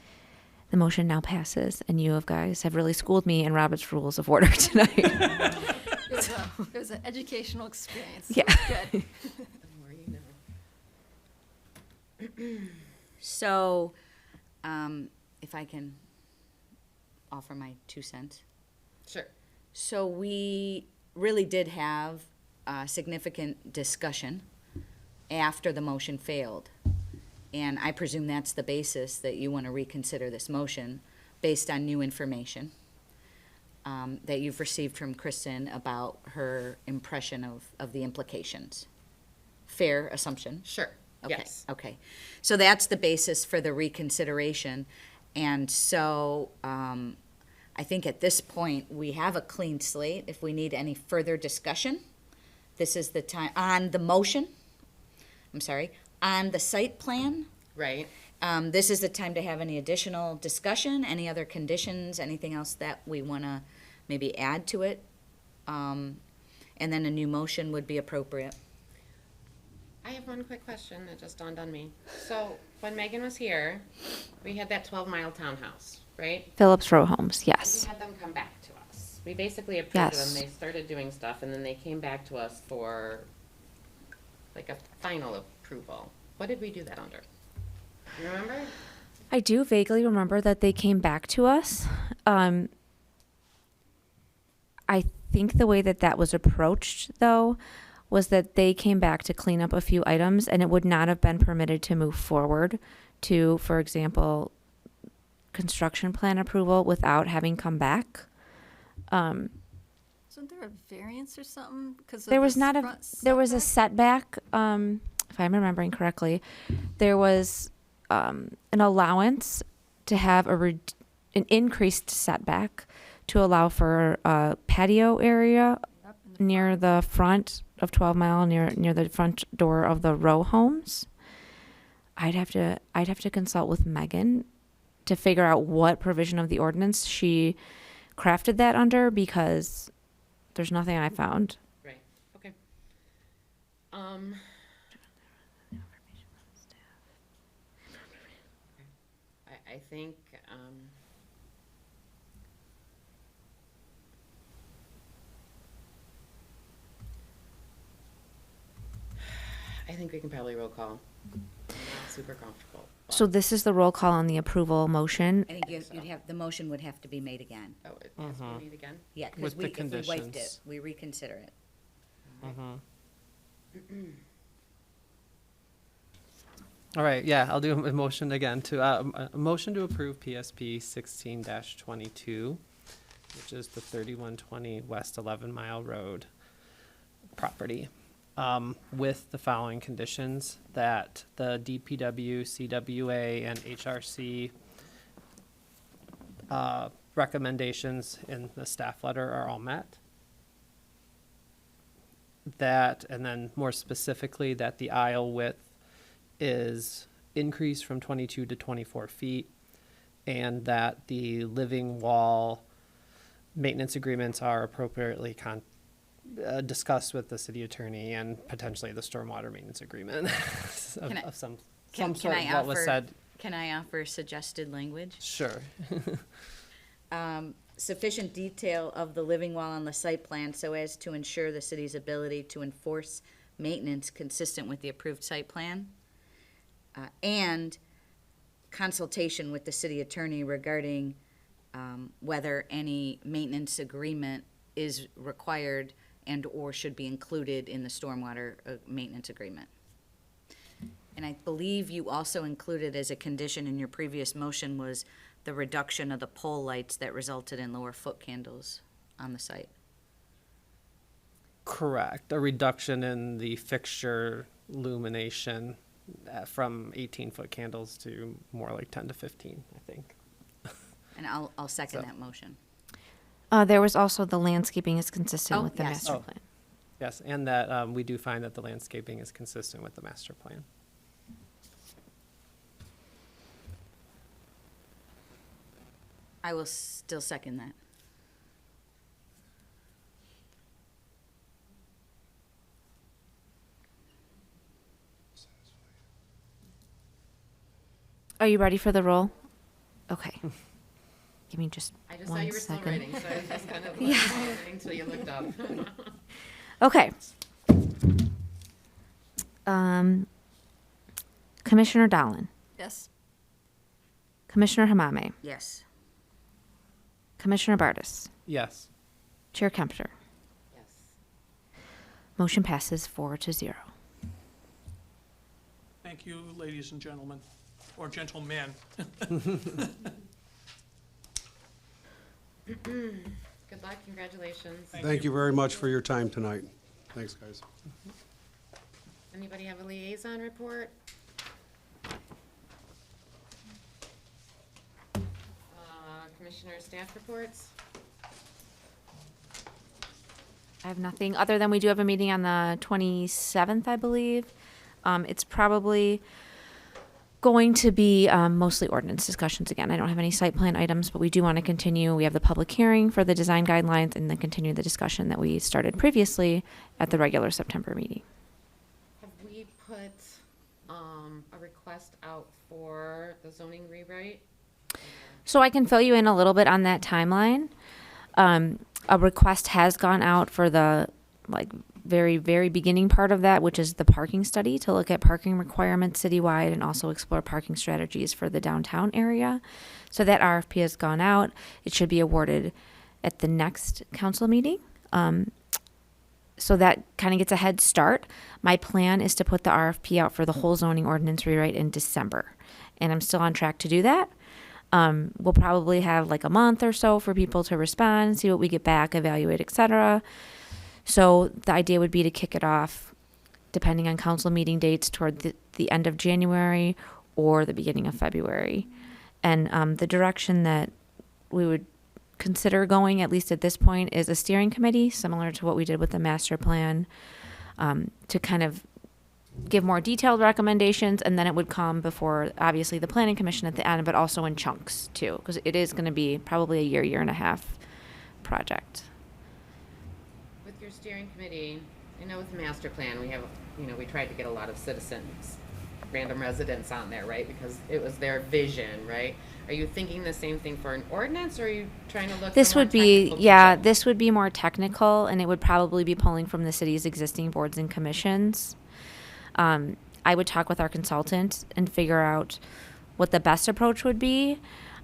The motion now passes, and you guys have really schooled me in Robert's Rules of Order tonight. It was an educational experience. so Yeah. it's good. The more you know. So, if I can offer my 2 cents. Sure. So we really did have a significant discussion after the motion failed. And I presume that's the basis that you want to reconsider this motion based on new information that you've received from Kristen about her impression of the implications. Fair assumption? Sure. Okay, Yes. okay. So that's the basis for the reconsideration. And so I think at this point, we have a clean slate. If we need any further discussion, this is the time, on the motion, on the site plan, Right. this is the time to have any additional discussion, any other conditions, anything else that we want to maybe add to it. And then a new motion would be appropriate. I have one quick question that just dawned on me. So when Megan was here, we had that 12-mile townhouse, right? Phillips Row Homes, We yes. had them come back to us. We basically approved Yes. them, they started doing stuff, and then they came back to us for like a final approval. What did we do that under? You remember? I do vaguely remember that they came back to us. I think the way that that was approached, though, was that they came back to clean up a few items, and it would not have been permitted to move forward to, for example, construction plan approval without having come back. Wasn't there a variance or something? 'Cause of There was this not a, front there was a setback? setback, if I'm remembering correctly. There was an allowance to have an increased setback to allow for a patio area Up in the near the front of 12 Mile, near the front door of the row homes. I'd have to consult with Megan to figure out what provision of the ordinance she crafted that under, because there's nothing I found. Right, okay. I think, I think we can probably roll call. I'm not super comfortable. but- So this is the roll call on the approval motion. I think you'd have, the motion would have to be made again. Oh, it has to be made again? Yeah, because With the if we wiped it, conditions. we reconsider it. All right, yeah, I'll do a motion again to, a motion to approve PSP 16-22, which is the 3120 West 11 Mile Road property, with the following conditions: that the DPW, CWA, and HRC recommendations in the staff letter are all met. That, and then more specifically, that the aisle width is increased from 22 to 24 feet, and that the living wall maintenance agreements are appropriately discussed with the city attorney and potentially the stormwater maintenance agreement Can I- of some Can sort I of what was offer- said. Can I offer suggested language? Sure. Sufficient detail of the living wall on the site plan so as to ensure the city's ability to enforce maintenance consistent with the approved site plan. And consultation with the city attorney regarding whether any maintenance agreement is required and/or should be included in the stormwater maintenance agreement. And I believe you also included as a condition in your previous motion was the reduction of the pole lights that resulted in lower foot candles on the site. Correct. A reduction in the fixture illumination from 18-foot candles to more like 10 to 15, I think. And I'll second So- that motion. There was also the landscaping is consistent Oh, with the yes. master Oh. plan. Yes, and that we do find that the landscaping is consistent with the master plan. I will still second that. Are you ready for the roll? Okay. Give me just I just saw one you were still second. writing, so I was just kind of waiting until you looked up. Okay. Commissioner Dolan, Yes. Commissioner Hamame, Yes. Commissioner Bartis, Yes. Chair Kempter. Yes. Motion passes 4-0. Thank you, ladies and gentlemen, or gentlemen. Good luck, congratulations. Thank you very much for your time tonight. Thanks, guys. Anybody have a liaison report? Commissioner staff reports? I have nothing other than we do have a meeting on the 27th, I believe. It's probably going to be mostly ordinance discussions again. I don't have any site plan items, but we do want to continue. We have the public hearing for the design guidelines and then continue the discussion that we started previously at the regular September meeting. Have we put a request out for the zoning rewrite? So I can fill you in a little bit on that timeline. A request has gone out for the very, very beginning part of that, which is the parking study to look at parking requirements citywide and also explore parking strategies for the downtown area. So that RFP has gone out. It should be awarded at the next council meeting. So that kind of gets a head start. My plan is to put the RFP out for the whole zoning ordinance rewrite in December. And I'm still on track to do that. We'll probably have a month or so for people to respond, see what we get back, evaluate, etc. So the idea would be to kick it off, depending on council meeting dates, toward the end of January or the beginning of February. And the direction that we would consider going, at least at this point, is a steering committee, similar to what we did with the master plan, to kind of give more detailed recommendations, and then it would come before, obviously, the planning commission at the end, but also in chunks, too, because it is going to be probably a year and a half project. With your steering committee, I know with the master plan, we have, we tried to get a lot of citizens, random residents on there, right? Because it was their vision, right? Are you thinking the same thing for an ordinance, or are you trying to look This for more would be, technical yeah, detail? this would be more technical, and it would probably be pulling from the city's existing boards and commissions. I would talk with our consultant and figure out what the best approach would be.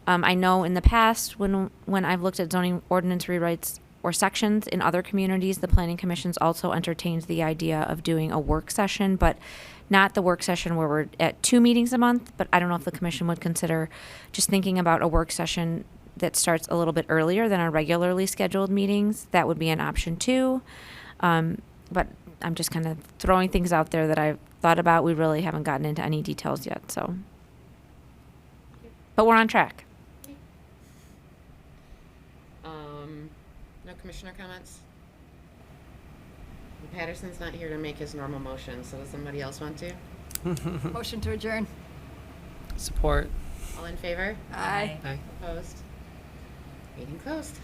I know in the past, when I've looked at zoning ordinance rewrites or sections in other communities, the planning commissions also entertained the idea of doing a work session, but not the work session where we're at 2 meetings a month. But I don't know if the commission would consider just thinking about a work session that starts a little bit earlier than our regularly scheduled meetings. That would be an option too. But I'm just kind of throwing things out there that I've thought about. We really haven't gotten into any details yet, so. But we're on track. commissioner comments? Patterson's not here to make his normal motion, so does somebody else want to? Motion to adjourn. Support. All in favor? Aye. Aye. Opposed? Meeting closed.